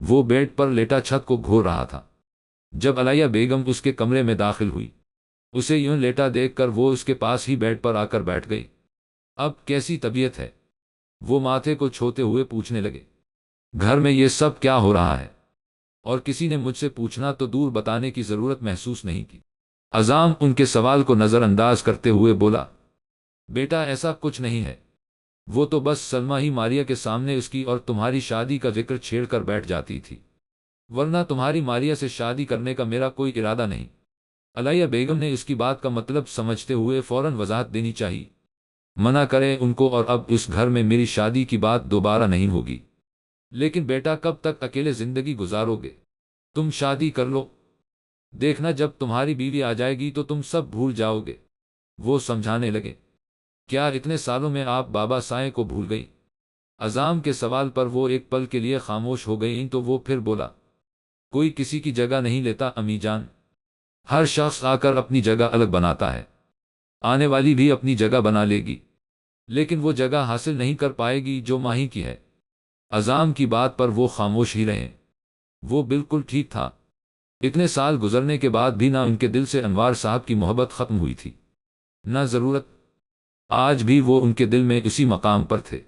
وہ بیڈ پر لیٹا چھت کو گھور رہا تھا۔ جب علیہ بیگم اس کے کمرے میں داخل ہوئی، اسے یوں لیٹا دیکھ کر وہ اس کے پاس ہی بیڈ پر آ کر بیٹھ گئی۔ اب کیسی طبیعت ہے؟ وہ ماتھے کو چھوتے ہوئے پوچھنے لگے۔ گھر میں یہ سب کیا ہو رہا ہے؟ اور کسی نے مجھ سے پوچھنا تو دور بتانے کی ضرورت محسوس نہیں کی۔ عزام ان کے سوال کو نظر انداز کرتے ہوئے بولا، بیٹا ایسا کچھ نہیں ہے، وہ تو بس سلمہ ہی ماریہ کے سامنے اس کی اور تمہاری شادی کا ذکر چھیڑ کر بیٹھ جاتی تھی، ورنہ تمہاری ماریہ سے شادی کرنے کا میرا کوئی ارادہ نہیں۔ علیہ بیگم نے اس کی بات کا مطلب سمجھتے ہوئے فوراً وضاحت دینی چاہی۔ منع کریں ان کو، اور اب اس گھر میں میری شادی کی بات دوبارہ نہیں ہوگی۔ لیکن بیٹا کب تک اکیلے زندگی گزارو گے؟ تم شادی کر لو، دیکھنا جب تمہاری بیوی آ جائے گی تو تم سب بھول جاؤ گے۔ وہ سمجھانے لگے، کیا اتنے سالوں میں آپ بابا سائیں کو بھول گئی؟ عزام کے سوال پر وہ ایک پل کے لیے خاموش ہو گئی تو وہ پھر بولا، کوئی کسی کی جگہ نہیں لیتا امی جان، ہر شخص آ کر اپنی جگہ الگ بناتا ہے، آنے والی بھی اپنی جگہ بنا لے گی، لیکن وہ جگہ حاصل نہیں کر پائے گی جو ماہی کی ہے۔ عزام کی بات پر وہ خاموش ہی رہے۔ وہ بالکل ٹھیک تھا، اتنے سال گزرنے کے بعد بھی نہ ان کے دل سے انوار صاحب کی محبت ختم ہوئی تھی، نہ ضرورت۔ آج بھی وہ ان کے دل میں اسی مقام پر تھے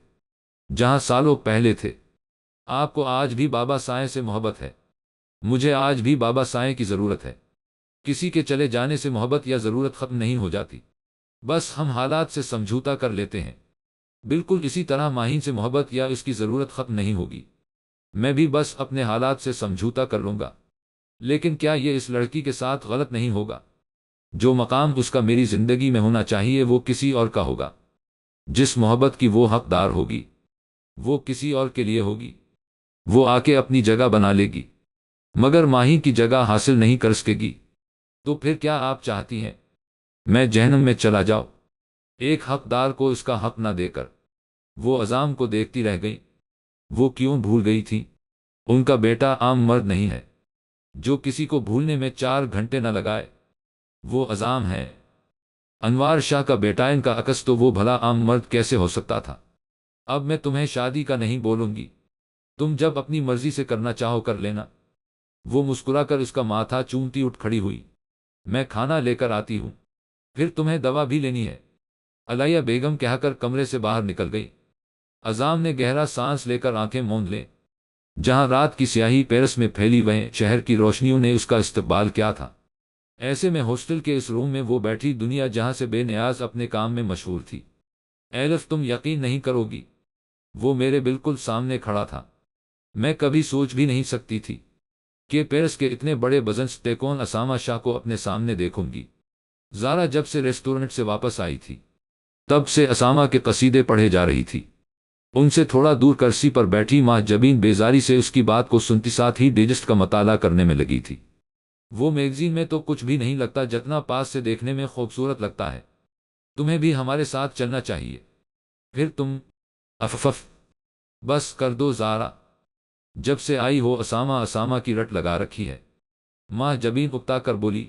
جہاں سالوں پہلے تھے۔ آپ کو آج بھی بابا سائیں سے محبت ہے، مجھے آج بھی بابا سائیں کی ضرورت ہے۔ کسی کے چلے جانے سے محبت یا ضرورت ختم نہیں ہو جاتی، بس ہم حالات سے سمجھوتا کر لیتے ہیں۔ بالکل اسی طرح ماہین سے محبت یا اس کی ضرورت ختم نہیں ہوگی، میں بھی بس اپنے حالات سے سمجھوتا کر لوں گا۔ لیکن کیا یہ اس لڑکی کے ساتھ غلط نہیں ہوگا؟ جو مقام اس کا میری زندگی میں ہونا چاہیے وہ کسی اور کا ہوگا، جس محبت کی وہ حقدار ہوگی وہ کسی اور کے لیے ہوگی، وہ آ کے اپنی جگہ بنا لے گی، مگر ماہی کی جگہ حاصل نہیں کر سکے گی۔ تو پھر کیا آپ چاہتی ہیں میں جہنم میں چلا جاؤں، ایک حقدار کو اس کا حق نہ دے کر؟ وہ عزام کو دیکھتی رہ گئی۔ وہ کیوں بھول گئی تھی؟ ان کا بیٹا عام مرد نہیں ہے جو کسی کو بھولنے میں 4 گھنٹے نہ لگائے، وہ عزام ہے، انوار شاہ کا بیٹا۔ ان کا عکس تو وہ بھلا عام مرد کیسے ہو سکتا تھا؟ اب میں تمہیں شادی کا نہیں بولوں گی، تم جب اپنی مرضی سے کرنا چاہو کر لینا۔ وہ مسکرا کر اس کا ماتھا چومتی اٹھ کھڑی ہوئی، میں کھانا لے کر آتی ہوں، پھر تمہیں دوا بھی لینی ہے، علیہ بیگم کہہ کر کمرے سے باہر نکل گئی۔ عزام نے گہرا سانس لے کر آنکھیں موند لیں۔ جہاں رات کی سیاہی پیرس میں پھیلی وہیں شہر کی روشنیوں نے اس کا استقبال کیا تھا۔ ایسے میں ہاسٹل کے اس روم میں وہ بیٹھی دنیا جہاں سے بے نیاز اپنے کام میں مشغول تھی۔ ایلف تم یقین نہیں کرو گی، وہ میرے بالکل سامنے کھڑا تھا۔ میں کبھی سوچ بھی نہیں سکتی تھی کہ پیرس کے اتنے بڑے بزنس ٹیکون اسامہ شاہ کو اپنے سامنے دیکھوں گی۔ زارا جب سے ریسٹورنٹ سے واپس آئی تھی تب سے اسامہ کے قصیدے پڑھے جا رہی تھی۔ ان سے تھوڑا دور کرسی پر بیٹھی ماں جبین بیزاری سے اس کی بات کو سنتی ساتھ ہی ڈیجسٹ کا مطالعہ کرنے میں لگی تھی۔ وہ میگزین میں تو کچھ بھی نہیں لگتا جتنا پاس سے دیکھنے میں خوبصورت لگتا ہے، تمہیں بھی ہمارے ساتھ چلنا چاہیے۔ پھر تم افف بس کر دو زارا، جب سے آئی ہو اسامہ کی رٹ لگا رکھی ہے۔ ماں جبین اکتا کر بولی،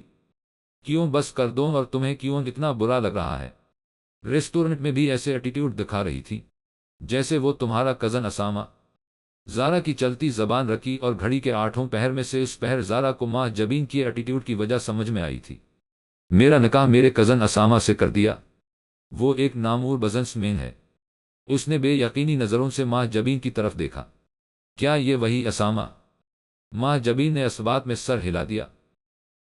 کیوں بس کر دو، اور تمہیں کیوں اتنا برا لگ رہا ہے؟ ریسٹورنٹ میں بھی ایسے ایٹیٹیوڈ دکھا رہی تھی جیسے وہ تمہارا کزن اسامہ۔ زارا کی چلتی زبان رکی اور گھڑی کے 8 پہر میں سے اس پہر زارا کو ماں جبین کی ایٹیٹیوڈ کی وجہ سمجھ میں آئی تھی۔ میرا نکاح میرے کزن اسامہ سے کر دیا، وہ ایک نامور بزنس مین ہے۔ اس نے بے یقینی نظروں سے ماں جبین کی طرف دیکھا، کیا یہ وہی اسامہ؟ ماں جبین نے اس بات میں سر ہلا دیا۔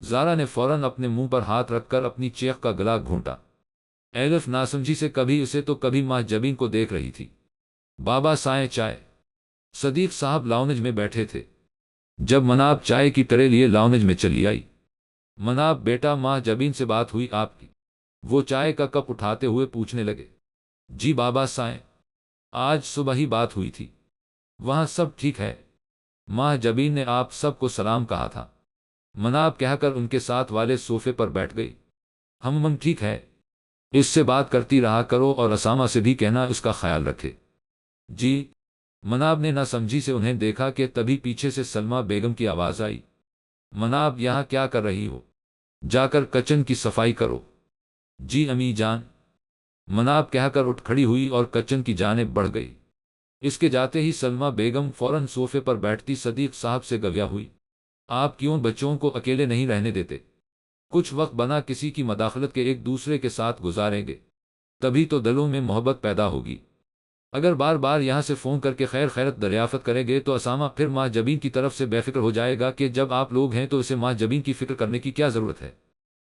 زارا نے فوراً اپنے منہ پر ہاتھ رکھ کر اپنی چیخ کا گلا گھونٹا۔ ایلف ناسمجھی سے کبھی اسے تو کبھی ماں جبین کو دیکھ رہی تھی۔ بابا سائیں چائے، صدیق صاحب لاؤنج میں بیٹھے تھے جب مناب چائے کی ٹرے لیے لاؤنج میں چلی آئی۔ مناب بیٹا ماں جبین سے بات ہوئی آپ کی؟ وہ چائے کا کپ اٹھاتے ہوئے پوچھنے لگے۔ جی بابا سائیں، آج صبح ہی بات ہوئی تھی، وہاں سب ٹھیک ہے؟ ماں جبین نے آپ سب کو سلام کہا تھا، مناب کہہ کر ان کے ساتھ والے صوفے پر بیٹھ گئی۔ ہم ٹھیک ہے، اس سے بات کرتی رہا کرو اور اسامہ سے بھی کہنا اس کا خیال رکھے۔ جی۔ مناب نے نہ سمجھی سے انہیں دیکھا کہ تبھی پیچھے سے سلمہ بیگم کی آواز آئی، مناب یہاں کیا کر رہی ہو؟ جا کر کچن کی صفائی کرو۔ جی امی جان، مناب کہہ کر اٹھ کھڑی ہوئی اور کچن کی جانب بڑھ گئی۔ اس کے جاتے ہی سلمہ بیگم فوراً صوفے پر بیٹھتی صدیق صاحب سے گویا ہوئی، آپ کیوں بچوں کو اکیلے نہیں رہنے دیتے؟ کچھ وقت بنا کسی کی مداخلت کے ایک دوسرے کے ساتھ گزاریں گے، تبھی تو دلوں میں محبت پیدا ہوگی۔ اگر بار بار یہاں سے فون کر کے خیر خیرت دریافت کریں گے تو اسامہ پھر ماں جبین کی طرف سے بے فکر ہو جائے گا کہ جب آپ لوگ ہیں تو اسے ماں جبین کی فکر کرنے کی کیا ضرورت ہے؟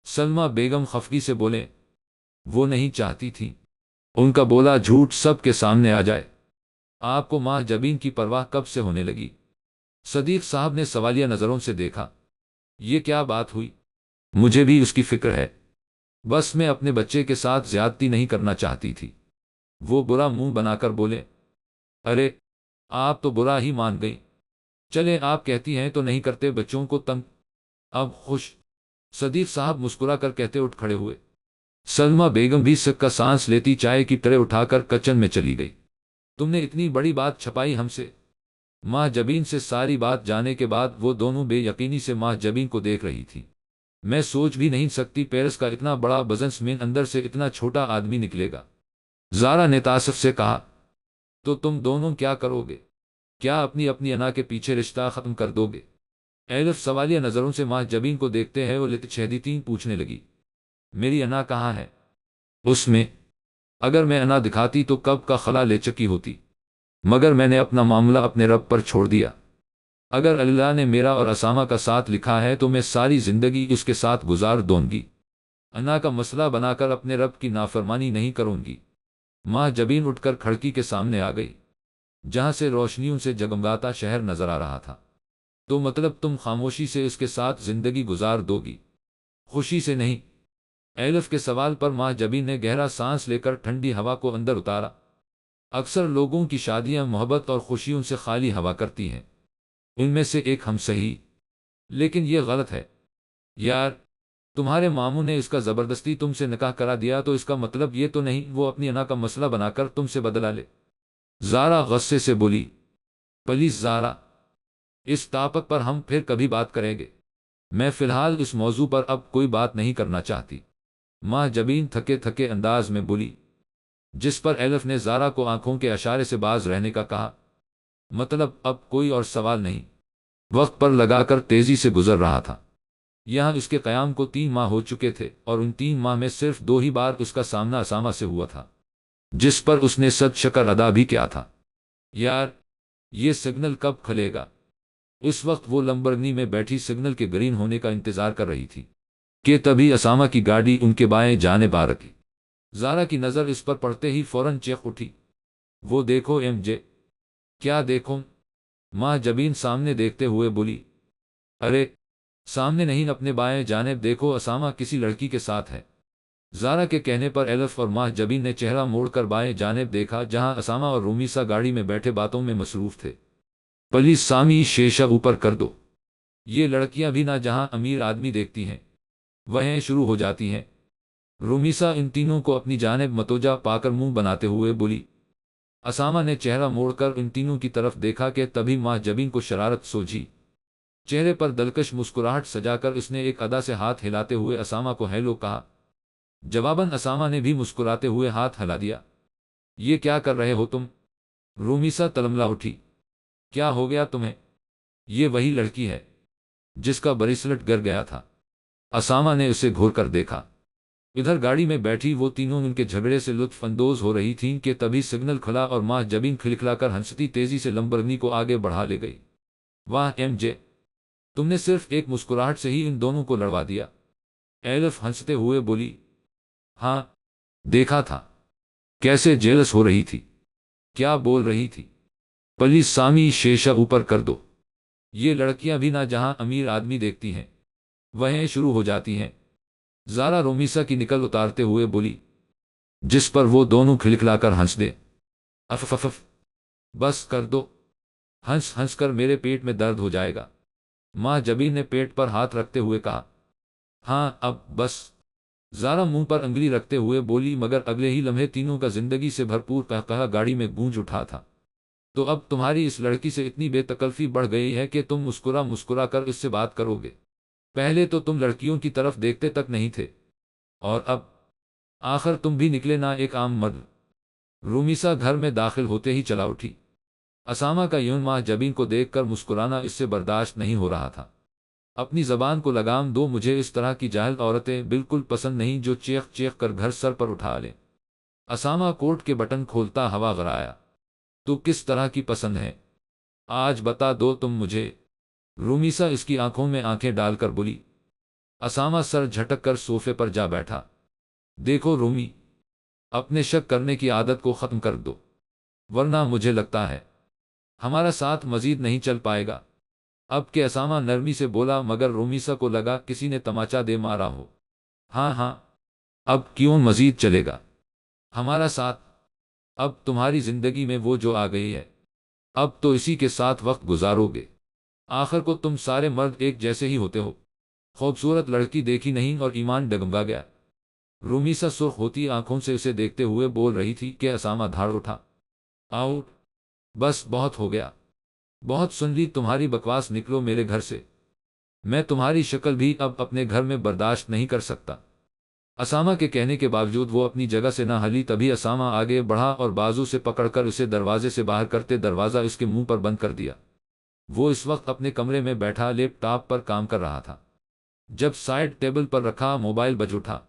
سلمہ بیگم خفگی سے بولے، وہ نہیں چاہتی تھی ان کا بولا جھوٹ سب کے سامنے آ جائے۔ آپ کو ماں جبین کی پرواہ کب سے ہونے لگی؟ صدیق صاحب نے سوالیہ نظروں سے دیکھا۔ یہ کیا بات ہوئی؟ مجھے بھی اس کی فکر ہے، بس میں اپنے بچے کے ساتھ زیادتی نہیں کرنا چاہتی تھی۔ وہ برا منہ بنا کر بولے، ارے آپ تو برا ہی مان گئی، چلے آپ کہتی ہیں تو نہیں کرتے بچوں کو تنگ، اب خوش؟ صدیق صاحب مسکرا کر کہتے اٹھ کھڑے ہوئے۔ سلمہ بیگم بھی سک کا سانس لیتی چائے کی ٹرے اٹھا کر کچن میں چلی گئی۔ تم نے اتنی بڑی بات چھپائی ہم سے؟ ماں جبین سے ساری بات جانے کے بعد وہ دونوں بے یقینی سے ماں جبین کو دیکھ رہی تھی۔ میں سوچ بھی نہیں سکتی پیرس کا اتنا بڑا بزنس مین اندر سے اتنا چھوٹا آدمی نکلے گا، زارا نے تاسف سے کہا۔ تو تم دونوں کیا کرو گے؟ کیا اپنی اپنی انا کے پیچھے رشتہ ختم کر دو گے؟ ایلف سوالیہ نظروں سے ماں جبین کو دیکھتے ہیں اور لتشہدیتین پوچھنے لگی، میری انا کہاں ہے؟ اس میں؟ اگر میں انا دکھاتی تو کب کا خلا لے چکی ہوتی، مگر میں نے اپنا معاملہ اپنے رب پر چھوڑ دیا۔ اگر اللہ نے میرا اور اسامہ کا ساتھ لکھا ہے تو میں ساری زندگی اس کے ساتھ گزار دوں گی، انا کا مسئلہ بنا کر اپنے رب کی نافرمانی نہیں کروں گی۔ ماں جبین اٹھ کر کھڑکی کے سامنے آ گئی، جہاں سے روشنیوں سے جگمگاتا شہر نظر آ رہا تھا۔ تو مطلب تم خاموشی سے اس کے ساتھ زندگی گزار دو گی، خوشی سے نہیں؟ ایلف کے سوال پر ماں جبین نے گہرا سانس لے کر ٹھنڈی ہوا کو اندر اتارا۔ اکثر لوگوں کی شادیاں محبت اور خوشیوں سے خالی ہوا کرتی ہیں، ان میں سے ایک ہم صحیح، لیکن یہ غلط ہے یار۔ تمہارے ماموں نے اس کا زبردستی تم سے نکاح کرا دیا تو اس کا مطلب یہ تو نہیں وہ اپنی انا کا مسئلہ بنا کر تم سے بدلہ لے؟ زارا غصے سے بولی۔ پلیز زارا، اس ٹاپک پر ہم پھر کبھی بات کریں گے، میں فی الحال اس موضوع پر اب کوئی بات نہیں کرنا چاہتی، ماں جبین تھکے تھکے انداز میں بولی، جس پر ایلف نے زارا کو آنکھوں کے اشارے سے باز رہنے کا کہا۔ مطلب اب کوئی اور سوال نہیں؟ وقت پر لگا کر تیزی سے گزر رہا تھا، یہاں اس کے قیام کو 3 ماہ ہو چکے تھے اور ان 3 ماہ میں صرف 2 ہی بار اس کا سامنا اسامہ سے ہوا تھا، جس پر اس نے صد شکر ادا بھی کیا تھا۔ یار یہ سگنل کب کھلے گا؟ اس وقت وہ لمبرگنی میں بیٹھی سگنل کے گرین ہونے کا انتظار کر رہی تھی کہ تبھی اسامہ کی گاڑی ان کے بائیں جانب آ رکی۔ زارا کی نظر اس پر پڑتے ہی فوراً چیخ اٹھی، وہ دیکھو ایم جے۔ کیا دیکھوں؟ ماں جبین سامنے دیکھتے ہوئے بولی، ارے سامنے نہیں اپنے بائیں جانب دیکھو، اسامہ کسی لڑکی کے ساتھ ہے۔ زارا کے کہنے پر ایلف اور ماں جبین نے چہرہ موڑ کر بائیں جانب دیکھا جہاں اسامہ اور رومیسا گاڑی میں بیٹھے باتوں میں مصروف تھے۔ پلیز سامی شیشہ اوپر کر دو، یہ لڑکیاں بھی نہ جہاں امیر آدمی دیکھتی ہیں وہیں شروع ہو جاتی ہیں۔ رومیسا ان تینوں کو اپنی جانب متوجہ پا کر منہ بناتے ہوئے بولی۔ اسامہ نے چہرہ موڑ کر ان تینوں کی طرف دیکھا کہ تبھی ماں جبین کو شرارت سوجھی، چہرے پر دلکش مسکراہٹ سجا کر اس نے ایک ادا سے ہاتھ ہلاتے ہوئے اسامہ کو ہیلو کہا۔ جواباً اسامہ نے بھی مسکراتے ہوئے ہاتھ ہلا دیا۔ یہ کیا کر رہے ہو تم؟ رومیسا تلملا اٹھی، کیا ہو گیا تمہیں؟ یہ وہی لڑکی ہے جس کا بریسلٹ گر گیا تھا۔ اسامہ نے اسے گھور کر دیکھا۔ ادھر گاڑی میں بیٹھی وہ تینوں ان کے جھگڑے سے لطف اندوز ہو رہی تھیں کہ تبھی سگنل کھلا اور ماں جبین کھلکھلا کر ہنستی تیزی سے لمبرگنی کو آگے بڑھا لے گئی۔ واہ ایم جے، تم نے صرف ایک مسکراہٹ سے ہی ان دونوں کو لڑوا دیا۔ ایلف ہنستے ہوئے بولی، ہاں دیکھا تھا، کیسے جیلس ہو رہی تھی، کیا بول رہی تھی؟ پلیز سامی شیشہ اوپر کر دو، یہ لڑکیاں بھی نہ جہاں امیر آدمی دیکھتی ہیں وہیں شروع ہو جاتی ہیں۔ زارا رومیسا کی نکل اتارتے ہوئے بولی، جس پر وہ دونوں کھلکھلا کر ہنس دے۔ اف بس کر دو، ہنس ہنس کر میرے پیٹ میں درد ہو جائے گا۔ ماں جبین نے پیٹ پر ہاتھ رکھتے ہوئے کہا، ہاں اب بس۔ زارا منہ پر انگلی رکھتے ہوئے بولی، مگر اگلے ہی لمحے تینوں کا زندگی سے بھرپور قہقہہ گاڑی میں گونج اٹھا تھا۔ تو اب تمہاری اس لڑکی سے اتنی بے تکلفی بڑھ گئی ہے کہ تم مسکرا مسکرا کر اس سے بات کرو گے؟ پہلے تو تم لڑکیوں کی طرف دیکھتے تک نہیں تھے، اور اب آخر تم بھی نکلے نہ ایک عام مرد۔ رومیسا گھر میں داخل ہوتے ہی چلا اٹھی۔ اسامہ کا یوں ماں جبین کو دیکھ کر مسکرانا اس سے برداشت نہیں ہو رہا تھا۔ اپنی زبان کو لگام دو، مجھے اس طرح کی جاہل عورتیں بالکل پسند نہیں جو چیخ چیخ کر گھر سر پر اٹھا لیں۔ اسامہ کوٹ کے بٹن کھولتا ہوا گرایا۔ تو کس طرح کی پسند ہے؟ آج بتا دو تم مجھے۔ رومیسا اس کی آنکھوں میں آنکھیں ڈال کر بولی۔ اسامہ سر جھٹک کر صوفے پر جا بیٹھا۔ دیکھو رومی، اپنے شک کرنے کی عادت کو ختم کر دو، ورنہ مجھے لگتا ہے ہمارا ساتھ مزید نہیں چل پائے گا۔ اب کہ اسامہ نرمی سے بولا، مگر رومیسا کو لگا کسی نے تماچا دے مارا ہو۔ ہاں ہاں، اب کیوں مزید چلے گا ہمارا ساتھ؟ اب تمہاری زندگی میں وہ جو آ گئی ہے، اب تو اسی کے ساتھ وقت گزارو گے۔ آخر کو تم سارے مرد ایک جیسے ہی ہوتے ہو۔ خوبصورت لڑکی دیکھی نہیں اور ایمان ڈگمگا گیا۔ رومیسا سرخ ہوتی آنکھوں سے اسے دیکھتے ہوئے بول رہی تھی کہ اسامہ دھاڑ اٹھا۔ آؤ، بس بہت ہو گیا، بہت سن لی تمہاری بکواس، نکلو میرے گھر سے۔ میں تمہاری شکل بھی اب اپنے گھر میں برداشت نہیں کر سکتا۔ اسامہ کے کہنے کے باوجود وہ اپنی جگہ سے نہ ہلی۔ تبھی اسامہ آگے بڑھا اور بازو سے پکڑ کر اسے دروازے سے باہر کرتے دروازہ اس کے منہ پر بند کر دیا۔ وہ اس وقت اپنے کمرے میں بیٹھا لیپ ٹاپ پر کام کر رہا تھا، جب سائڈ ٹیبل پر رکھا موبائل بج اٹھا۔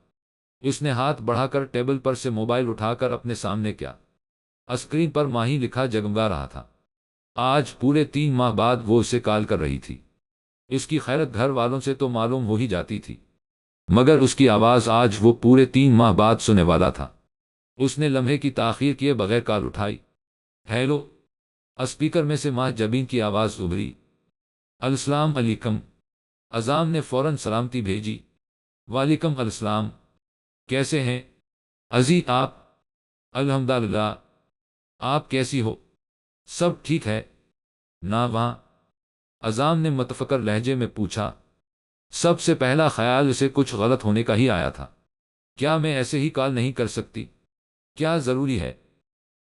اس نے ہاتھ بڑھا کر ٹیبل پر سے موبائل اٹھا کر اپنے سامنے کیا۔ اسکرین پر ماہی لکھا جگمگا رہا تھا۔ آج پورے 3 ماہ بعد وہ اسے کال کر رہی تھی۔ اس کی خیرت گھر والوں سے تو معلوم ہو ہی جاتی تھی، مگر اس کی آواز آج وہ پورے 3 ماہ بعد سننے والا تھا۔ اس نے لمحے کی تاخیر کیے بغیر کال اٹھائی۔ ہیلو، اسپیکر میں سے ماں جبین کی آواز ابھری۔ السلام علیکم۔ اعظام نے فوراً سلامتی بھیجی۔ وعلیکم السلام، کیسے ہیں عزیز آپ؟ الحمدللہ، آپ کیسی ہو؟ سب ٹھیک ہے نا وہاں؟ اعظام نے متفکر لہجے میں پوچھا۔ سب سے پہلا خیال اسے کچھ غلط ہونے کا ہی آیا تھا۔ کیا میں ایسے ہی کال نہیں کر سکتی؟ کیا ضروری ہے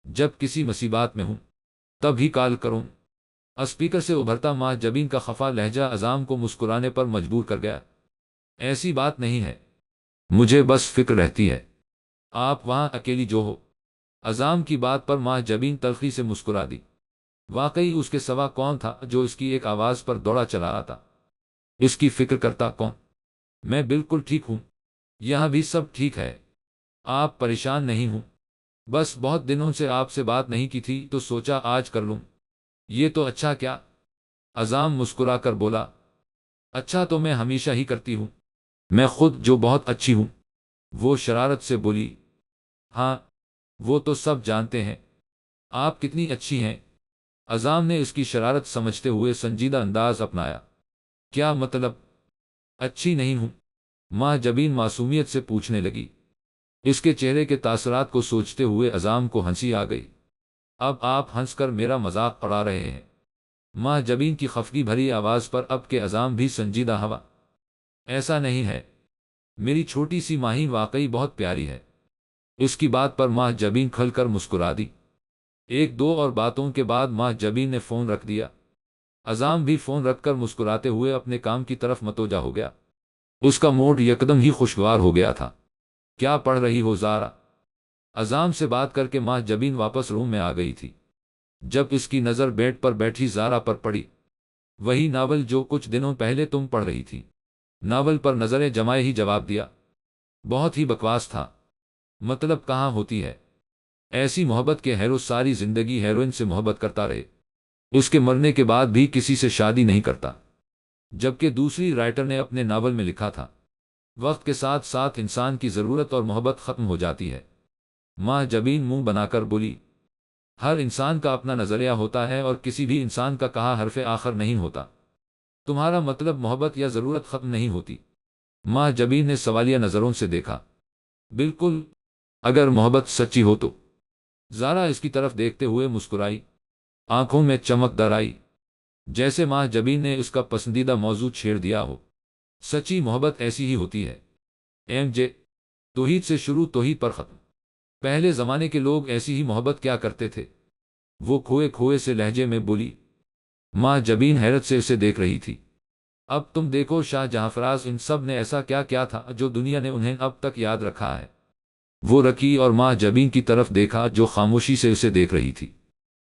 جب کسی مصیبت میں ہوں تب ہی کال کروں؟ اسپیکر سے ابھرتا ماں جبین کا خفا لہجہ اعظام کو مسکرانے پر مجبور کر گیا۔ ایسی بات نہیں ہے، مجھے بس فکر رہتی ہے آپ وہاں اکیلی جو ہو۔ اعظام کی بات پر ماں جبین تلخی سے مسکرا دی۔ واقعی اس کے سوا کون تھا جو اس کی ایک آواز پر دوڑا چلا رہا تھا؟ اس کی فکر کرتا کون؟ میں بالکل ٹھیک ہوں، یہاں بھی سب ٹھیک ہے، آپ پریشان نہیں ہوں۔ بس بہت دنوں سے آپ سے بات نہیں کی تھی تو سوچا آج کر لوں۔ یہ تو اچھا کیا؟ اعظام مسکرا کر بولا۔ اچھا تو میں ہمیشہ ہی کرتی ہوں، میں خود جو بہت اچھی ہوں۔ وہ شرارت سے بولی۔ ہاں، وہ تو سب جانتے ہیں آپ کتنی اچھی ہیں۔ اعظام نے اس کی شرارت سمجھتے ہوئے سنجیدہ انداز اپنایا۔ کیا مطلب اچھی نہیں ہوں؟ ماں جبین معصومیت سے پوچھنے لگی۔ اس کے چہرے کے تاثرات کو سوچتے ہوئے اعظام کو ہنسی آ گئی۔ اب آپ ہنس کر میرا مذاق اڑا رہے ہیں؟ ماں جبین کی خفگی بھری آواز پر اب کے اعظام بھی سنجیدہ ہوا۔ ایسا نہیں ہے، میری چھوٹی سی ماہی واقعی بہت پیاری ہے۔ اس کی بات پر ماں جبین کھل کر مسکرا دی۔ ایک دو اور باتوں کے بعد ماں جبین نے فون رکھ دیا۔ اعظام بھی فون رکھ کر مسکراتے ہوئے اپنے کام کی طرف متوجہ ہو گیا۔ اس کا موڈ یکدم ہی خوشگوار ہو گیا تھا۔ کیا پڑھ رہی ہو زارا؟ اعظام سے بات کر کے ماں جبین واپس روم میں آ گئی تھی۔ جب اس کی نظر بیڈ پر بیٹھی زارا پر پڑی، وہی ناول جو کچھ دنوں پہلے تم پڑھ رہی تھی۔ ناول پر نظریں جمائے ہی جواب دیا۔ بہت ہی بکواس تھا، مطلب کہاں ہوتی ہے ایسی محبت کہ ہیرو ساری زندگی ہیروئن سے محبت کرتا رہے، اس کے مرنے کے بعد بھی کسی سے شادی نہیں کرتا۔ جبکہ دوسری رائٹر نے اپنے ناول میں لکھا تھا، وقت کے ساتھ ساتھ انسان کی ضرورت اور محبت ختم ہو جاتی ہے۔ ماں جبین منہ بنا کر بولی۔ ہر انسان کا اپنا نظریہ ہوتا ہے اور کسی بھی انسان کا کہا حرف آخر نہیں ہوتا۔ تمہارا مطلب محبت یا ضرورت ختم نہیں ہوتی؟ ماں جبین نے سوالیہ نظروں سے دیکھا۔ بالکل، اگر محبت سچی ہو تو۔ زارا اس کی طرف دیکھتے ہوئے مسکرائی، آنکھوں میں چمک در آئی، جیسے ماں جبین نے اس کا پسندیدہ موضوع چھیڑ دیا ہو۔ سچی محبت ایسی ہی ہوتی ہے ایم جے، توحید سے شروع توحید پر ختم۔ پہلے زمانے کے لوگ ایسی ہی محبت کیا کرتے تھے؟ وہ کھوئے کھوئے سے لہجے میں بولی۔ ماں جبین حیرت سے اسے دیکھ رہی تھی۔ اب تم دیکھو شاہ جہاں فراز ان سب نے ایسا کیا کیا تھا جو دنیا نے انہیں اب تک یاد رکھا ہے؟ وہ رکی اور ماں جبین کی طرف دیکھا جو خاموشی سے اسے دیکھ رہی تھی۔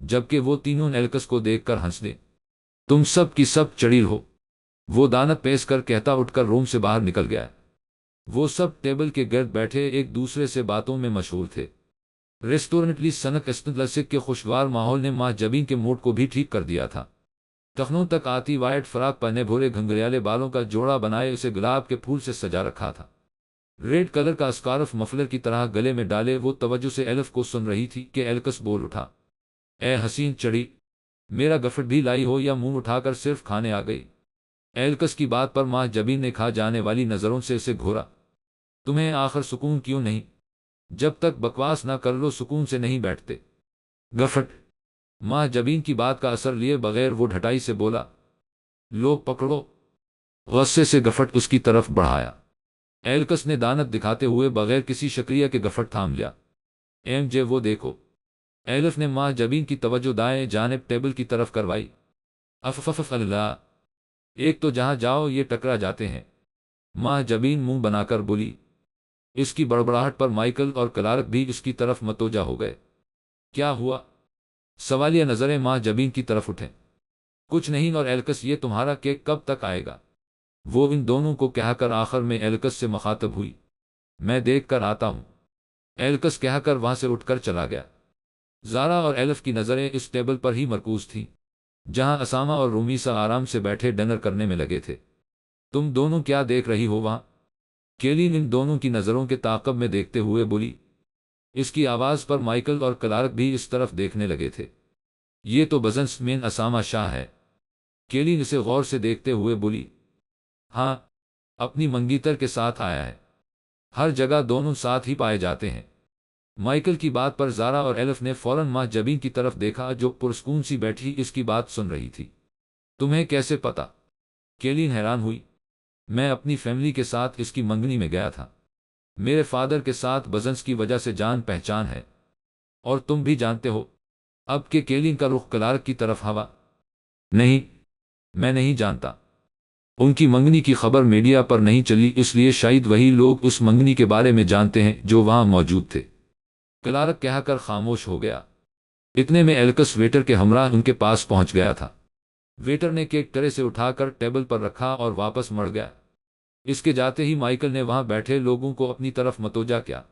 جبکہ وہ تینوں ایلکس کو دیکھ کر ہنس دے۔ تم سب کی سب چڑیل ہو، وہ دانت پیس کر کہتا اٹھ کر روم سے باہر نکل گیا۔ وہ سب ٹیبل کے گرد بیٹھے ایک دوسرے سے باتوں میں مشغول تھے۔ ریسٹورنٹ لی سنک استنلسک کے خوشگوار ماحول نے ماں جبین کے موڈ کو بھی ٹھیک کر دیا تھا۔ ٹخنوں تک آتی وائٹ فراک پہنے بھورے گھنگریالے بالوں کا جوڑا بنائے اسے گلاب کے پھول سے سجا رکھا تھا۔ ریڈ کلر کا اسکارف مفلر کی طرح گلے میں ڈالے وہ توجہ سے ایلف کو سن رہی تھی کہ ایلکس بول اٹھا، اے حسین چڑی، میرا گفٹ بھی لائی ہو یا منہ اٹھا کر صرف کھانے آ گئی؟ ایلکس کی بات پر ماں جبین نے کھا جانے والی نظروں سے اسے گھورا۔ تمہیں آخر سکون کیوں نہیں؟ جب تک بکواس نہ کر لو سکون سے نہیں بیٹھتے۔ گفٹ؟ ماں جبین کی بات کا اثر لیے بغیر وہ ڈھٹائی سے بولا، لو پکڑو۔ غصے سے گفٹ اس کی طرف بڑھایا۔ ایلکس نے دانت دکھاتے ہوئے بغیر کسی شکریہ کے گفٹ تھام لیا۔ ایم جے وہ دیکھو۔ ایلف نے ماں جبین کی توجہ دائیں جانب ٹیبل کی طرف کروائی۔ اف اللہ، ایک تو جہاں جاؤ یہ ٹکرا جاتے ہیں۔ ماں جبین منہ بنا کر بولی۔ اس کی بڑبڑاہٹ پر مائیکل اور کلارک بھی اس کی طرف متوجہ ہو گئے۔ کیا ہوا؟ سوالیہ نظریں ماں جبین کی طرف اٹھیں۔ کچھ نہیں، اور ایلکس یہ تمہارا کیک کب تک آئے گا؟ وہ ان دونوں کو کہہ کر آخر میں ایلکس سے مخاطب ہوئی۔ میں دیکھ کر آتا ہوں، ایلکس کہہ کر وہاں سے اٹھ کر چلا گیا۔ زارا اور ایلف کی نظریں اس ٹیبل پر ہی مرکوز تھیں جہاں اسامہ اور رومیسا آرام سے بیٹھے ڈنر کرنے میں لگے تھے۔ تم دونوں کیا دیکھ رہی ہو وہاں؟ کیلین ان دونوں کی نظروں کے تعاقب میں دیکھتے ہوئے بولی۔ اس کی آواز پر مائیکل اور کلارک بھی اس طرف دیکھنے لگے تھے۔ یہ تو بزنس مین اسامہ شاہ ہے، کیلین اسے غور سے دیکھتے ہوئے بولی۔ ہاں، اپنی منگیتر کے ساتھ آیا ہے، ہر جگہ دونوں ساتھ ہی پائے جاتے ہیں۔ مائیکل کی بات پر زارا اور ایلف نے فوراً ماں جبین کی طرف دیکھا جو پرسکون سی بیٹھی اس کی بات سن رہی تھی۔ تمہیں کیسے پتا؟ کیلین حیران ہوئی۔ میں اپنی فیملی کے ساتھ اس کی منگنی میں گیا تھا، میرے فادر کے ساتھ بزنس کی وجہ سے جان پہچان ہے، اور تم بھی جانتے ہو۔ اب کہ کیلین کا رخ کلارک کی طرف ہوا۔ نہیں، میں نہیں جانتا۔ ان کی منگنی کی خبر میڈیا پر نہیں چلی، اس لیے شاید وہی لوگ اس منگنی کے بارے میں جانتے ہیں جو وہاں موجود تھے۔ کلارک کہہ کر خاموش ہو گیا۔ اتنے میں ایلکس ویٹر کے ہمراہ ان کے پاس پہنچ گیا تھا۔ ویٹر نے کیک ٹرے سے اٹھا کر ٹیبل پر رکھا اور واپس مڑ گیا۔ اس کے جاتے ہی مائیکل نے وہاں بیٹھے لوگوں کو اپنی طرف متوجہ کیا۔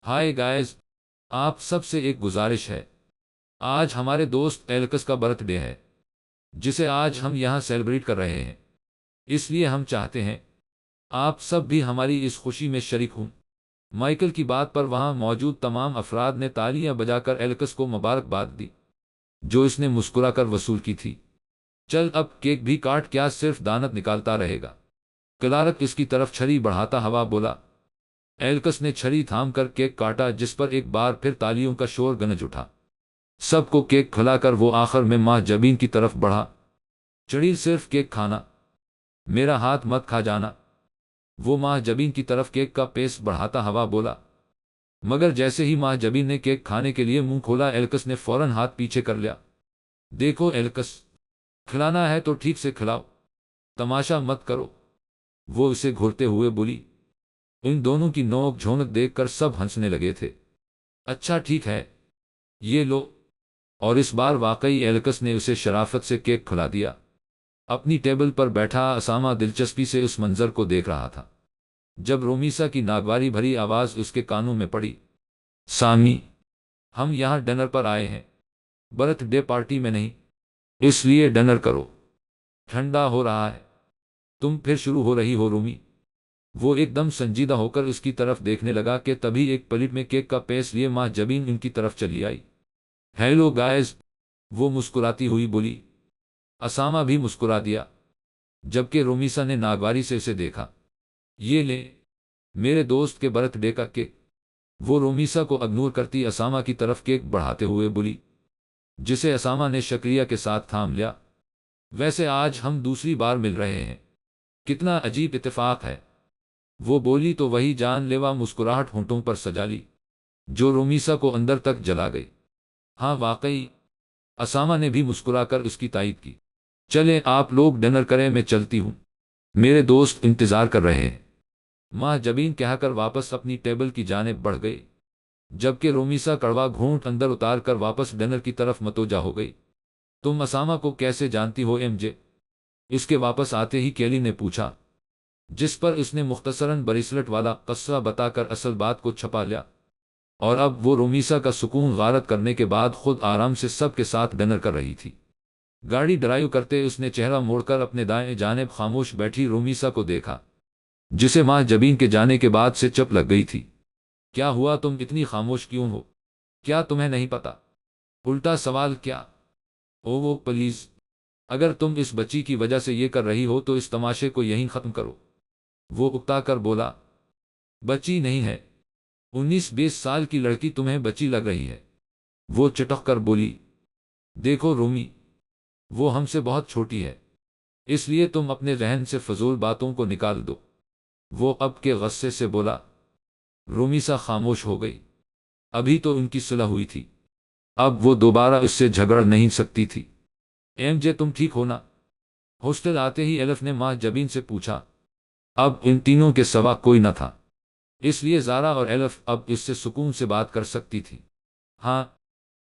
ہائے گائز، آپ سب سے ایک گزارش ہے، آج ہمارے دوست ایلکس کا برتھ ڈے ہے جسے آج ہم یہاں سیلیبریٹ کر رہے ہیں، اس لیے ہم چاہتے ہیں آپ سب بھی ہماری اس خوشی میں شریک ہوں۔ مائیکل کی بات پر وہاں موجود تمام افراد نے تالیاں بجا کر ایلکس کو مبارکباد دی جو اس نے مسکرا کر وصول کی تھی۔ چل اب کیک بھی کاٹ، کیا صرف دانت نکالتا رہے گا؟ کلارک اس کی طرف چھری بڑھاتا ہوا بولا۔ ایلکس نے چھری تھام کر کیک کاٹا جس پر ایک بار پھر تالیوں کا شور گنج اٹھا۔ سب کو کیک کھلا کر وہ آخر میں ماں جبین کی طرف بڑھا۔ چڑیل، صرف کیک کھانا، میرا ہاتھ مت کھا جانا، وہ ماں جبین کی طرف کیک کا پیس بڑھاتا ہوا بولا۔ مگر جیسے ہی ماں جبین نے کیک کھانے کے لیے منہ کھولا ایلکس نے فوراً ہاتھ پیچھے کر لیا۔ دیکھو ایلکس، کھلانا ہے تو ٹھیک سے کھلاؤ، تماشا مت کرو، وہ اسے گھورتے ہوئے بولی۔ ان دونوں کی نوک جھونک دیکھ کر سب ہنسنے لگے تھے۔ اچھا ٹھیک ہے، یہ لو، اور اس بار واقعی ایلکس نے اسے شرافت سے کیک کھلا دیا۔ اپنی ٹیبل پر بیٹھا اسامہ دلچسپی سے اس منظر کو دیکھ رہا تھا جب رومیسا کی ناگواری بھری آواز اس کے کانوں میں پڑی، سامی، ہم یہاں ڈنر پر آئے ہیں، برتھ ڈے پارٹی میں نہیں، اس لیے ڈنر کرو، ٹھنڈا ہو رہا ہے۔ تم پھر شروع ہو رہی ہو رومی؟ وہ ایک دم سنجیدہ ہو کر اس کی طرف دیکھنے لگا کہ تبھی ایک پلیٹ میں کیک کا پیس لیے ماں جبین ان کی طرف چلی آئی۔ ہیلو گائز، وہ مسکراتی ہوئی بولی۔ اسامہ بھی مسکرا دیا جبکہ رومیسا نے ناگواری سے اسے دیکھا۔ یہ لے، میرے دوست کے برتھ ڈے کا کیک، وہ رومیسا کو اگنور کرتی اسامہ کی طرف کیک بڑھاتے ہوئے بولی جسے اسامہ نے شکریہ کے ساتھ تھام لیا۔ ویسے آج ہم دوسری بار مل رہے ہیں، کتنا عجیب اتفاق ہے، وہ بولی تو وہی جان لیوا مسکراہٹ ہونٹوں پر سجا لی جو رومیسا کو اندر تک جلا گئی۔ ہاں واقعی، اسامہ نے بھی مسکرا کر اس کی تائید کی۔ چلیں آپ لوگ ڈنر کریں، میں چلتی ہوں، میرے دوست انتظار کر رہے ہیں، ماں جبین کہہ کر واپس اپنی ٹیبل کی جانب بڑھ گئی۔ جبکہ رومیسا کڑوا گھونٹ اندر اتار کر واپس ڈنر کی طرف متوجہ ہو گئی۔ تم اسامہ کو کیسے جانتی ہو ایم جے؟ اس کے واپس آتے ہی کیلی نے پوچھا، جس پر اس نے مختصراً بریسلٹ والا قصہ بتا کر اصل بات کو چھپا لیا، اور اب وہ رومیسا کا سکون غارت کرنے کے بعد خود آرام سے سب کے ساتھ ڈنر کر رہی تھی۔ گاڑی ڈرائیو کرتے اس نے چہرہ موڑ کر اپنے دائیں جانب خاموش بیٹھی رومیسا کو دیکھا، جسے ماں جبین کے جانے کے بعد سے چپ لگ گئی تھی۔ کیا ہوا، تم اتنی خاموش کیوں ہو؟ کیا تمہیں نہیں پتا؟ الٹا سوال کیا؟ او وہ پلیز، اگر تم اس بچی کی وجہ سے یہ کر رہی ہو تو اس تماشے کو یہیں ختم کرو۔ وہ اکتا کر بولا، بچی نہیں ہے، 19-20 سال کی لڑکی تمہیں بچی لگ رہی ہے؟ وہ چٹک کر بولی، دیکھو رومی، وہ ہم سے بہت چھوٹی ہے، اس لیے تم اپنے ذہن سے فضول باتوں کو نکال دو۔ وہ اب کے غصے سے بولا۔ رومیسا خاموش ہو گئی۔ ابھی تو ان کی صلح ہوئی تھی، اب وہ دوبارہ اس سے جھگڑ نہیں سکتی تھی۔ ایم جے تم ٹھیک ہو نا؟ ہاسٹل آتے ہی ایلف نے ماں جبین سے پوچھا۔ اب ان تینوں کے سوا کوئی نہ تھا، اس لیے زارا اور ایلف اب اس سے سکون سے بات کر سکتی تھی۔ ہاں،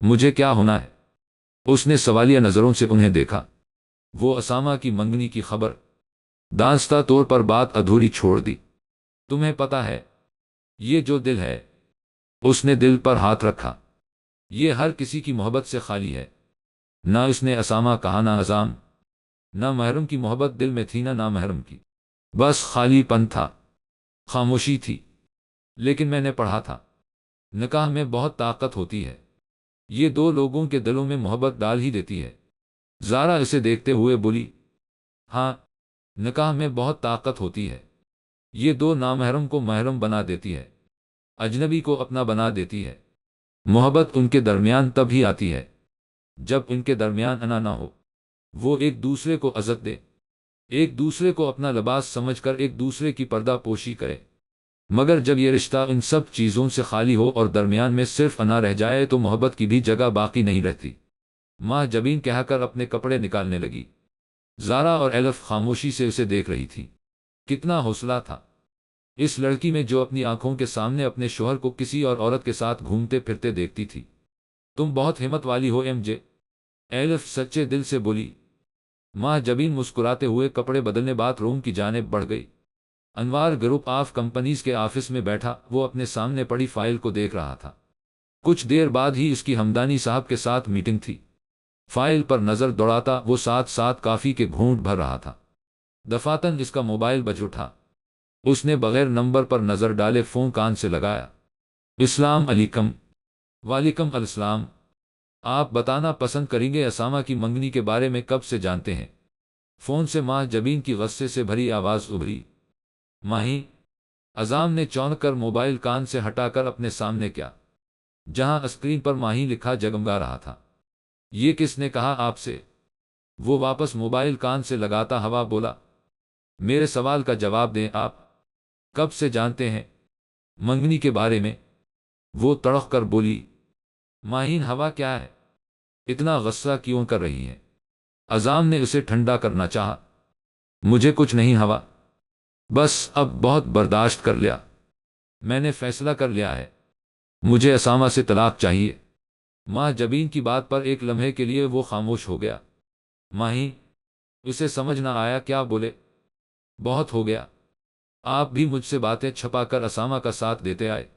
مجھے کیا ہونا ہے؟ اس نے سوالیہ نظروں سے انہیں دیکھا۔ وہ اسامہ کی منگنی کی خبر دانستہ طور پر بات ادھوری چھوڑ دی۔ تمہیں پتا ہے، یہ جو دل ہے، اس نے دل پر ہاتھ رکھا، یہ ہر کسی کی محبت سے خالی ہے۔ نہ اس نے اسامہ کہا، نہ عزام، نہ محرم کی محبت دل میں تھی، نہ محرم کی، بس خالی پن تھا، خاموشی تھی۔ لیکن میں نے پڑھا تھا، نکاح میں بہت طاقت ہوتی ہے، یہ دو لوگوں کے دلوں میں محبت ڈال ہی دیتی ہے۔ زارا اسے دیکھتے ہوئے بولی، ہاں، نکاح میں بہت طاقت ہوتی ہے، یہ دو نامحرم کو محرم بنا دیتی ہے، اجنبی کو اپنا بنا دیتی ہے۔ محبت ان کے درمیان تب ہی آتی ہے جب ان کے درمیان انا نہ ہو، وہ ایک دوسرے کو عزت دے، ایک دوسرے کو اپنا لباس سمجھ کر ایک دوسرے کی پردہ پوشی کرے۔ مگر جب یہ رشتہ ان سب چیزوں سے خالی ہو اور درمیان میں صرف انا رہ جائے تو محبت کی بھی جگہ باقی نہیں رہتی۔ ماں جبین کہہ کر اپنے کپڑے نکالنے لگی۔ زارا اور ایلف خاموشی سے اسے دیکھ رہی تھی۔ کتنا حوصلہ تھا اس لڑکی میں، جو اپنی آنکھوں کے سامنے اپنے شوہر کو کسی اور عورت کے ساتھ گھومتے پھرتے دیکھتی تھی۔ تم بہت ہمت والی ہو ایم جے، ایلف سچے دل سے بولی۔ ماں جبین مسکراتے ہوئے کپڑے بدلنے باتھ روم کی جانب بڑھ گئی۔ انوار گروپ آف کمپنیز کے آفس میں بیٹھا وہ اپنے سامنے پڑی فائل کو دیکھ رہا تھا۔ کچھ دیر بعد ہی اس کی ہمدانی صاحب کے ساتھ میٹنگ تھی۔ فائل پر نظر دوڑاتا وہ ساتھ ساتھ کافی کے گھونٹ بھر رہا تھا۔ دفعتاً اس کا موبائل بج اٹھا۔ اس نے بغیر نمبر پر نظر ڈالے فون کان سے لگایا۔ السلام علیکم۔ وعلیکم السلام۔ آپ بتانا پسند کریں گے اسامہ کی منگنی کے بارے میں کب سے جانتے ہیں؟ فون سے ماں جبین کی غصے سے بھری آواز ابھری۔ ماہی، عزام نے چونک کر موبائل کان سے ہٹا کر اپنے سامنے کیا، جہاں اسکرین پر ماہی لکھا جگمگا رہا تھا۔ یہ کس نے کہا آپ سے؟ وہ واپس موبائل کان سے لگاتا ہوا بولا۔ میرے سوال کا جواب دیں، آپ کب سے جانتے ہیں منگنی کے بارے میں؟ وہ تڑق کر بولی۔ ماہین، ہوا کیا ہے؟ اتنا غصہ کیوں کر رہی ہے؟ عزام نے اسے ٹھنڈا کرنا چاہا۔ مجھے کچھ نہیں ہوا، بس اب بہت برداشت کر لیا، میں نے فیصلہ کر لیا ہے، مجھے اسامہ سے طلاق چاہیے۔ ماں جبین کی بات پر ایک لمحے کے لیے وہ خاموش ہو گیا۔ ماہی، اسے سمجھ نہ آیا کیا بولے۔ بہت ہو گیا، آپ بھی مجھ سے باتیں چھپا کر اسامہ کا ساتھ دیتے آئے،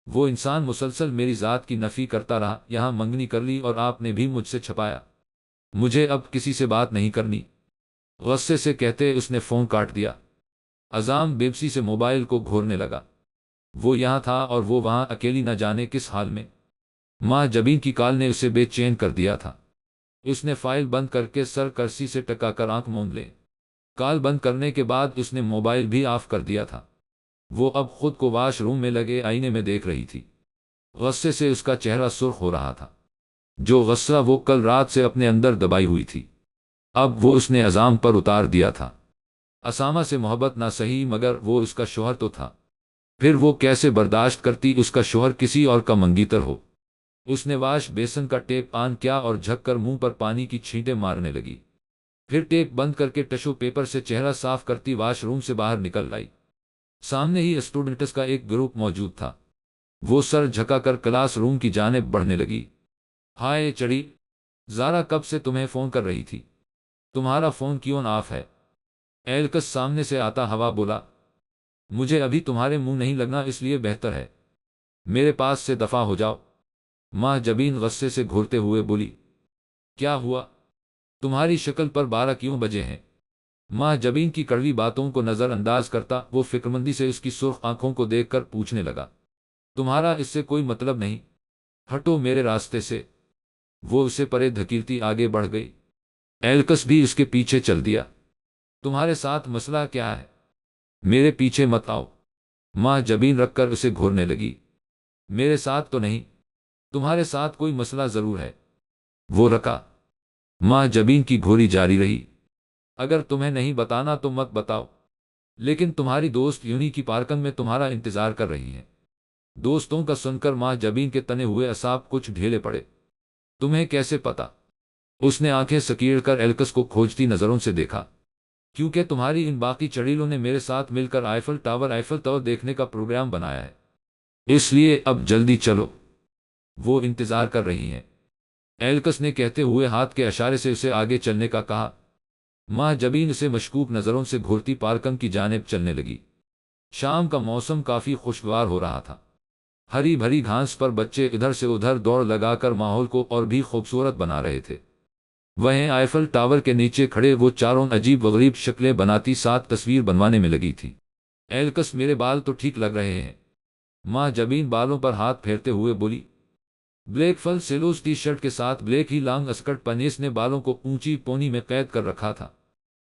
وہ انسان مسلسل میری ذات کی نفی کرتا رہا، یہاں منگنی کر لی اور آپ نے بھی مجھ سے چھپایا۔ مجھے اب کسی سے بات نہیں کرنی، غصے سے کہتے اس نے فون کاٹ دیا۔ عزام بےبسی سے موبائل کو گھورنے لگا۔ وہ یہاں تھا اور وہ وہاں اکیلی نہ جانے کس حال میں۔ ماں جبین کی کال نے اسے بے چین کر دیا تھا۔ اس نے فائل بند کر کے سر کرسی سے ٹکا کر آنکھ موند لے۔ کال بند کرنے کے بعد اس نے موبائل بھی آف کر دیا تھا۔ وہ اب خود کو واش روم میں لگے آئینے میں دیکھ رہی تھی۔ غصے سے اس کا چہرہ سرخ ہو رہا تھا۔ جو غصہ وہ کل رات سے اپنے اندر دبائی ہوئی تھی، اب وہ اس نے عزام پر اتار دیا تھا۔ اسامہ سے محبت نہ سہی، مگر وہ اس کا شوہر تو تھا، پھر وہ کیسے برداشت کرتی اس کا شوہر کسی اور کا منگیتر ہو۔ اس نے واش بیسن کا ٹیپ آن کیا اور جھک کر منہ پر پانی کی چھینٹیں مارنے لگی، پھر ٹیپ بند کر کے ٹشو پیپر سے چہرہ صاف کرتی واش روم سے باہر نکل آئی۔ سامنے ہی اسٹوڈنٹس کا ایک گروپ موجود تھا۔ وہ سر جھکا کر کلاس روم کی جانب بڑھنے لگی۔ ہائے چڑی، زارا کب سے تمہیں فون کر رہی تھی، تمہارا فون کیوں آف ہے؟ ایلکس سامنے سے آتا ہوا بولا۔ مجھے ابھی تمہارے منہ نہیں لگنا، اس لیے بہتر ہے میرے پاس سے دفع ہو جاؤ۔ ماں جبین غصے سے گھورتے ہوئے بولی۔ کیا ہوا؟ تمہاری شکل پر 12 کیوں بجے ہیں؟ ماں جبین کی کڑوی باتوں کو نظر انداز کرتا وہ فکرمندی سے اس کی سرخ آنکھوں کو دیکھ کر پوچھنے لگا۔ تمہارا اس سے کوئی مطلب نہیں، ہٹو میرے راستے سے۔ وہ اسے پرے دھکیلتی آگے بڑھ گئی۔ ایلکس بھی اس کے پیچھے چل دیا۔ تمہارے ساتھ مسئلہ کیا ہے؟ میرے پیچھے مت آؤ، ماں جبین رکھ کر اسے گھورنے لگی۔ میرے ساتھ تو نہیں، تمہارے ساتھ کوئی مسئلہ ضرور ہے۔ وہ رکا۔ ماں جبین کی گھوری جاری رہی۔ اگر تمہیں نہیں بتانا تو مت بتاؤ، لیکن تمہاری دوست یونی کی پارکنگ میں تمہارا انتظار کر رہی ہیں۔ دوستوں کا سن کر ماں جبین کے تنے ہوئے اعصاب کچھ ڈھیلے پڑے۔ تمہیں کیسے پتا؟ اس نے آنکھیں سکیڑ کر ایلکس کو کھوجتی نظروں سے دیکھا۔ کیونکہ تمہاری ان باقی چڑیلوں نے میرے ساتھ مل کر آئیفل ٹاور دیکھنے کا پروگرام بنایا ہے، اس لیے اب جلدی چلو، وہ انتظار کر رہی ہیں۔ ایلکس نے کہتے ہوئے ہاتھ کے اشارے سے اسے آگے چلنے کا کہا۔ ماں جبین اسے مشکوک نظروں سے گھورتی پارکنگ کی جانب چلنے لگی۔ شام کا موسم کافی خوشگوار ہو رہا تھا۔ ہری بھری گھاس پر بچے ادھر سے ادھر دوڑ لگا کر ماحول کو اور بھی خوبصورت بنا رہے تھے۔ وہیں آئیفل ٹاور کے نیچے کھڑے وہ چاروں عجیب و غریب شکلیں بناتی ساتھ تصویر بنوانے میں لگی تھی۔ ایلکس، میرے بال تو ٹھیک لگ رہے ہیں، ماں جبین بالوں پر ہاتھ پھیرتے ہوئے بولی۔ بلیک فل سیلوز ٹی شرٹ کے ساتھ بلیک ہی لانگ اسکرٹ پنیس نے بالوں کو اونچی پونی میں قید کر رکھا تھا۔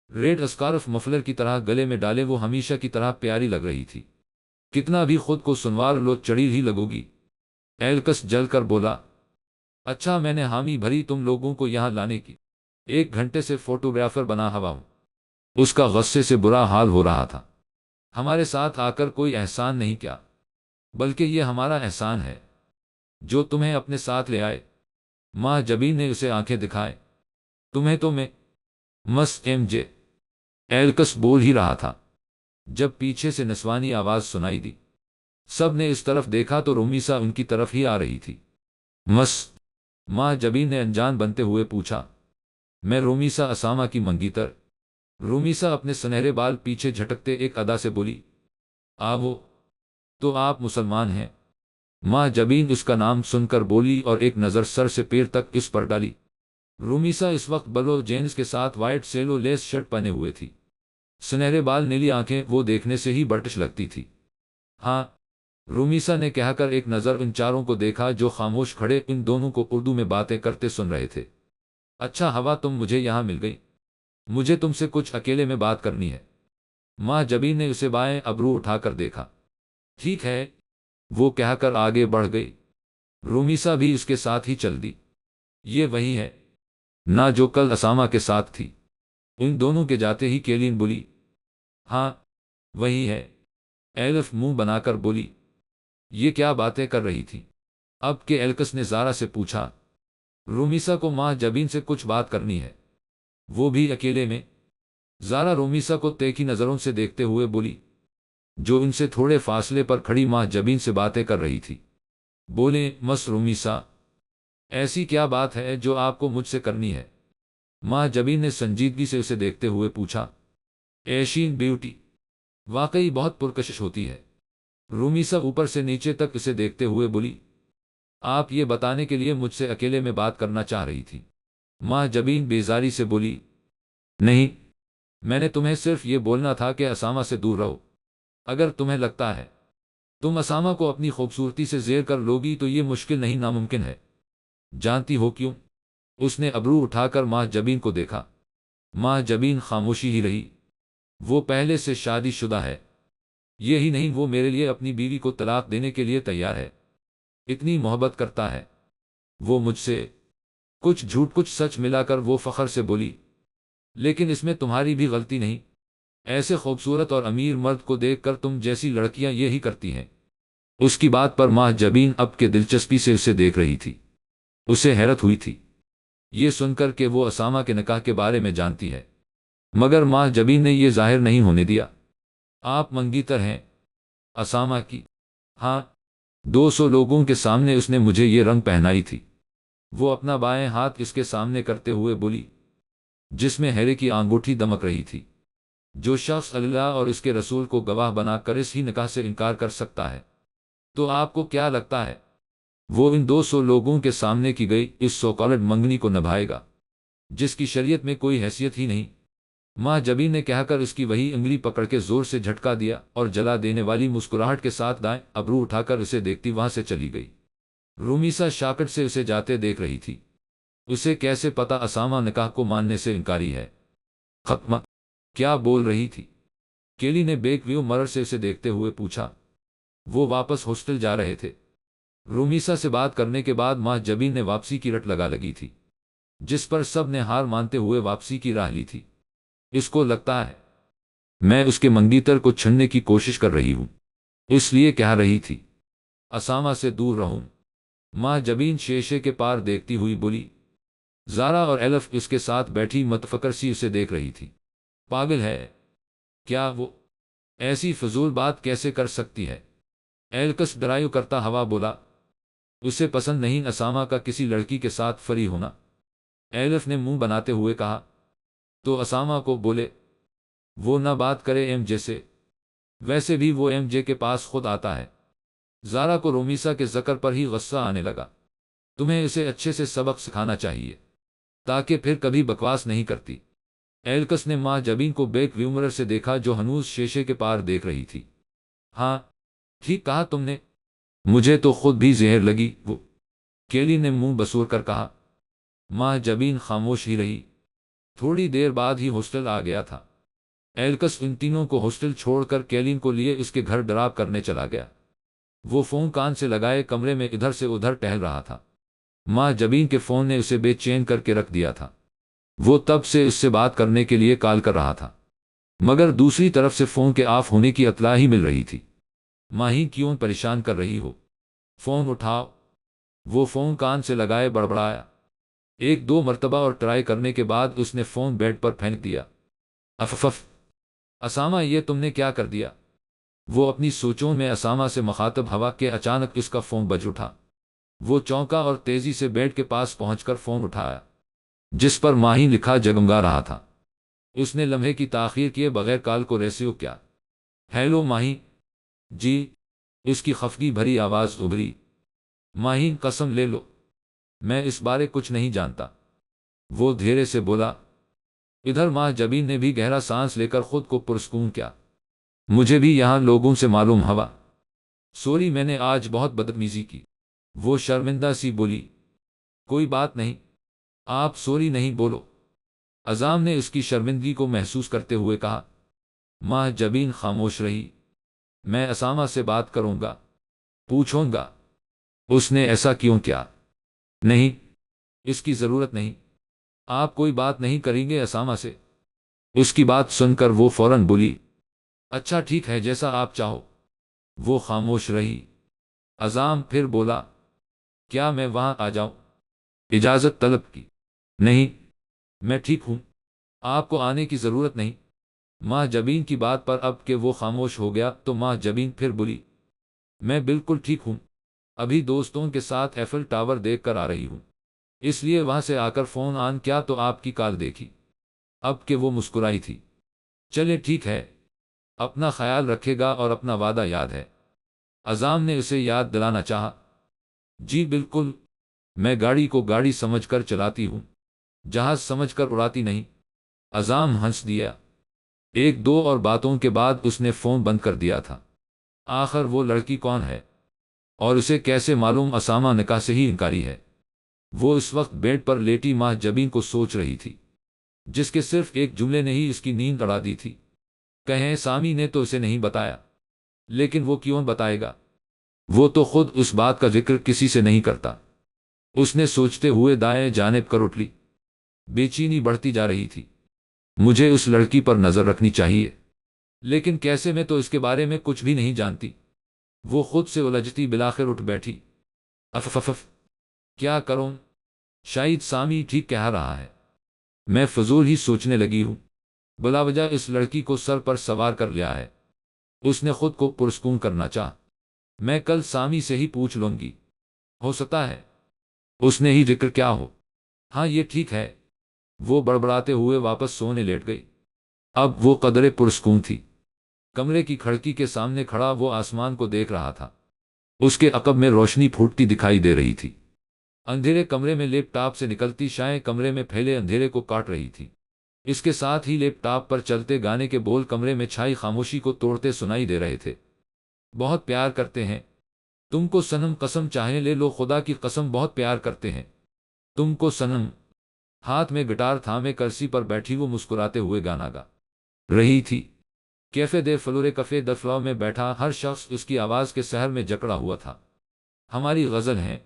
ریڈ اسکارف مفلر کی طرح گلے میں ڈالے وہ ہمیشہ کی طرح پیاری لگ رہی تھی۔ کتنا بھی خود کو سنوار لو چڑی ہی لگو گی، ایلکس جل کر بولا۔ اچھا، میں نے حامی بھری تم لوگوں کو یہاں لانے کی، 1 گھنٹے سے فوٹوگرافر بنا ہوا ہوں۔ اس کا غصے سے برا حال ہو رہا تھا۔ ہمارے ساتھ آ کر کوئی احسان نہیں کیا، بلکہ یہ ہمارا احسان ہے جو تمہیں اپنے ساتھ لے آئے۔ ماں جبین نے اسے آنکھیں دکھائے۔ تمہیں تو میں مس ایم جے، ایلکس بول ہی رہا تھا جب پیچھے سے نسوانی آواز سنائی دی۔ سب نے اس طرف دیکھا تو رومیسا ان کی طرف ہی آ رہی تھی۔ مس، ماں جبین نے انجان بنتے ہوئے پوچھا۔ میں رومیسا، اسامہ کی منگیتر۔ رومیسا اپنے سنہرے بال پیچھے جھٹکتے ایک ادا سے بولی۔ آہو، تو آپ مسلمان ہیں؟ ماں جبین اس کا نام سن کر بولی اور ایک نظر سر سے پیر تک اس پر ڈالی۔ رومیسا اس وقت بلو جینز کے ساتھ وائٹ سیلو لیس شرٹ پہنے ہوئے تھی۔ سنہرے بال، نیلی آنکھیں، وہ دیکھنے سے ہی برٹش لگتی تھی۔ ہاں، رومیسا نے کہہ کر ایک نظر ان چاروں کو دیکھا جو خاموش کھڑے ان دونوں کو اردو میں باتیں کرتے سن رہے تھے۔ اچھا ہوا تم مجھے یہاں مل گئی، مجھے تم سے کچھ اکیلے میں بات کرنی ہے۔ ماں جبین نے اسے بائیں ابرو اٹھا کر دیکھا۔ ٹھیک ہے، وہ کہہ کر آگے بڑھ گئی۔ رومیسا بھی اس کے ساتھ ہی چل دی۔ یہ وہی ہے نا جو کل اسامہ کے ساتھ تھی؟ ان دونوں کے جاتے ہی کیلین بولی۔ ہاں، وہی ہے، ایلف منہ بنا کر بولی۔ یہ کیا باتیں کر رہی تھی اب کہ ایلکس نے زارا سے پوچھا۔ رومیسا کو ماں جبین سے کچھ بات کرنی ہے، وہ بھی اکیلے میں؟ زارا رومیسا کو تیکھی نظروں سے دیکھتے ہوئے بولی، جو ان سے تھوڑے فاصلے پر کھڑی ماں جبین سے باتیں کر رہی تھی۔ بولے، مس رومیسا، ایسی کیا بات ہے جو آپ کو مجھ سے کرنی ہے؟ ماں جبین نے سنجیدگی سے اسے دیکھتے ہوئے پوچھا۔ ایشین بیوٹی واقعی بہت پرکشش ہوتی ہے، رومیسا اوپر سے نیچے تک اسے دیکھتے ہوئے بولی۔ آپ یہ بتانے کے لیے مجھ سے اکیلے میں بات کرنا چاہ رہی تھی؟ ماں جبین بیزاری سے بولی۔ نہیں، میں نے تمہیں صرف یہ بولنا تھا کہ اسامہ سے دور رہو۔ اگر تمہیں لگتا ہے تم اسامہ کو اپنی خوبصورتی سے زیر کر لوگی تو یہ مشکل نہیں، ناممکن ہے۔ جانتی ہو کیوں؟ اس نے ابرو اٹھا کر ماں جبین کو دیکھا۔ ماں جبین خاموشی ہی رہی۔ وہ پہلے سے شادی شدہ ہے، یہی نہیں وہ میرے لیے اپنی بیوی کو طلاق دینے کے لیے تیار ہے، اتنی محبت کرتا ہے وہ مجھ سے۔ کچھ جھوٹ کچھ سچ ملا کر وہ فخر سے بولی۔ لیکن اس میں تمہاری بھی غلطی نہیں، ایسے خوبصورت اور امیر مرد کو دیکھ کر تم جیسی لڑکیاں یہی کرتی ہیں۔ اس کی بات پر ماں جبین اب کے دلچسپی سے اسے دیکھ رہی تھی۔ اسے حیرت ہوئی تھی یہ سن کر کہ وہ اسامہ کے نکاح کے بارے میں جانتی ہے، مگر ماں جبین نے یہ ظاہر نہیں ہونے دیا۔ آپ منگیتر ہیں اسامہ کی؟ ہاں، 200 لوگوں کے سامنے اس نے مجھے یہ رنگ پہنائی تھی۔ وہ اپنا بائیں ہاتھ اس کے سامنے کرتے ہوئے بولی، جس میں ہیرے کی انگوٹھی دمک رہی تھی، جو شخص اللہ اور اس کے رسول کو گواہ بنا کر اس ہی نکاح سے انکار کر سکتا ہے، تو آپ کو کیا لگتا ہے وہ ان 200 لوگوں کے سامنے کی گئی اس سوکالڈ منگنی کو نبھائے گا، جس کی شریعت میں کوئی حیثیت ہی نہیں؟ ماں جبین نے کہہ کر اس کی وہی انگلی پکڑ کے زور سے جھٹکا دیا اور جلا دینے والی مسکراہٹ کے ساتھ دائیں ابرو اٹھا کر اسے دیکھتی وہاں سے چلی گئی۔ رومیسا شاکٹ سے اسے جاتے دیکھ رہی تھی۔ اسے کیسے پتا اسامہ نکاح کو ماننے سے انکاری ہے؟ ختمہ کیا بول رہی تھی؟ کیلی نے بیک ویو مرر سے اسے دیکھتے ہوئے پوچھا۔ وہ واپس ہاسٹل جا رہے تھے۔ رومیسا سے بات کرنے کے بعد ماں جبین نے واپسی کی رٹ لگا لگی تھی، جس پر سب نے ہار مانتے ہوئے واپسی کی راہ لی تھی۔ اس کو لگتا ہے میں اس کے منگیتر کو چھننے کی کوشش کر رہی ہوں، اس لیے کہہ رہی تھی اسامہ سے دور رہوں۔ ماں جبین شیشے کے پار دیکھتی ہوئی بولی۔ زارا اور ایلف اس کے ساتھ بیٹھی متفکر سی اسے دیکھ رہی تھی۔ پاگل ہے کیا وہ؟ ایسی فضول بات کیسے کر سکتی ہے؟ ایلکس ڈرائیو کرتا ہوا بولا۔ اسے پسند نہیں اسامہ کا کسی لڑکی کے ساتھ فری ہونا، ایلف نے منہ بناتے ہوئے کہا۔ تو اسامہ کو بولے وہ نہ بات کرے ایم جے سے، ویسے بھی وہ ایم جے کے پاس خود آتا ہے۔ زارا کو رومیسا کے ذکر پر ہی غصہ آنے لگا۔ تمہیں اسے اچھے سے سبق سکھانا چاہیے تاکہ پھر کبھی بکواس نہیں کرتی۔ ایلکس نے ماں جبین کو بیک ویو مرر سے دیکھا جو ہنوز شیشے کے پار دیکھ رہی تھی۔ ہاں ٹھیک کہا تم نے، مجھے تو خود بھی زہر لگی وہ، کیلی نے منہ بسور کر کہا۔ ماں جبین خاموش ہی رہی۔ تھوڑی دیر بعد ہی ہاسٹل آ گیا تھا۔ ایلکس ان تینوں کو ہاسٹل چھوڑ کر کیلین کو لیے اس کے گھر ڈراپ کرنے چلا گیا۔ وہ فون کان سے لگائے کمرے میں ادھر سے ادھر ٹہل رہا تھا۔ ماں جبین کے فون نے اسے بے چین کر کے رکھ دیا تھا۔ وہ تب سے اس سے بات کرنے کے لیے کال کر رہا تھا، مگر دوسری طرف سے فون کے آف ہونے کی اطلاع ہی مل رہی تھی۔ ماہی کیوں پریشان کر رہی ہو؟ فون اٹھاؤ۔ وہ فون کان سے لگائے بڑبڑایا۔ ایک دو مرتبہ اور ٹرائی کرنے کے بعد اس نے فون بیڈ پر پھینک دیا۔ اف اسامہ یہ تم نے کیا کر دیا؟ وہ اپنی سوچوں میں اسامہ سے مخاطب ہوا کہ اچانک اس کا فون بج اٹھا۔ وہ چونکا اور تیزی سے بیڈ کے پاس پہنچ کر فون اٹھایا، جس پر ماہی لکھا جگمگا رہا تھا۔ اس نے لمحے کی تاخیر کیے بغیر کال کو ریسیو کیا۔ ہیلو ماہی۔ جی، اس کی خفگی بھری آواز ابھری۔ ماہی قسم لے لو میں اس بارے کچھ نہیں جانتا، وہ دھیرے سے بولا۔ ادھر ماں جبین نے بھی گہرا سانس لے کر خود کو پرسکون کیا۔ مجھے بھی یہاں لوگوں سے معلوم ہوا۔ سوری میں نے آج بہت بدتمیزی کی، وہ شرمندہ سی بولی۔ کوئی بات نہیں، آپ سوری نہیں بولو، عزام نے اس کی شرمندگی کو محسوس کرتے ہوئے کہا۔ ماں جبین خاموش رہی۔ میں اسامہ سے بات کروں گا، پوچھوں گا اس نے ایسا کیوں کیا۔ نہیں، اس کی ضرورت نہیں، آپ کوئی بات نہیں کریں گے اسامہ سے؟ اس کی بات سن کر وہ فوراً بولی۔ اچھا ٹھیک ہے جیسا آپ چاہو۔ وہ خاموش رہی۔ عزام پھر بولا، کیا میں وہاں آ جاؤں؟ اجازت طلب کی۔ نہیں، میں ٹھیک ہوں، آپ کو آنے کی ضرورت نہیں۔ ماں جبین کی بات پر اب کہ وہ خاموش ہو گیا تو ماں جبین پھر بولی، میں بالکل ٹھیک ہوں، ابھی دوستوں کے ساتھ ایفل ٹاور دیکھ کر آ رہی ہوں، اس لیے وہاں سے آ کر فون آن کیا تو آپ کی کال دیکھی۔ اب کہ وہ مسکرائی تھی۔ چلے ٹھیک ہے، اپنا خیال رکھے گا اور اپنا وعدہ یاد ہے؟ عزام نے اسے یاد دلانا چاہا۔ جی بالکل، میں گاڑی کو گاڑی سمجھ کر چلاتی ہوں، جہاز سمجھ کر اڑاتی نہیں۔ عزام ہنس دیا۔ ایک دو اور باتوں کے بعد اس نے فون بند کر دیا تھا۔ آخر وہ لڑکی کون ہے اور اسے کیسے معلوم اسامہ نکاح سے ہی انکاری ہے؟ وہ اس وقت بیڈ پر لیٹی ماں جبین کو سوچ رہی تھی، جس کے صرف ایک جملے نے ہی اس کی نیند اڑا دی تھی۔ کہیں سامی نے تو اسے نہیں بتایا، لیکن وہ کیوں بتائے گا؟ وہ تو خود اس بات کا ذکر کسی سے نہیں کرتا۔ اس نے سوچتے ہوئے دائیں جانب کر اٹھ لی۔ بے چینی بڑھتی جا رہی تھی۔ مجھے اس لڑکی پر نظر رکھنی چاہیے، لیکن کیسے؟ میں تو اس کے بارے میں کچھ بھی نہیں جانتی۔ وہ خود سے الجھتی بلاخر اٹھ بیٹھی۔ اف کیا کروں؟ شاید سامی ٹھیک کہہ رہا ہے، میں فضول ہی سوچنے لگی ہوں، بلا وجہ اس لڑکی کو سر پر سوار کر لیا ہے۔ اس نے خود کو پرسکون کرنا چاہا۔ میں کل سامی سے ہی پوچھ لوں گی، ہو سکتا ہے اس نے ہی ذکر کیا ہو۔ ہاں یہ ٹھیک ہے۔ وہ بڑبڑاتے ہوئے واپس سونے لیٹ گئی۔ اب وہ قدرے پرسکون تھی۔ کمرے کی کھڑکی کے سامنے کھڑا وہ آسمان کو دیکھ رہا تھا۔ اس کے عقب میں روشنی پھوٹتی دکھائی دے رہی تھی۔ اندھیرے کمرے میں لیپ ٹاپ سے نکلتی شائیں کمرے میں پھیلے اندھیرے کو کاٹ رہی تھی۔ اس کے ساتھ ہی لیپ ٹاپ پر چلتے گانے کے بول کمرے میں چھائی خاموشی کو توڑتے سنائی دے رہے تھے۔ بہت پیار کرتے ہیں تم کو صنم، قسم چاہے لے لو خدا کی قسم، بہت پیار کرتے ہیں تم کو صنم۔ ہاتھ میں گٹار تھامے کرسی پر بیٹھی وہ مسکراتے ہوئے گانا گا رہی تھی۔ کیفے دے فلورے کفے د فلو میں بیٹھا ہر شخص اس کی آواز کے سحر میں جکڑا ہوا تھا۔ ہماری غزل ہے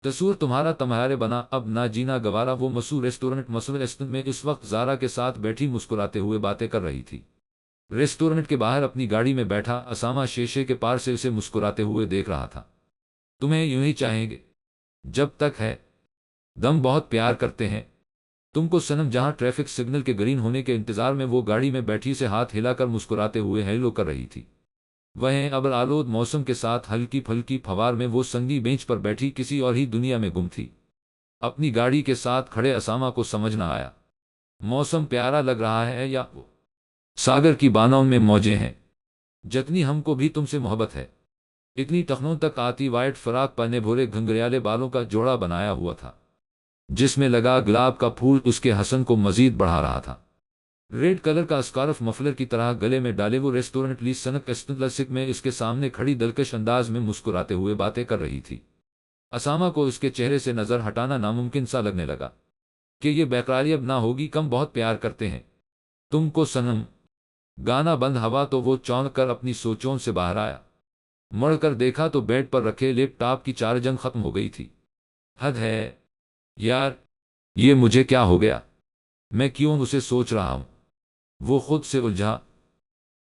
تصور تمہارا تمہارے بنا اب نہ جینا گوارا۔ وہ مسو ریسٹورنٹ مسو میں اس وقت زارا کے ساتھ بیٹھی مسکراتے ہوئے باتیں کر رہی تھی۔ ریسٹورنٹ کے باہر اپنی گاڑی میں بیٹھا اسامہ شیشے کے پار سے اسے مسکراتے ہوئے دیکھ رہا تھا۔ تمہیں یوں ہی چاہیں گے جب تک ہے دم، بہت پیار کرتے ہیں تم کو صنم۔ جہاں ٹریفک سگنل کے گرین ہونے کے انتظار میں وہ گاڑی میں بیٹھی سے ہاتھ ہلا کر مسکراتے ہوئے ہیلو کر رہی تھی، وہیں ابر آلود موسم کے ساتھ ہلکی پھلکی پھوار میں وہ سنگی بینچ پر بیٹھی کسی اور ہی دنیا میں گم تھی۔ اپنی گاڑی کے ساتھ کھڑے اسامہ کو سمجھ نہ آیا موسم پیارا لگ رہا ہے یا وہ ساگر کی بانوں میں موجیں ہیں جتنی ہم کو بھی تم سے محبت ہے۔ اتنی ٹخنوں تک آتی وائٹ فراق پہنے بھورے گھنگریالے بالوں کا جوڑا بنایا ہوا تھا جس میں لگا گلاب کا پھول اس کے حسن کو مزید بڑھا رہا تھا۔ ریڈ کلر کا اسکارف مفلر کی طرح گلے میں ڈالے وہ ریسٹورنٹ لی سنک اسٹنلسک میں اس کے سامنے کھڑی دلکش انداز میں مسکراتے ہوئے باتیں کر رہی تھی۔ اسامہ کو اس کے چہرے سے نظر ہٹانا ناممکن سا لگنے لگا کہ یہ بیقراری اب نہ ہوگی کم، بہت پیار کرتے ہیں تم کو صنم۔ گانا بند ہوا تو وہ چونک کر اپنی سوچوں سے باہر آیا۔ مڑ کر دیکھا تو بیڈ پر رکھے لیپ ٹاپ کی چارجنگ ختم ہو گئی تھی۔ حد ہے یار، یہ مجھے کیا ہو گیا؟ میں کیوں اسے سوچ رہا ہوں؟ وہ خود سے الجھا۔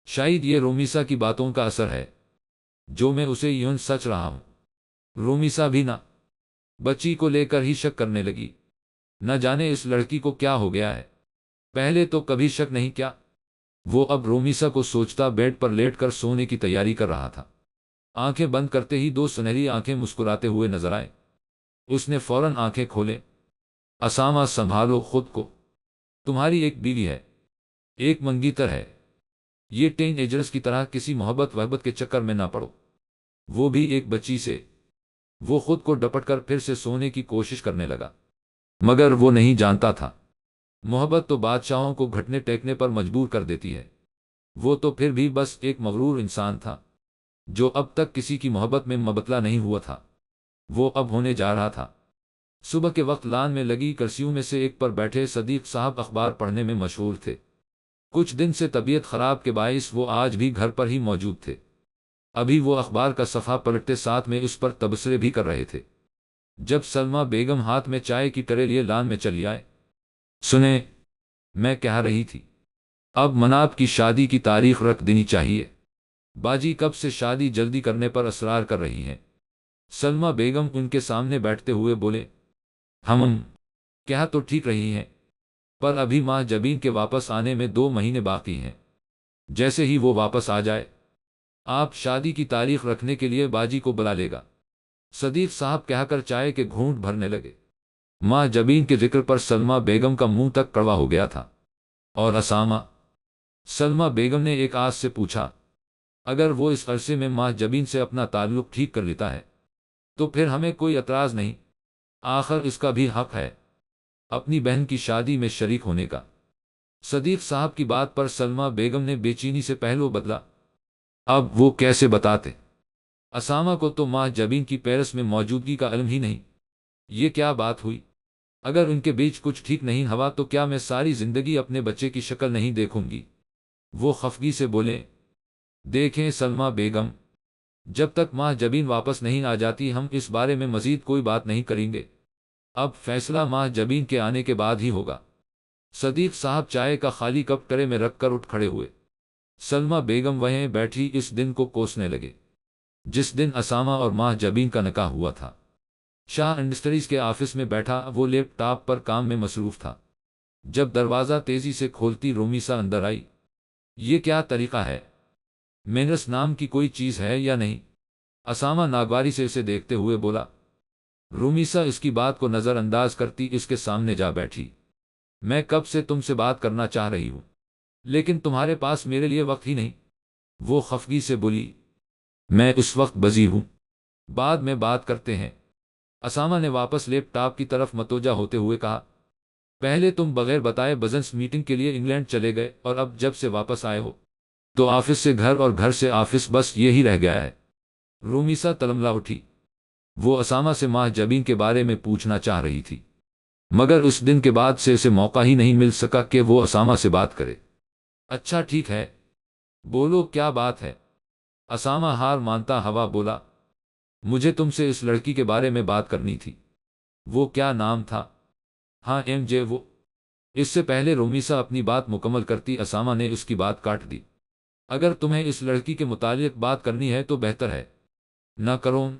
شاید یہ رومیسا کی باتوں کا اثر ہے جو میں اسے یوں سچ رہا ہوں۔ رومیسا بھی نہ بچی کو لے کر ہی شک کرنے لگی۔ نہ جانے اس لڑکی کو کیا ہو گیا ہے، پہلے تو کبھی شک نہیں کیا۔ وہ اب رومیسا کو سوچتا بیڈ پر لیٹ کر سونے کی تیاری کر رہا تھا۔ آنکھیں بند کرتے ہی دو سنہری آنکھیں مسکراتے ہوئے نظر آئے۔ اس نے فوراً آنکھیں کھولے۔ اسامہ سنبھالو خود کو، تمہاری ایک بیوی ہے، ایک منگیتر ہے، یہ ٹین ایجرز کی طرح کسی محبت وحبت کے چکر میں نہ پڑو، وہ بھی ایک بچی سے۔ وہ خود کو ڈپٹ کر پھر سے سونے کی کوشش کرنے لگا، مگر وہ نہیں جانتا تھا محبت تو بادشاہوں کو گھٹنے ٹیکنے پر مجبور کر دیتی ہے۔ وہ تو پھر بھی بس ایک مغرور انسان تھا جو اب تک کسی کی محبت میں مبتلا نہیں ہوا تھا۔ وہ اب ہونے جا رہا تھا۔ صبح کے وقت لان میں لگی کرسیوں میں سے ایک پر بیٹھے صدیق صاحب اخبار پڑھنے میں مشغول تھے۔ کچھ دن سے طبیعت خراب کے باعث وہ آج بھی گھر پر ہی موجود تھے۔ ابھی وہ اخبار کا صفحہ پلٹتے ساتھ میں اس پر تبصرے بھی کر رہے تھے جب سلمہ بیگم ہاتھ میں چائے کی ٹرے لیے لان میں چلی آئے۔ سنیں، میں کہہ رہی تھی اب مناب کی شادی کی تاریخ رکھ دینی چاہیے۔ باجی کب سے شادی جلدی کرنے پر اصرار کر رہی ہیں۔ سلمہ بیگم ان کے سامنے بیٹھتے ہوئے بولے، ہم کہہ تو ٹھیک رہی ہیں پر ابھی ماں جبین کے واپس آنے میں 2 مہینے باقی ہیں۔ جیسے ہی وہ واپس آ جائے آپ شادی کی تاریخ رکھنے کے لیے باجی کو بلا لے گا۔ صدیق صاحب کہہ کر چائے کے گھونٹ بھرنے لگے۔ ماں جبین کے ذکر پر سلمہ بیگم کا منہ تک کڑوا ہو گیا تھا۔ اور اسامہ؟ سلمہ بیگم نے ایک آس سے پوچھا۔ اگر وہ اس عرصے میں ماں جبین سے اپنا تعلق ٹھیک کر لیتا ہے تو پھر ہمیں کوئی اعتراض نہیں، آخر اس کا بھی حق ہے اپنی بہن کی شادی میں شریک ہونے کا۔ صدیق صاحب کی بات پر سلمہ بیگم نے بے چینی سے پہلو بدلا۔ اب وہ کیسے بتاتے؟ اسامہ کو تو ماں جبین کی پیرس میں موجودگی کا علم ہی نہیں۔ یہ کیا بات ہوئی؟ اگر ان کے بیچ کچھ ٹھیک نہیں ہوا تو کیا میں ساری زندگی اپنے بچے کی شکل نہیں دیکھوں گی؟ وہ خفگی سے بولے۔ دیکھیں سلمہ بیگم، جب تک ماں جبین واپس نہیں آ جاتی ہم اس بارے میں مزید کوئی بات نہیں کریں گے۔ اب فیصلہ ماں جبین کے آنے کے بعد ہی ہوگا۔ صدیق صاحب چائے کا خالی کپ ٹرے میں رکھ کر اٹھ کھڑے ہوئے۔ سلمہ بیگم وہیں بیٹھی اس دن کو کوسنے لگے جس دن اسامہ اور ماں جبین کا نکاح ہوا تھا۔ شاہ انڈسٹریز کے آفس میں بیٹھا وہ لیپ ٹاپ پر کام میں مصروف تھا جب دروازہ تیزی سے کھولتی رومیسا اندر آئی۔ یہ کیا طریقہ ہے؟ مینرس نام کی کوئی چیز ہے یا نہیں؟ اسامہ ناگواری سے اسے دیکھتے ہوئے بولا۔ رومیسا اس کی بات کو نظر انداز کرتی اس کے سامنے جا بیٹھی۔ میں کب سے تم سے بات کرنا چاہ رہی ہوں، لیکن تمہارے پاس میرے لیے وقت ہی نہیں، وہ خفگی سے بولی۔ میں اس وقت بزی ہوں، بعد میں بات کرتے ہیں، اسامہ نے واپس لیپ ٹاپ کی طرف متوجہ ہوتے ہوئے کہا۔ پہلے تم بغیر بتائے بزنس میٹنگ کے لیے انگلینڈ چلے گئے اور اب جب سے واپس آئے ہو تو آفس سے گھر اور گھر سے آفس، بس یہی رہ گیا ہے۔ رومیسا تلملا اٹھی۔ وہ اسامہ سے ماہ جبین کے بارے میں پوچھنا چاہ رہی تھی، مگر اس دن کے بعد سے اسے موقع ہی نہیں مل سکا کہ وہ اسامہ سے بات کرے۔ اچھا ٹھیک ہے، بولو کیا بات ہے؟ اسامہ ہار مانتا ہوا بولا۔ مجھے تم سے اس لڑکی کے بارے میں بات کرنی تھی۔ وہ کیا نام تھا؟ ہاں ایم جے وہ۔ اس سے پہلے رومیسا اپنی بات مکمل کرتی اسامہ نے اس کی بات کاٹ دی۔ اگر تمہیں اس لڑکی کے متعلق بات کرنی ہے تو بہتر ہے نہ کرو،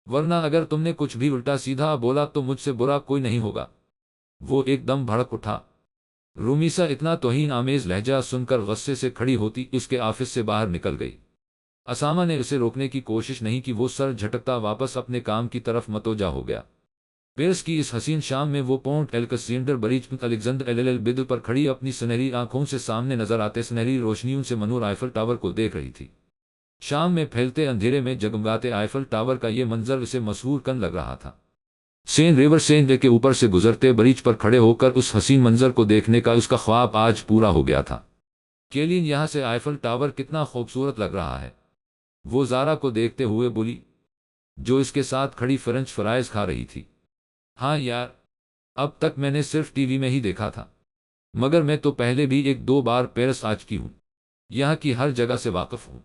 ورنہ اگر تم نے کچھ بھی الٹا سیدھا بولا تو مجھ سے برا کوئی نہیں ہوگا۔ وہ ایک دم بھڑک اٹھا۔ رومیسا اتنا توہین آمیز لہجہ سن کر غصے سے کھڑی ہوتی اس کے آفس سے باہر نکل گئی۔ اسامہ نے اسے روکنے کی کوشش نہیں کی، وہ سر جھٹکتا واپس اپنے کام کی طرف متوجہ ہو گیا۔ پیرس کی اس حسین شام میں وہ پونٹ ایلکسینڈر بریج الیگزینڈر ایل بدل پر کھڑی اپنی سنہری آنکھوں سے سامنے نظر آتے سنہری روشنیوں سے منور آئیفل ٹاور کو دیکھ رہی تھی۔ شام میں پھیلتے اندھیرے میں جگمگاتے آئیفل ٹاور کا یہ منظر اسے مسحور کن لگ رہا تھا۔ سین ریور سین کے اوپر سے گزرتے بریج پر کھڑے ہو کر اس حسین منظر کو دیکھنے کا اس کا خواب آج پورا ہو گیا تھا۔ کیلین یہاں سے آئیفل ٹاور کتنا خوبصورت لگ رہا ہے، وہ زارا کو دیکھتے ہوئے بولی، جو اس کے ساتھ کھڑی فرنچ فرائز کھا رہی تھی۔ ہاں یار، اب تک میں نے صرف ٹی وی میں ہی دیکھا تھا، مگر میں تو پہلے بھی ایک دو بار پیرس آ چکی ہوں، یہاں کی ہر جگہ سے واقف ہوں۔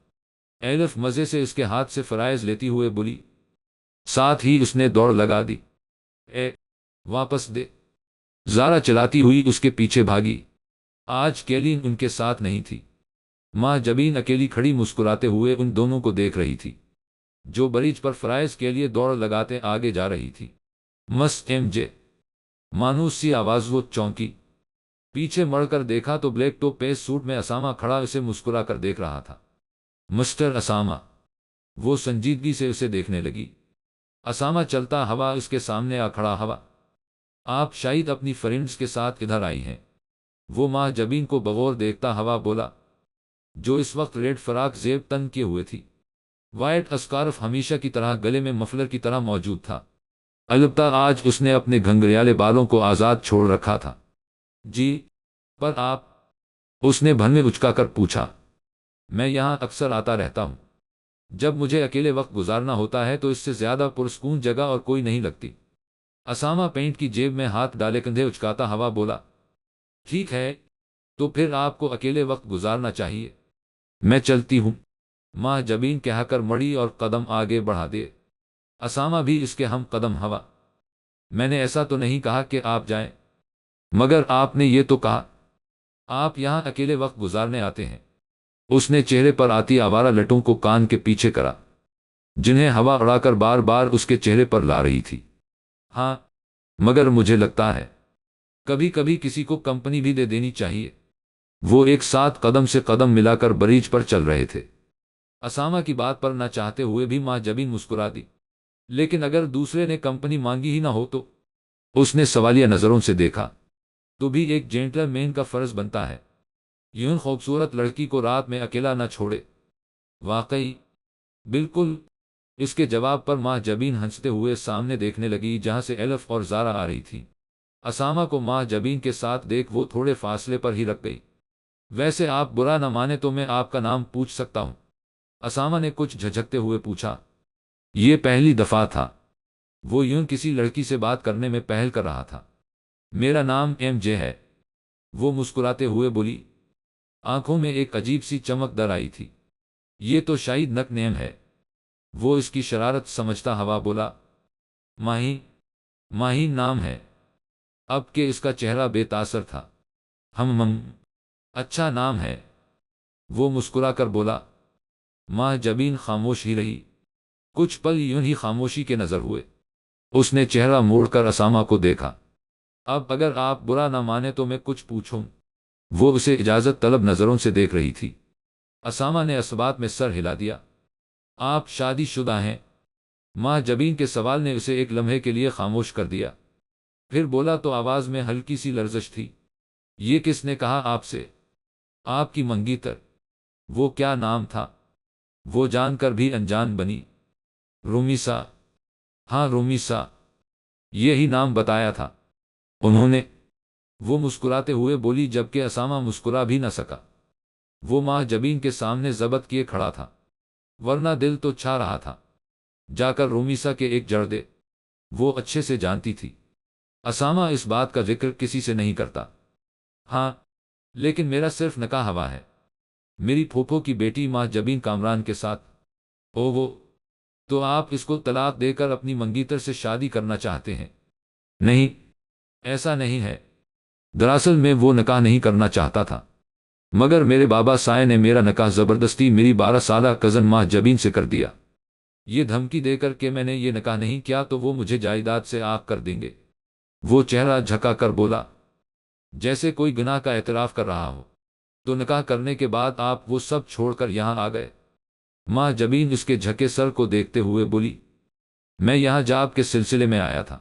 ایلف مزے سے اس کے ہاتھ سے فرائز لیتی ہوئے بولی، ساتھ ہی اس نے دوڑ لگا دی۔ اے واپس دے، زارا چلاتی ہوئی اس کے پیچھے بھاگی۔ آج کیلین ان کے ساتھ نہیں تھی۔ ماں جبین اکیلی کھڑی مسکراتے ہوئے ان دونوں کو دیکھ رہی تھی، جو بریج پر فرائز کے لیے دوڑ لگاتے آگے جا رہی تھی۔ مس ایم جے، مانوس سی آواز، وہ چونکی، پیچھے مڑ کر دیکھا تو بلیک ٹو پیس سوٹ میں اسامہ کھڑا اسے مسکرا کر دیکھ رہا تھا۔ مسٹر اسامہ، وہ سنجیدگی سے اسے دیکھنے لگی۔ اسامہ چلتا ہوا اس کے سامنے آ کھڑا ہوا۔ آپ شاید اپنی فرینڈز کے ساتھ ادھر آئی ہیں، وہ ماں جبین کو بغور دیکھتا ہوا بولا، جو اس وقت ریڈ فراق زیب تن کیے ہوئے تھی۔ وائٹ اسکارف ہمیشہ کی طرح گلے میں مفلر کی طرح موجود تھا، البتہ آج اس نے اپنے گھنگریالے بالوں کو آزاد چھوڑ رکھا تھا۔ جی، پر آپ؟ اس نے بھن میں اچکا کر پوچھا۔ میں یہاں اکثر آتا رہتا ہوں، جب مجھے اکیلے وقت گزارنا ہوتا ہے تو اس سے زیادہ پرسکون جگہ اور کوئی نہیں لگتی۔ اسامہ پینٹ کی جیب میں ہاتھ ڈالے کندھے اچکاتا ہوا بولا، ٹھیک ہے، تو پھر آپ کو اکیلے وقت گزارنا چاہیے، میں چلتی ہوں، ماں جبین کہہ کر مڑی اور قدم آگے بڑھا دے۔ اسامہ بھی اس کے ہم قدم ہوا۔ میں نے ایسا تو نہیں کہا کہ آپ جائیں، مگر آپ نے یہ تو کہا آپ یہاں اکیلے وقت گزارنے آتے ہیں۔ اس نے چہرے پر آتی آوارہ لٹوں کو کان کے پیچھے کرا، جنہیں ہوا اڑا کر بار بار اس کے چہرے پر لا رہی تھی۔ ہاں، مگر مجھے لگتا ہے کبھی کبھی کسی کو کمپنی بھی دے دینی چاہیے۔ وہ ایک ساتھ قدم سے قدم ملا کر بریج پر چل رہے تھے۔ اسامہ کی بات پر نہ چاہتے ہوئے بھی ماں جبین مسکرا دی، لیکن اگر دوسرے نے کمپنی مانگی ہی نہ ہو تو؟ اس نے سوالیہ نظروں سے دیکھا۔ تو بھی ایک جینٹل مین کا فرض بنتا ہے یوں خوبصورت لڑکی کو رات میں اکیلا نہ چھوڑے۔ واقعی؟ بالکل، اس کے جواب پر ماں جبین ہنستے ہوئے سامنے دیکھنے لگی جہاں سے ایلف اور زارا آ رہی تھی۔ اسامہ کو ماں جبین کے ساتھ دیکھ وہ تھوڑے فاصلے پر ہی رک گئی۔ ویسے آپ برا نہ مانے تو میں آپ کا نام پوچھ سکتا ہوں؟ اسامہ نے کچھ جھجکتے ہوئے پوچھا۔ یہ پہلی دفعہ تھا وہ یوں کسی لڑکی سے بات کرنے میں پہل کر رہا تھا۔ میرا نام ایم جے ہے، وہ مسکراتے ہوئے بولی۔ آنکھوں میں ایک عجیب سی چمک در آئی تھی۔ یہ تو شاید نک نیم ہے، وہ اس کی شرارت سمجھتا ہوا بولا۔ ماہی، ماہی نام ہے، اب کہ اس کا چہرہ بے تاثر تھا۔ اچھا نام ہے، وہ مسکرا کر بولا۔ ماں جبین خاموش ہی رہی۔ کچھ پل یوں ہی خاموشی کے نظر ہوئے۔ اس نے چہرہ موڑ کر اسامہ کو دیکھا۔ اب اگر آپ برا نہ مانے تو میں کچھ پوچھوں؟ وہ اسے اجازت طلب نظروں سے دیکھ رہی تھی۔ اسامہ نے اس بات میں سر ہلا دیا۔ آپ شادی شدہ ہیں؟ ماں جبین کے سوال نے اسے ایک لمحے کے لیے خاموش کر دیا، پھر بولا تو آواز میں ہلکی سی لرزش تھی، یہ کس نے کہا آپ سے؟ آپ کی منگیتر۔ وہ کیا نام تھا؟ وہ جان کر بھی انجان بنی۔ رومیسا۔ ہاں رومیسا، یہی نام بتایا تھا انہوں نے، وہ مسکراتے ہوئے بولی جبکہ اسامہ مسکرا بھی نہ سکا۔ وہ ماں جبین کے سامنے ضبط کیے کھڑا تھا، ورنہ دل تو چھا رہا تھا جا کر رومیسا کے ایک جڑ دے۔ وہ اچھے سے جانتی تھی اسامہ اس بات کا ذکر کسی سے نہیں کرتا۔ ہاں لیکن میرا صرف نکاح ہوا ہے، میری پھوپھو کی بیٹی ماں جبین کامران کے ساتھ۔ او وہ، تو آپ اس کو طلاق دے کر اپنی منگیتر سے شادی کرنا چاہتے ہیں؟ نہیں، ایسا نہیں ہے، دراصل میں وہ نکاح نہیں کرنا چاہتا تھا، مگر میرے بابا سائے نے میرا نکاح زبردستی میری 12 سالہ کزن ماں جبین سے کر دیا، یہ دھمکی دے کر کہ میں نے یہ نکاح نہیں کیا تو وہ مجھے جائیداد سے عاق کر دیں گے۔ وہ چہرہ جھکا کر بولا جیسے کوئی گناہ کا اعتراف کر رہا ہو۔ تو نکاح کرنے کے بعد آپ وہ سب چھوڑ کر یہاں آ گئے؟ ماں جبین اس کے جھکے سر کو دیکھتے ہوئے بولی میں یہاں جاب کے سلسلے میں آیا تھا،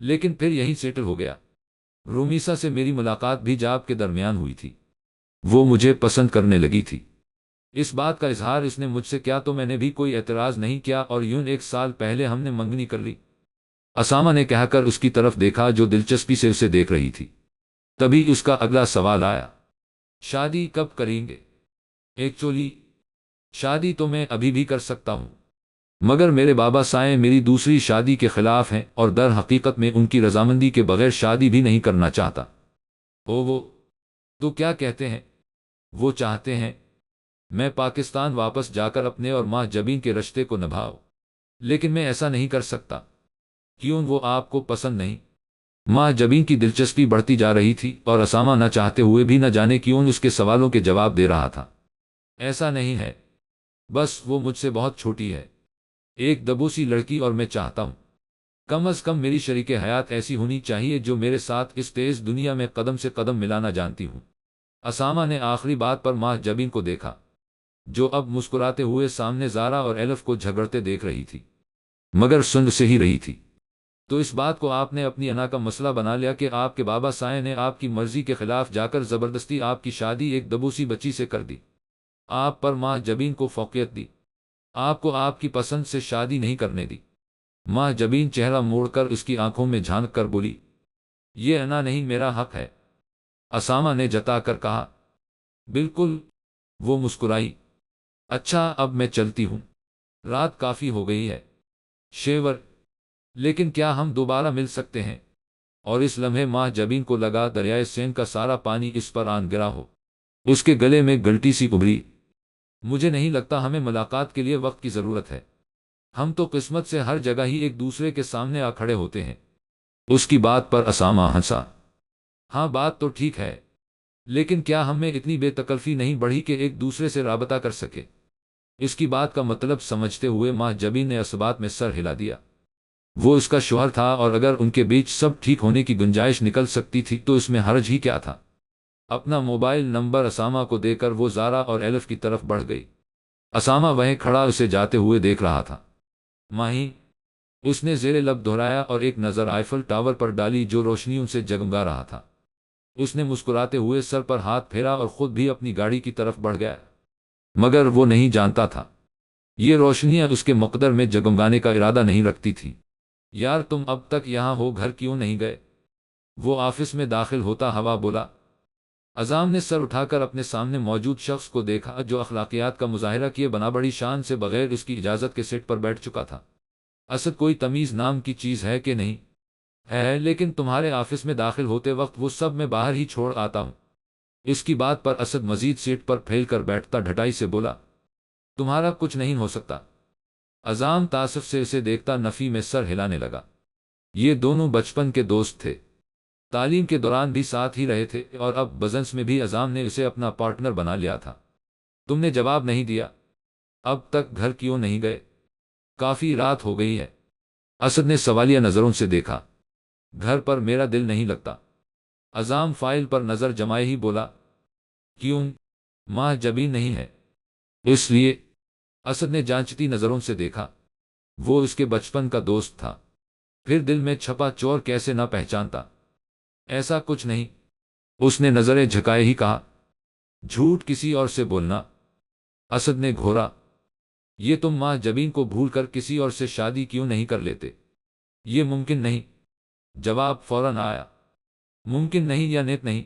لیکن پھر یہیں سیٹل ہو گیا۔ رومیسا سے میری ملاقات بھی جاب کے درمیان ہوئی تھی، وہ مجھے پسند کرنے لگی تھی، اس بات کا اظہار اس نے مجھ سے کیا تو میں نے بھی کوئی اعتراض نہیں کیا اور یوں 1 سال پہلے ہم نے منگنی کر لی۔ اسامہ نے کہہ کر اس کی طرف دیکھا جو دلچسپی سے اسے دیکھ رہی تھی۔ تبھی اس کا اگلا سوال آیا، شادی کب کریں گے؟ ایکچولی شادی تو میں ابھی بھی کر سکتا ہوں، مگر میرے بابا سائیں میری دوسری شادی کے خلاف ہیں اور در حقیقت میں ان کی رضامندی کے بغیر شادی بھی نہیں کرنا چاہتا۔ او وہ، تو کیا کہتے ہیں؟ وہ چاہتے ہیں میں پاکستان واپس جا کر اپنے اور ماں جبین کے رشتے کو نبھاؤں، لیکن میں ایسا نہیں کر سکتا۔ کیوں، وہ آپ کو پسند نہیں؟ ماں جبین کی دلچسپی بڑھتی جا رہی تھی اور اسامہ نہ چاہتے ہوئے بھی نہ جانے کیوں اس کے سوالوں کے جواب دے رہا تھا۔ ایسا نہیں ہے، بس وہ مجھ سے بہت چھوٹی ہے، ایک دبوسی لڑکی، اور میں چاہتا ہوں کم از کم میری شریک حیات ایسی ہونی چاہیے جو میرے ساتھ اس تیز دنیا میں قدم سے قدم ملانا جانتی ہوں۔ اسامہ نے آخری بات پر ماں جبین کو دیکھا جو اب مسکراتے ہوئے سامنے زارا اور ایلف کو جھگڑتے دیکھ رہی تھی، مگر سن سے ہی رہی تھی۔ تو اس بات کو آپ نے اپنی انا کا مسئلہ بنا لیا کہ آپ کے بابا سائیں نے آپ کی مرضی کے خلاف جا کر زبردستی آپ کی شادی ایک دبوسی بچی سے کر دی، آپ پر ماں جبین کو فوقیت دی، آپ کو آپ کی پسند سے شادی نہیں کرنے دی۔ ماں جبین چہرہ موڑ کر اس کی آنکھوں میں جھانک کر بولی یہ انا نہیں، میرا حق ہے۔ اسامہ نے جتا کر کہا بالکل۔ وہ مسکرائی، اچھا اب میں چلتی ہوں، رات کافی ہو گئی ہے۔ شیور، لیکن کیا ہم دوبارہ مل سکتے ہیں؟ اور اس لمحے ماں جبین کو لگا دریائے سین کا سارا پانی اس پر آن گرا ہو۔ اس کے گلے میں گلٹی سی ابھری، مجھے نہیں لگتا ہمیں ملاقات کے لیے وقت کی ضرورت ہے، ہم تو قسمت سے ہر جگہ ہی ایک دوسرے کے سامنے آ کھڑے ہوتے ہیں۔ اس کی بات پر اسامہ ہنسا، ہاں بات تو ٹھیک ہے، لیکن کیا ہم میں اتنی بے تکلفی نہیں بڑھی کہ ایک دوسرے سے رابطہ کر سکے؟ اس کی بات کا مطلب سمجھتے ہوئے ماں جبین نے اس بات میں سر ہلا دیا۔ وہ اس کا شوہر تھا اور اگر ان کے بیچ سب ٹھیک ہونے کی گنجائش نکل سکتی تھی تو اس میں حرج ہی کیا تھا؟ اپنا موبائل نمبر اسامہ کو دے کر وہ زارا اور ایلف کی طرف بڑھ گئی۔ اسامہ وہیں کھڑا اسے جاتے ہوئے دیکھ رہا تھا۔ ماہی، اس نے زیر لب دہرایا اور ایک نظر آئیفل ٹاور پر ڈالی جو روشنیوں سے جگمگا رہا تھا۔ اس نے مسکراتے ہوئے سر پر ہاتھ پھیرا اور خود بھی اپنی گاڑی کی طرف بڑھ گیا، مگر وہ نہیں جانتا تھا یہ روشنیاں اس کے مقدر میں جگمگانے کا ارادہ نہیں رکھتی تھی۔ یار تم اب تک یہاں ہو، گھر کیوں نہیں گئے؟ وہ آفس میں داخل ہوتا ہوا بولا۔ اعظم نے سر اٹھا کر اپنے سامنے موجود شخص کو دیکھا جو اخلاقیات کا مظاہرہ کیے بنا بڑی شان سے بغیر اس کی اجازت کے سیٹ پر بیٹھ چکا تھا۔ اسد کوئی تمیز نام کی چیز ہے کہ نہیں؟ ہے، لیکن تمہارے آفس میں داخل ہوتے وقت وہ سب میں باہر ہی چھوڑ آتا ہوں۔ اس کی بات پر اسد مزید سیٹ پر پھیل کر بیٹھتا ڈھٹائی سے بولا، تمہارا کچھ نہیں ہو سکتا۔ اعظم تعصب سے اسے دیکھتا نفی میں سر ہلانے لگا۔ یہ دونوں بچپن کے دوست تھے، تعلیم کے دوران بھی ساتھ ہی رہے تھے اور اب بزنس میں بھی اعظم نے اسے اپنا پارٹنر بنا لیا تھا۔ تم نے جواب نہیں دیا، اب تک گھر کیوں نہیں گئے؟ کافی رات ہو گئی ہے۔ اسد نے سوالیہ نظروں سے دیکھا۔ گھر پر میرا دل نہیں لگتا۔ اعظم فائل پر نظر جمائے ہی بولا، کیوں؟ ماں جبین نہیں ہے؟ اس لیے اسد نے جانچتی نظروں سے دیکھا، وہ اس کے بچپن کا دوست تھا، پھر دل میں چھپا چور کیسے نہ پہچانتا؟ ایسا کچھ نہیں، اس نے نظریں جھکائے ہی کہا۔ جھوٹ کسی اور سے بولنا۔ اسد نے گھورا، یہ تم ماں جبین کو بھول کر کسی اور سے شادی کیوں نہیں کر لیتے؟ یہ ممکن نہیں۔ جواب فوراً آیا، ممکن نہیں یا نیت نہیں؟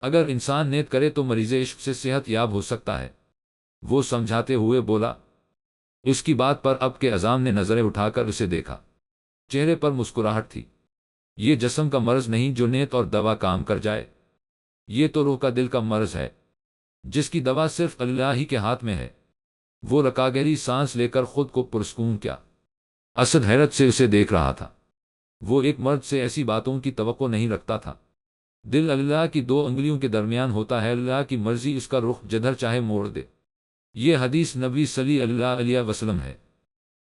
اگر انسان نیت کرے تو مریض عشق سے صحت یاب ہو سکتا ہے، وہ سمجھاتے ہوئے بولا۔ اس کی بات پر اب کے عزام نے نظریں اٹھا کر اسے دیکھا، چہرے پر مسکراہٹ تھی۔ یہ جسم کا مرض نہیں جو نیت اور دوا کام کر جائے، یہ تو روح کا دل کا مرض ہے، جس کی دوا صرف اللہ ہی کے ہاتھ میں ہے۔ وہ رکا گہری سانس لے کر خود کو پرسکون کیا۔ اسد حیرت سے اسے دیکھ رہا تھا، وہ ایک مرد سے ایسی باتوں کی توقع نہیں رکھتا تھا۔ دل اللہ کی دو انگلیوں کے درمیان ہوتا ہے، اللہ کی مرضی اس کا رخ جدھر چاہے موڑ دے۔ یہ حدیث نبی صلی اللہ علیہ وسلم ہے۔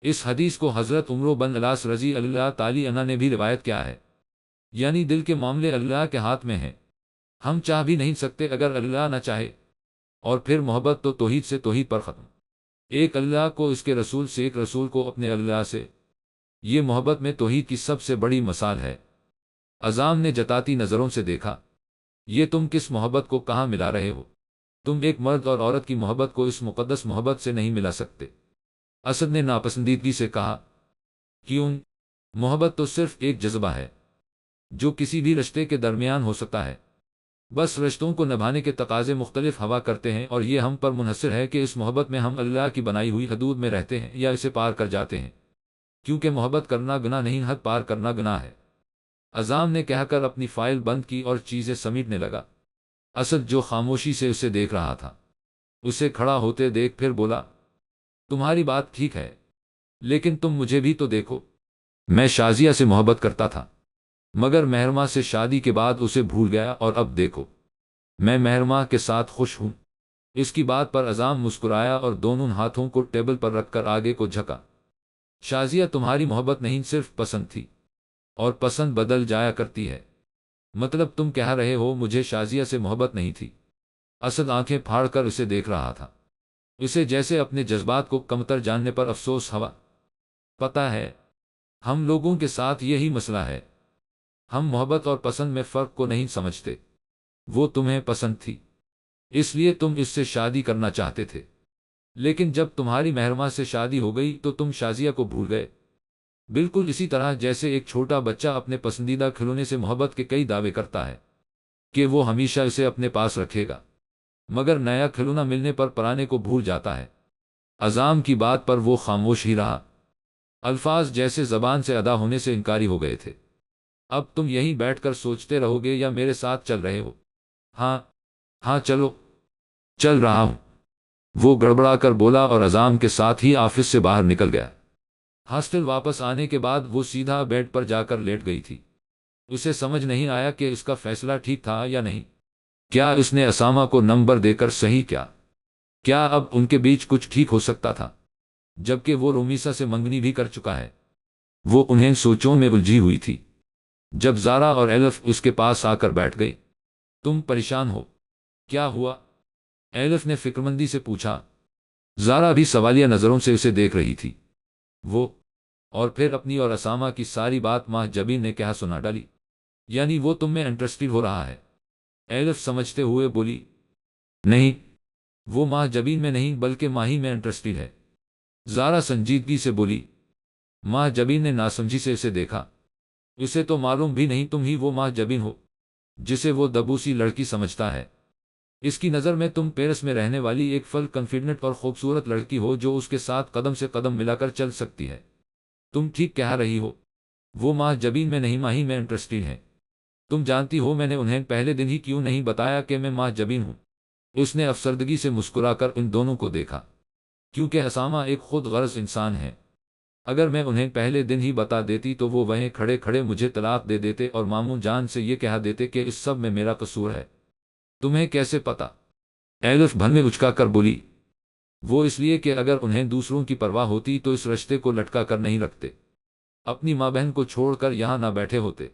اس حدیث کو حضرت عمرو بن العاص رضی اللہ تعالی عنہ نے بھی روایت کیا ہے، یعنی دل کے معاملے اللہ کے ہاتھ میں ہیں، ہم چاہ بھی نہیں سکتے اگر اللہ نہ چاہے۔ اور پھر محبت تو توحید سے توحید پر ختم، ایک اللہ کو اس کے رسول سے، ایک رسول کو اپنے اللہ سے، یہ محبت میں توحید کی سب سے بڑی مثال ہے۔ عزام نے جتاتی نظروں سے دیکھا، یہ تم کس محبت کو کہاں ملا رہے ہو؟ تم ایک مرد اور عورت کی محبت کو اس مقدس محبت سے نہیں ملا سکتے۔ اسد نے ناپسندیدگی سے کہا، کیوں؟ محبت تو صرف ایک جذبہ ہے جو کسی بھی رشتے کے درمیان ہو سکتا ہے، بس رشتوں کو نبھانے کے تقاضے مختلف ہوا کرتے ہیں، اور یہ ہم پر منحصر ہے کہ اس محبت میں ہم اللہ کی بنائی ہوئی حدود میں رہتے ہیں یا اسے پار کر جاتے ہیں، کیونکہ محبت کرنا گناہ نہیں، حد پار کرنا گناہ ہے۔ عزام نے کہہ کر اپنی فائل بند کی اور چیزیں سمیٹنے لگا۔ اسد جو خاموشی سے اسے دیکھ رہا تھا، اسے کھڑا ہوتے دیکھ پھر بولا، تمہاری بات ٹھیک ہے، لیکن تم مجھے بھی تو دیکھو۔ میں شازیہ سے محبت کرتا تھا، مگر مہرما سے شادی کے بعد اسے بھول گیا، اور اب دیکھو میں مہرما کے ساتھ خوش ہوں۔ اس کی بات پر عزام مسکرایا اور دونوں ہاتھوں کو ٹیبل پر رکھ کر آگے کو جھکا۔ شازیہ تمہاری محبت نہیں، صرف پسند تھی، اور پسند بدل جایا کرتی ہے۔ مطلب تم کہہ رہے ہو مجھے شازیہ سے محبت نہیں تھی؟ اسد آنکھیں پھاڑ کر اسے دیکھ رہا تھا، اسے جیسے اپنے جذبات کو کمتر جاننے پر افسوس ہوا۔ پتہ ہے، ہم لوگوں کے ساتھ یہی مسئلہ ہے، ہم محبت اور پسند میں فرق کو نہیں سمجھتے۔ وہ تمہیں پسند تھی، اس لیے تم اس سے شادی کرنا چاہتے تھے، لیکن جب تمہاری مہرما سے شادی ہو گئی تو تم شازیہ کو بھول گئے۔ بالکل اسی طرح جیسے ایک چھوٹا بچہ اپنے پسندیدہ کھلونے سے محبت کے کئی دعوے کرتا ہے کہ وہ ہمیشہ اسے اپنے پاس رکھے گا، مگر نیا کھلونا ملنے پر پرانے کو بھول جاتا ہے۔ عزام کی بات پر وہ خاموش ہی رہا، الفاظ جیسے زبان سے ادا ہونے سے انکاری ہو گئے تھے۔ اب تم یہیں بیٹھ کر سوچتے رہو گے یا میرے ساتھ چل رہے ہو؟ ہاں ہاں چلو، چل رہا ہوں، وہ گڑبڑا کر بولا اور عزام کے ساتھ ہی آفس سے باہر نکل گیا۔ ہاسٹل واپس آنے کے بعد وہ سیدھا بیڈ پر جا کر لیٹ گئی تھی۔ اسے سمجھ نہیں آیا کہ اس کا فیصلہ ٹھیک تھا یا نہیں۔ کیا اس نے اسامہ کو نمبر دے کر صحیح کیا اب ان کے بیچ کچھ ٹھیک ہو سکتا تھا؟ جبکہ وہ رومیسا سے منگنی بھی کر چکا ہے۔ وہ انہیں سوچوں میں الجھی ہوئی تھی جب زارا اور ایلف اس کے پاس آ کر بیٹھ گئی۔ تم پریشان ہو؟ کیا ہوا؟ ایلف نے فکرمندی سے پوچھا۔ زارا بھی سوالیہ نظروں سے اسے دیکھ رہی تھی۔ وہ اور پھر اپنی اور اسامہ کی ساری بات ماہ جبین نے کہا سنا ڈالی، یعنی وہ تم میں انٹرسٹڈ ہو رہا ہے؟ ایلف سمجھتے ہوئے بولی، نہیں، وہ ماہ جبین میں نہیں بلکہ ماہی میں انٹرسٹڈ ہے۔ زارا سنجیدگی سے بولی۔ ماہ جبین نے ناسمجھی سے اسے دیکھا۔ اسے تو معلوم بھی نہیں تم ہی وہ ماہ جبین ہو جسے وہ دبوسی لڑکی سمجھتا ہے۔ اس کی نظر میں تم پیرس میں رہنے والی ایک فل کانفیڈنٹ اور خوبصورت لڑکی ہو جو اس کے ساتھ قدم سے قدم ملا کر چل سکتی ہے۔ تم ٹھیک کہہ رہی ہو، وہ ماہ جبین میں نہیں ماہی میں انٹرسٹڈ ہے۔ تم جانتی ہو میں نے انہیں پہلے دن ہی کیوں نہیں بتایا کہ میں ماہ جبین ہوں؟ اس نے افسردگی سے مسکرا کر ان دونوں کو دیکھا۔ کیونکہ اسامہ ایک خود غرض انسان ہے، اگر میں انہیں پہلے دن ہی بتا دیتی تو وہ وہیں کھڑے کھڑے مجھے طلاق دے دیتے اور ماموں جان سے یہ کہہ دیتے کہ اس سب میں میرا قصور ہے۔ تمہیں کیسے پتا؟ ایلف بھن میں اچکا کر بولی۔ وہ اس لیے کہ اگر انہیں دوسروں کی پرواہ ہوتی تو اس رشتے کو لٹکا کر نہیں رکھتے، اپنی ماں بہن کو چھوڑ کر یہاں نہ بیٹھے ہوتے،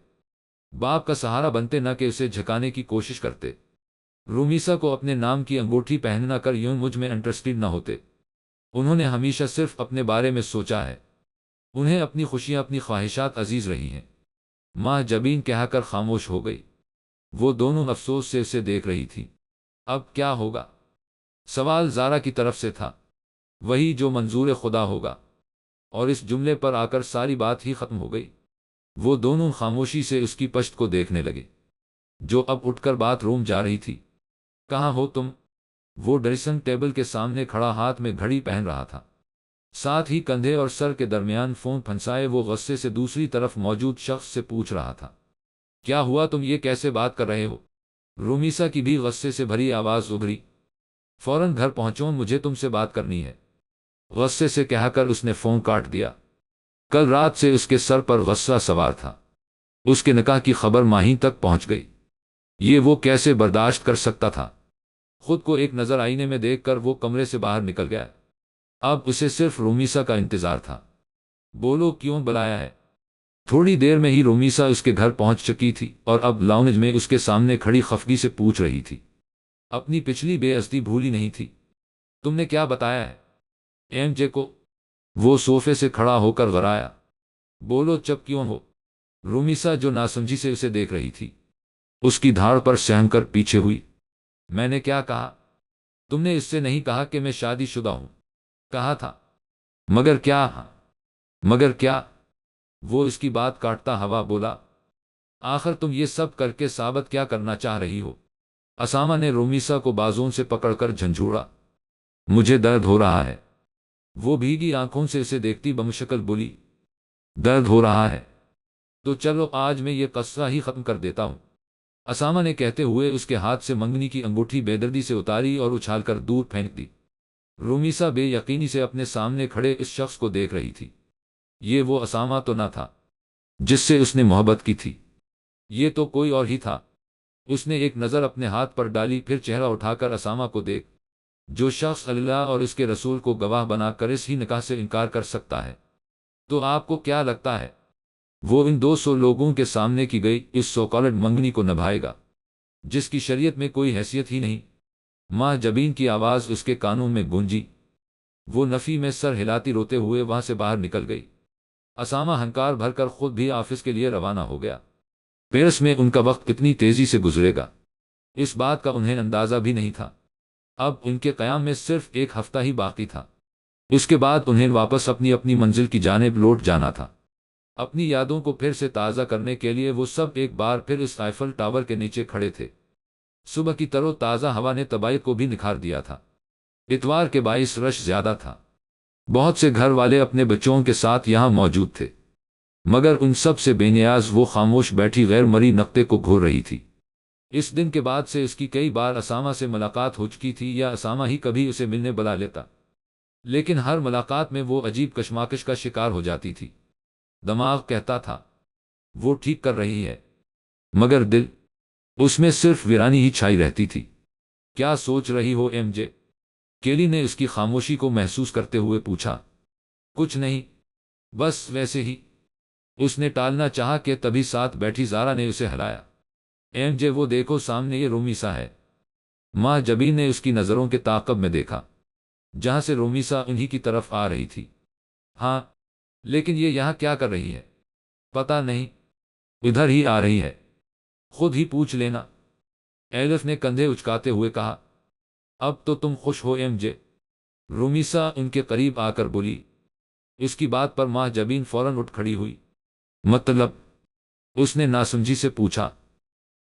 باپ کا سہارا بنتے نہ کہ اسے جھکانے کی کوشش کرتے، رومیسا کو اپنے نام کی انگوٹھی پہننا کر یوں مجھ میں انٹرسٹڈ نہ ہوتے۔ انہوں نے ہمیشہ صرف اپنے بارے میں سوچا ہے، انہیں اپنی خوشیاں، اپنی خواہشات عزیز رہی ہیں۔ ماں جبین کہہ کر خاموش ہو گئی۔ وہ دونوں افسوس سے اسے دیکھ رہی تھی۔ اب کیا ہوگا؟ سوال زارا کی طرف سے تھا، وہی جو منظور خدا ہوگا، اور اس جملے پر آ کر ساری بات ہی ختم ہو گئی۔ وہ دونوں خاموشی سے اس کی پشت کو دیکھنے لگے، جو اب اٹھ کر باتھ روم جا رہی تھی۔ کہاں ہو تم؟ وہ ڈریسنگ ٹیبل کے سامنے کھڑا ہاتھ میں گھڑی پہن رہا تھا، ساتھ ہی کندھے اور سر کے درمیان فون پھنسائے وہ غصے سے دوسری طرف موجود شخص سے پوچھ رہا تھا، کیا ہوا؟ تم یہ کیسے بات کر رہے ہو؟ رومیسا کی بھی غصے سے بھری آواز ابھری۔ فوراً گھر پہنچو، مجھے تم سے بات کرنی ہے، غصے سے کہہ کر اس نے فون کاٹ دیا۔ کل رات سے اس کے سر پر غصہ سوار تھا، اس کے نکاح کی خبر ماہی تک پہنچ گئی، یہ وہ کیسے برداشت کر سکتا تھا؟ خود کو ایک نظر آئینے میں دیکھ کر وہ کمرے سے باہر نکل گیا۔ اب اسے صرف رومیسا کا انتظار تھا۔ بولو، کیوں بلایا ہے؟ تھوڑی دیر میں ہی رومیسا اس کے گھر پہنچ چکی تھی اور اب لاؤنج میں اس کے سامنے کھڑی خفگی سے پوچھ رہی تھی، اپنی پچھلی بے عزتی بھولی نہیں تھی؟ تم نے کیا بتایا ہے ایم جے کو؟ وہ صوفے سے کھڑا ہو کر غرایا۔ بولو، چپ کیوں ہو؟ رومیسا جو ناسمجھی سے اسے دیکھ رہی تھی، اس کی دھاڑ پر سہم کر پیچھے ہوئی۔ میں نے کیا کہا؟ تم نے اس سے نہیں کہا کہ میں شادی شدہ ہوں؟ کہا تھا۔ مگر کیا؟ مگر کیا؟ وہ اس کی بات کاٹتا ہوا بولا، آخر تم یہ سب کر کے ثابت کیا کرنا چاہ رہی ہو؟ اسامہ نے رومیسا کو بازوں سے پکڑ کر جھنجھوڑا۔ مجھے درد ہو رہا ہے، وہ بھیگی آنکھوں سے اسے دیکھتی بمشکل بولی۔ درد ہو رہا ہے تو چلو آج میں یہ قصہ ہی ختم کر دیتا ہوں، اسامہ نے کہتے ہوئے اس کے ہاتھ سے منگنی کی انگوٹھی بے دردی سے اتاری اور اچھال کر دور پھینک دی۔ رومیسا بے یقینی سے اپنے سامنے کھڑے اس شخص کو دیکھ رہی تھی۔ یہ وہ اسامہ تو نہ تھا جس سے اس نے محبت کی تھی، یہ تو کوئی اور ہی تھا۔ اس نے ایک نظر اپنے ہاتھ پر ڈالی، پھر چہرہ اٹھا کر اسامہ کو دیکھ، جو شخص اللہ اور اس کے رسول کو گواہ بنا کر اس ہی نکاح سے انکار کر سکتا ہے۔ تو آپ کو کیا لگتا ہے وہ ان 200 لوگوں کے سامنے کی گئی اس سوکالڈ منگنی کو نبھائے گا، جس کی شریعت میں کوئی حیثیت ہی نہیں؟ ماں جبین کی آواز اس کے کانوں میں گونجی۔ وہ نفی میں سر ہلاتی روتے ہوئے وہاں سے باہر نکل گئی۔ اسامہ ہنکار بھر کر خود بھی آفس کے لیے روانہ ہو گیا۔ پیرس میں ان کا وقت اتنی تیزی سے گزرے گا، اس بات کا انہیں اندازہ بھی نہیں تھا۔ اب ان کے قیام میں صرف ایک ہفتہ ہی باقی تھا، اس کے بعد انہیں واپس اپنی اپنی منزل کی جانب لوٹ جانا تھا۔ اپنی یادوں کو پھر سے تازہ کرنے کے لیے وہ سب ایک بار پھر اس آئیفل ٹاور کے نیچے کھڑے تھے۔ صبح کی تر و تازہ ہوا نے طبیعت کو بھی نکھار دیا تھا۔ اتوار کے باعث رش زیادہ تھا، بہت سے گھر والے اپنے بچوں کے ساتھ یہاں موجود تھے، مگر ان سب سے بے نیاز وہ خاموش بیٹھی غیر مری نقطے کو گھور رہی تھی۔ اس دن کے بعد سے اس کی کئی بار اسامہ سے ملاقات ہو چکی تھی، یا اسامہ ہی کبھی اسے ملنے بلا لیتا، لیکن ہر ملاقات میں وہ عجیب کشمکش کا شکار ہو جاتی تھی۔ دماغ کہتا تھا وہ ٹھیک کر رہی ہے، مگر دل، اس میں صرف ویرانی ہی چھائی رہتی تھی۔ کیا سوچ رہی ہو ایم جے؟ کیلی نے اس کی خاموشی کو محسوس کرتے ہوئے پوچھا۔ کچھ نہیں، بس ویسے ہی، اس نے ٹالنا چاہا کہ تبھی ساتھ بیٹھی زارا نے اسے ہلایا۔ ایم جے وہ دیکھو سامنے، یہ رومیسا ہے۔ ماں جبین نے اس کی نظروں کے تعاقب میں دیکھا، جہاں سے رومیسا انہی کی طرف آ رہی تھی۔ ہاں، لیکن یہ یہاں کیا کر رہی ہے؟ پتہ نہیں، ادھر ہی آ رہی ہے، خود ہی پوچھ لینا، ایلف نے کندھے اچکاتے ہوئے کہا۔ اب تو تم خوش ہو ایم جے؟ رومیسا ان کے قریب آ کر بولی۔ اس کی بات پر ماں جبین فوراً اٹھ کھڑی ہوئی۔ مطلب؟ اس نے ناسمجھی سے پوچھا۔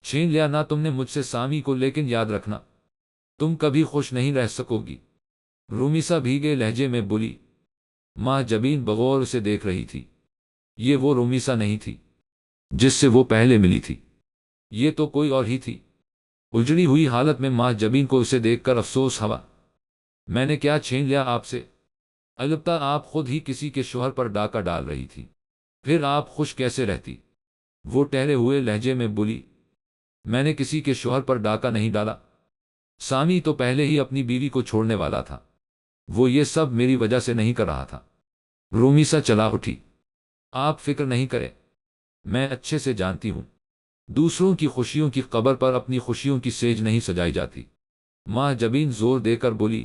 چھین لیا نہ تم نے مجھ سے سامی کو، لیکن یاد رکھنا تم کبھی خوش نہیں رہ سکو گی، رومیسا بھیگے لہجے میں بولی۔ ماں جبین بغور اسے دیکھ رہی تھی۔ یہ وہ رومیسا نہیں تھی جس سے وہ پہلے ملی تھی، یہ تو کوئی اور ہی تھی۔ اجڑی ہوئی حالت میں ماں جبین کو اسے دیکھ کر افسوس ہوا۔ میں نے کیا چھین لیا آپ سے؟ البتہ آپ خود ہی کسی کے شوہر پر ڈاکہ ڈال رہی تھی، پھر آپ خوش کیسے رہتی؟ وہ ٹہرے ہوئے لہجے میں بولی۔ میں نے کسی کے شوہر پر ڈاکہ نہیں ڈالا، سامی تو پہلے ہی اپنی بیوی کو چھوڑنے والا تھا، وہ یہ سب میری وجہ سے نہیں کر رہا تھا۔ رومیسا چلا اٹھی۔ آپ فکر نہیں کریں، میں اچھے سے جانتی ہوں، دوسروں کی خوشیوں کی قبر پر اپنی خوشیوں کی سیج نہیں سجائی جاتی۔ ماں جبین زور دے کر بولی۔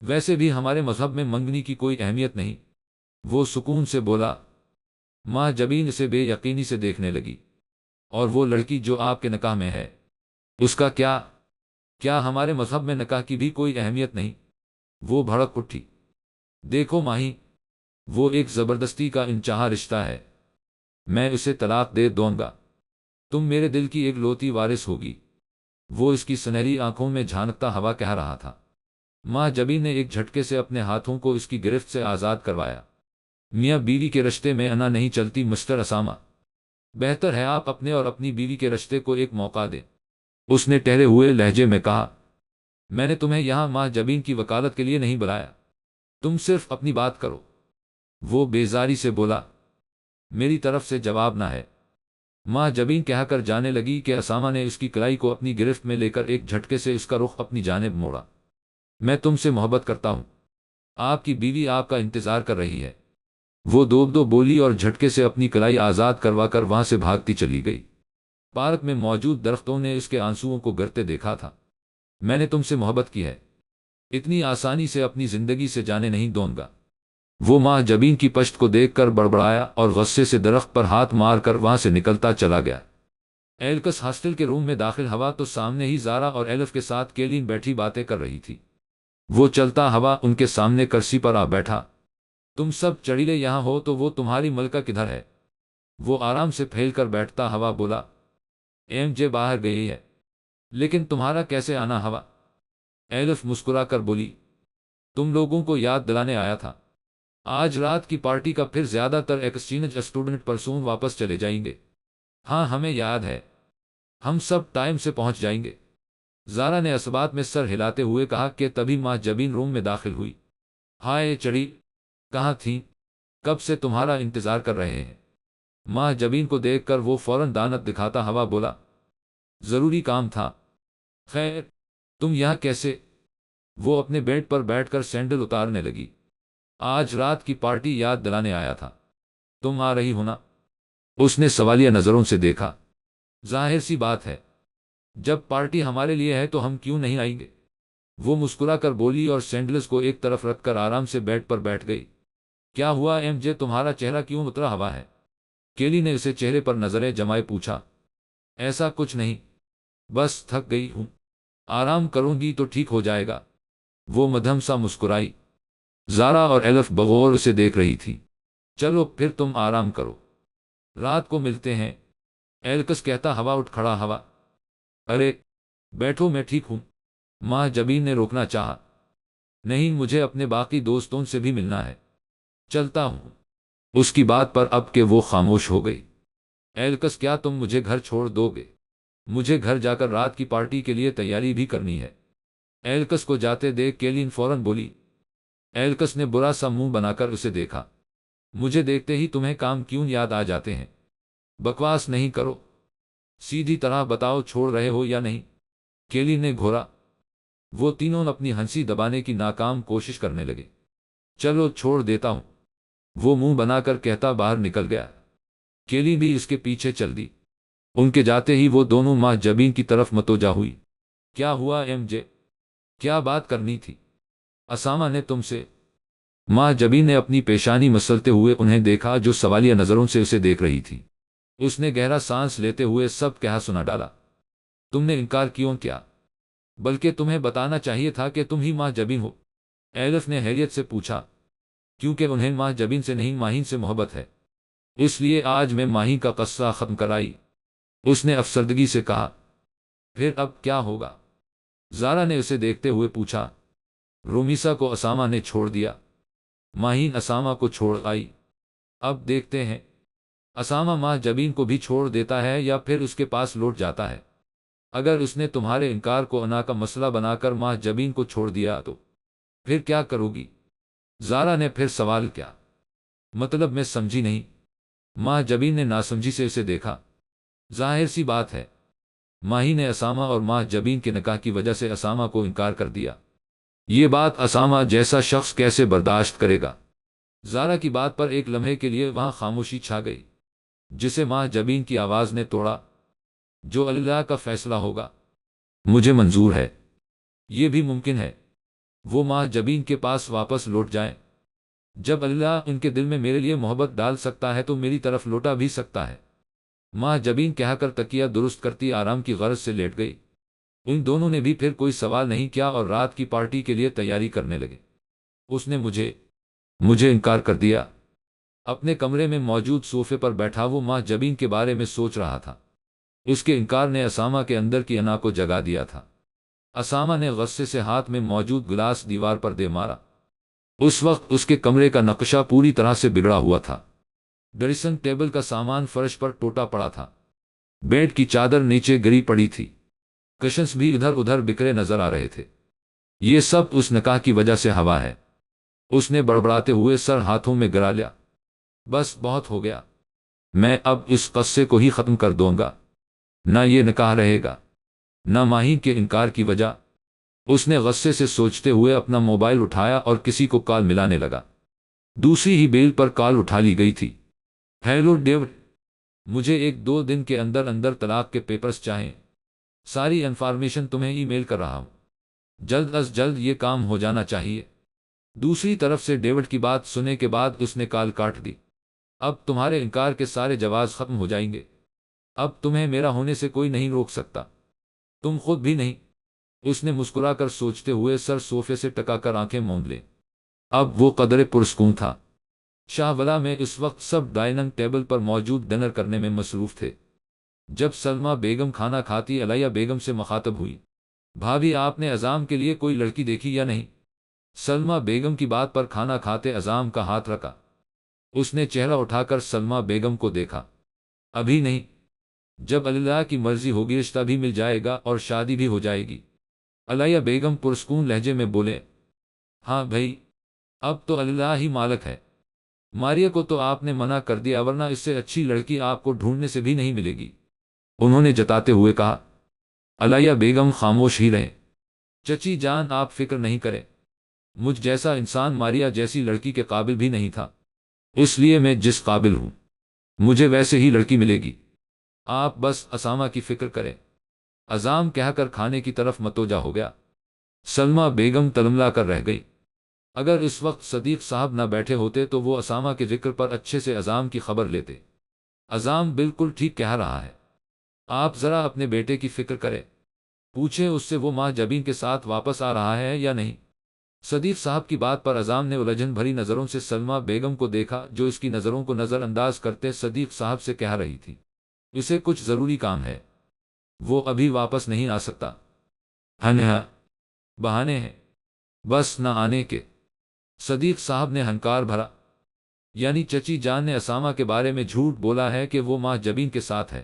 ویسے بھی ہمارے مذہب میں منگنی کی کوئی اہمیت نہیں۔ وہ سکون سے بولا۔ ماں جبین اسے بے یقینی سے دیکھنے لگی۔ اور وہ لڑکی جو آپ کے نکاح میں ہے، اس کا کیا ہمارے مذہب میں نکاح کی بھی کوئی اہمیت نہیں؟ وہ بھڑک اٹھی۔ دیکھو ماہی، وہ ایک زبردستی کا انچاہا رشتہ ہے، میں اسے طلاق دے دوں گا، تم میرے دل کی ایک لوتی وارث ہوگی۔ وہ اس کی سنہری آنکھوں میں جھانکتا ہوا کہہ رہا تھا۔ ماں جبی نے ایک جھٹکے سے اپنے ہاتھوں کو اس کی گرفت سے آزاد کروایا۔ میاں بیوی کے رشتے میں انا نہیں چلتی مسٹر اسامہ، بہتر ہے آپ اپنے اور اپنی بیوی کے رشتے کو ایک موقع دیں۔ اس نے ٹہرے ہوئے لہجے میں کہا، میں نے تمہیں یہاں ماں جبین کی وکالت کے لیے نہیں بلایا، تم صرف اپنی بات کرو۔ وہ بیزاری سے بولا، میری طرف سے جواب نہ ہے۔ ماں جبین کہہ کر جانے لگی کہ اسامہ نے اس کی کلائی کو اپنی گرفت میں لے کر ایک جھٹکے سے اس کا رخ اپنی جانب موڑا۔ میں تم سے محبت کرتا ہوں، آپ کی بیوی آپ کا انتظار کر رہی ہے۔ وہ دو بولی اور جھٹکے سے اپنی کلائی آزاد کروا کر وہاں سے بھاگتی چلی گئی۔ پارک میں موجود درختوں نے اس کے آنسوؤں کو گرتے دیکھا تھا۔ میں نے تم سے محبت کی ہے، اتنی آسانی سے اپنی زندگی سے جانے نہیں دوں گا۔ وہ ماں جبین کی پشت کو دیکھ کر بڑبڑایا اور غصے سے درخت پر ہاتھ مار کر وہاں سے نکلتا چلا گیا۔ ایلکس ہاسٹل کے روم میں داخل ہوا تو سامنے ہی زارا اور ایلف کے ساتھ کیلین بیٹھی باتیں کر رہی تھی۔ وہ چلتا ہوا ان کے سامنے کرسی پر آ بیٹھا۔ تم سب چڑیلے یہاں ہو تو وہ تمہاری ملکہ کدھر ہے؟ وہ آرام سے پھیل کر بیٹھتا ہوا بولا، ایم جے باہر گئی ہے، لیکن تمہارا کیسے آنا ہوا؟ ایلف مسکرا کر بولی، تم لوگوں کو یاد دلانے آیا تھا، آج رات کی پارٹی کا پھر زیادہ تر ایکسچینج اسٹوڈنٹ پرسون واپس چلے جائیں گے۔ ہاں ہمیں یاد ہے، ہم سب ٹائم سے پہنچ جائیں گے۔ زارا نے اسبات میں سر ہلاتے ہوئے کہا کہ تبھی ماں جبین روم میں داخل ہوئی۔ ہائے چڑی، کہاں تھیں؟ کب سے تمہارا انتظار کر رہے ہیں۔ ماں جبین کو دیکھ کر وہ فوراً دانت دکھاتا ہوا بولا، ضروری کام تھا۔ خیر، تم یہاں کیسے؟ وہ اپنے بیڈ پر بیٹھ کر سینڈل اتارنے لگی۔ آج رات کی پارٹی یاد دلانے آیا تھا، تم آ رہی ہو نا؟ اس نے سوالیہ نظروں سے دیکھا۔ ظاہر سی بات ہے، جب پارٹی ہمارے لیے ہے تو ہم کیوں نہیں آئیں گے؟ وہ مسکرا کر بولی اور سینڈلز کو ایک طرف رکھ کر آرام سے بیڈ پر بیٹھ گئی۔ کیا ہوا ایم جے، تمہارا چہرہ کیوں اترا ہوا ہے؟ کیلی نے اسے چہرے پر نظریں جمائے پوچھا۔ ایسا کچھ نہیں، بس تھک گئی ہوں، آرام کروں گی تو ٹھیک ہو جائے گا۔ وہ مدھم سا مسکرائی۔ زارا اور ایلف بغور اسے دیکھ رہی تھی۔ چلو پھر تم آرام کرو، رات کو ملتے ہیں، ایلکس کہتا ہوا اٹھ کھڑا ہوا۔ ارے بیٹھو، میں ٹھیک ہوں۔ ماں جبین نے روکنا چاہا۔ نہیں، مجھے اپنے باقی دوستوں سے بھی ملنا ہے، چلتا ہوں۔ اس کی بات پر اب کہ وہ خاموش ہو گئی۔ ایلکس، کیا تم مجھے گھر چھوڑ دو گے؟ مجھے گھر جا کر رات کی پارٹی کے لیے تیاری بھی کرنی ہے۔ ایلکس کو جاتے دیکھ کیلین فوراً بولی۔ ایلکس نے برا سا منہ بنا کر اسے دیکھا۔ مجھے دیکھتے ہی تمہیں کام کیوں یاد آ جاتے ہیں؟ بکواس نہیں کرو، سیدھی طرح بتاؤ چھوڑ رہے ہو یا نہیں؟ کیلین نے گھورا۔ وہ تینوں اپنی ہنسی دبانے کی ناکام کوشش کرنے لگے۔ چلو چھوڑ دیتا ہوں، وہ منہ بنا کر کہتا باہر نکل گیا۔ کیلی بھی اس کے پیچھے چل دی۔ ان کے جاتے ہی وہ دونوں ماں جبین کی طرف متوجہ ہوئی۔ کیا ہوا ایم جے؟ کیا بات کرنی تھی؟ اسامہ نے تم سے؟ ماں جبین نے اپنی پیشانی مسلتے ہوئے انہیں دیکھا جو سوالیہ نظروں سے اسے دیکھ رہی تھی۔ اس نے گہرا سانس لیتے ہوئے سب کہا سنا ڈالا۔ تم نے انکار کیوں کیا؟ بلکہ تمہیں بتانا چاہیے تھا کہ تم ہی ماں جبین ہو، ایلف نے حیرت سے پوچھا۔ کیونکہ انہیں ماں جبین سے نہیں ماہین سے محبت ہے، اس لیے آج میں ماہین کا قصہ ختم کرائی، اس نے افسردگی سے کہا۔ پھر اب کیا ہوگا؟ زارا نے اسے دیکھتے ہوئے پوچھا۔ رومیسا کو اسامہ نے چھوڑ دیا، ماہین اسامہ کو چھوڑ آئی، اب دیکھتے ہیں اسامہ ماں جبین کو بھی چھوڑ دیتا ہے یا پھر اس کے پاس لوٹ جاتا ہے۔ اگر اس نے تمہارے انکار کو انا کا مسئلہ بنا کر ماں جبین کو چھوڑ دیا تو پھر کیا کرو گی؟ زارا نے پھر سوال کیا۔ مطلب میں سمجھی نہیں۔ ماں جبین نے ناسمجھی سے اسے دیکھا۔ ظاہر سی بات ہے، ماہی نے اسامہ اور ماں جبین کے نکاح کی وجہ سے اسامہ کو انکار کر دیا، یہ بات اسامہ جیسا شخص کیسے برداشت کرے گا؟ زارا کی بات پر ایک لمحے کے لیے وہاں خاموشی چھا گئی، جسے ماں جبین کی آواز نے توڑا۔ جو اللہ کا فیصلہ ہوگا، مجھے منظور ہے، یہ بھی ممکن ہے وہ ماں جبین کے پاس واپس لوٹ جائیں۔ جب اللہ ان کے دل میں میرے لیے محبت ڈال سکتا ہے تو میری طرف لوٹا بھی سکتا ہے۔ ماں جبین کہہ کر تکیہ درست کرتی آرام کی غرض سے لیٹ گئی۔ ان دونوں نے بھی پھر کوئی سوال نہیں کیا اور رات کی پارٹی کے لیے تیاری کرنے لگے۔ اس نے مجھے انکار کر دیا۔ اپنے کمرے میں موجود صوفے پر بیٹھا وہ ماں جبین کے بارے میں سوچ رہا تھا۔ اس کے انکار نے اسامہ کے اندر کی انا کو جگا دیا تھا۔ اسامہ نے غصے سے ہاتھ میں موجود گلاس دیوار پر دے مارا۔ اس وقت اس کے کمرے کا نقشہ پوری طرح سے بگڑا ہوا تھا۔ ڈریسنگ ٹیبل کا سامان فرش پر ٹوٹا پڑا تھا۔ بیڈ کی چادر نیچے گری پڑی تھی۔ کشنز بھی ادھر ادھر بکھرے نظر آ رہے تھے۔ یہ سب اس نکاح کی وجہ سے ہوا ہے۔ اس نے بڑبڑاتے ہوئے سر ہاتھوں میں گرا لیا۔ بس بہت ہو گیا۔ میں اب اس قصے کو ہی ختم کر دوں گا۔ نہ یہ نکاح رہے گا، نہ ماہی کے انکار کی وجہ۔ اس نے غصے سے سوچتے ہوئے اپنا موبائل اٹھایا اور کسی کو کال ملانے لگا۔ دوسری ہی بیل پر کال اٹھا لی گئی تھی۔ ہیلو ڈیوڈ، مجھے 1-2 دن کے اندر اندر طلاق کے پیپرز چاہیے۔ ساری انفارمیشن تمہیں ای میل کر رہا ہوں۔ جلد از جلد یہ کام ہو جانا چاہیے۔ دوسری طرف سے ڈیوڈ کی بات سننے کے بعد اس نے کال کاٹ دی۔ اب تمہارے انکار کے سارے جواز ختم ہو جائیں گے۔ اب تمہیں میرا ہونے سے کوئی نہیں روک سکتا، تم خود بھی نہیں۔ اس نے مسکرا کر سوچتے ہوئے سر صوفے سے ٹکا کر آنکھیں موند لیں۔ اب وہ قدرے پرسکون تھا۔ شاہ ولا میں اس وقت سب ڈائننگ ٹیبل پر موجود ڈنر کرنے میں مصروف تھے۔ جب سلمہ بیگم کھانا کھاتی علیہ بیگم سے مخاطب ہوئی، بھابھی آپ نے اعظام کے لیے کوئی لڑکی دیکھی یا نہیں؟ سلمہ بیگم کی بات پر کھانا کھاتے اعظام کا ہاتھ رکا۔ اس نے چہرہ اٹھا کر سلمہ بیگم کو دیکھا۔ ابھی نہیں، جب اللہ کی مرضی ہوگی رشتہ بھی مل جائے گا اور شادی بھی ہو جائے گی۔ علیہ بیگم پرسکون لہجے میں بولے، ہاں بھائی، اب تو اللہ ہی مالک ہے۔ ماریہ کو تو آپ نے منع کر دیا، ورنہ اس سے اچھی لڑکی آپ کو ڈھونڈنے سے بھی نہیں ملے گی، انہوں نے جتاتے ہوئے کہا۔ علیہ بیگم خاموش ہی رہے۔ چچی جان آپ فکر نہیں کریں، مجھ جیسا انسان ماریہ جیسی لڑکی کے قابل بھی نہیں تھا، اس لیے میں جس قابل ہوں مجھے ویسے ہی لڑکی ملے گی۔ آپ بس اسامہ کی فکر کریں۔ اعظام کہہ کر کھانے کی طرف متوجہ ہو گیا۔ سلمہ بیگم تلملا کر رہ گئی۔ اگر اس وقت صدیق صاحب نہ بیٹھے ہوتے تو وہ اسامہ کے ذکر پر اچھے سے اعظام کی خبر لیتے۔ اعظام بالکل ٹھیک کہہ رہا ہے، آپ ذرا اپنے بیٹے کی فکر کریں، پوچھیں اس سے وہ ماں جبین کے ساتھ واپس آ رہا ہے یا نہیں۔ صدیق صاحب کی بات پر اعظام نے الجھن بھری نظروں سے سلمہ بیگم کو دیکھا، جو اس کی نظروں کو نظر انداز کرتے صدیق صاحب سے کہہ رہی تھی، اسے کچھ ضروری کام ہے، وہ ابھی واپس نہیں آ سکتا۔ ہاں، بہانے ہیں، بس نہ آنے کے۔ صدیق صاحب نے ہنکار بھرا، یعنی چچی جان نے اسامہ کے بارے میں جھوٹ بولا ہے کہ وہ ماں جبین کے ساتھ ہے۔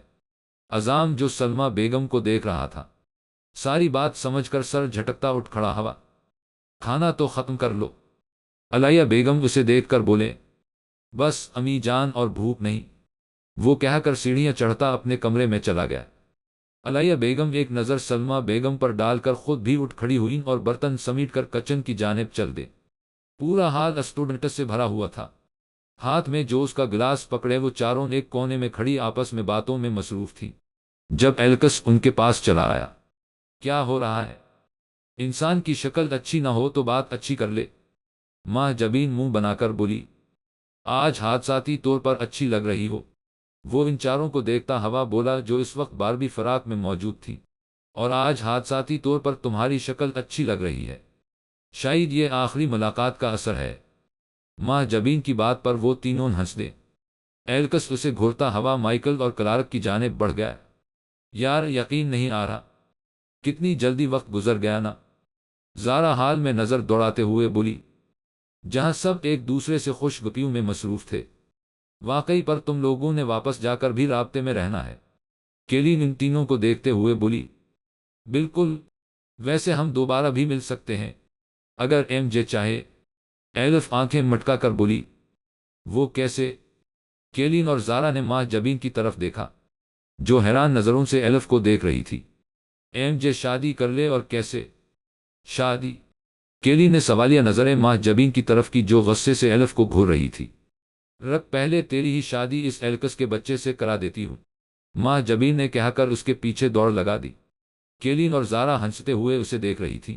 اعظام جو سلمہ بیگم کو دیکھ رہا تھا، ساری بات سمجھ کر سر جھٹکتا اٹھ کھڑا ہوا۔ کھانا تو ختم کر لو، علیہ بیگم اسے دیکھ کر بولے۔ بس امی جان اور بھوک نہیں، وہ کہہ کر سیڑھیاں چڑھتا اپنے کمرے میں چلا گیا۔ علیہ بیگم ایک نظر سلمہ بیگم پر ڈال کر خود بھی اٹھ کھڑی ہوئی اور برتن سمیٹ کر کچن کی جانب چل دے۔ پورا حال اسٹوڈنٹس سے بھرا ہوا تھا۔ ہاتھ میں جو اس کا گلاس پکڑے وہ چاروں ایک کونے میں کھڑی آپس میں باتوں میں مصروف تھی۔ جب ایلکس ان کے پاس چلا آیا، کیا ہو رہا ہے؟ انسان کی شکل اچھی نہ ہو تو بات اچھی کر لے، ماں جبین منہ بنا کر بولی۔ آج حادثاتی طور پر اچھی لگ رہی ہو، وہ ان چاروں کو دیکھتا ہوا بولا جو اس وقت باربی فراق میں موجود تھی، اور آج حادثاتی طور پر تمہاری شکل اچھی لگ رہی ہے، شاید یہ آخری ملاقات کا اثر ہے۔ ماں جبین کی بات پر وہ تینوں ہنس دے۔ ایلکس اسے گھورتا ہوا مائیکل اور کلارک کی جانب بڑھ گیا۔ یار یقین نہیں آ رہا، کتنی جلدی وقت گزر گیا نا، زارا حال میں نظر دوڑاتے ہوئے بولی، جہاں سب ایک دوسرے سے خوش گپیوں میں مصروف تھے۔ واقعی پر تم لوگوں نے واپس جا کر بھی رابطے میں رہنا ہے؟ کیلین ان تینوں کو دیکھتے ہوئے بولی۔ بالکل، ویسے ہم دوبارہ بھی مل سکتے ہیں اگر ایم جے چاہے۔ ایلف آنکھیں مٹکا کر بولی۔ وہ کیسے؟ کیلین اور زارا نے ماں جبین کی طرف دیکھا، جو حیران نظروں سے ایلف کو دیکھ رہی تھی۔ ایم جے شادی کر لے اور کیسے؟ شادی؟ کیلین نے سوالیہ نظریں ماں جبین کی طرف کی جو غصے سے ایلف کو گھور رہی تھی۔ رک، پہلے تیری ہی شادی اس ایلکس کے بچے سے کرا دیتی ہوں، ماں جبین نے کہہ کر اس کے پیچھے دوڑ لگا دی۔ کیلین اور زارا ہنستے ہوئے اسے دیکھ رہی تھی۔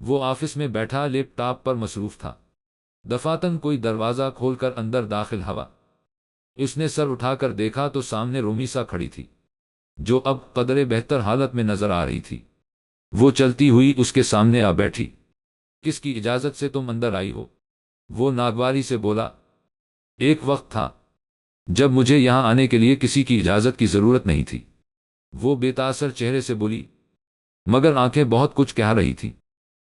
وہ آفس میں بیٹھا لیپ ٹاپ پر مصروف تھا۔ دفاتن کوئی دروازہ کھول کر اندر داخل ہوا۔ اس نے سر اٹھا کر دیکھا تو سامنے رومیسا کھڑی تھی، جو اب قدرے بہتر حالت میں نظر آ رہی تھی۔ وہ چلتی ہوئی اس کے سامنے آ بیٹھی۔ کس کی اجازت سے تم اندر آئی ہو؟ وہ ناگواری سے بولا۔ ایک وقت تھا جب مجھے یہاں آنے کے لیے کسی کی اجازت کی ضرورت نہیں تھی، وہ بے تاثر چہرے سے بولی، مگر آنکھیں بہت کچھ کہہ رہی تھی۔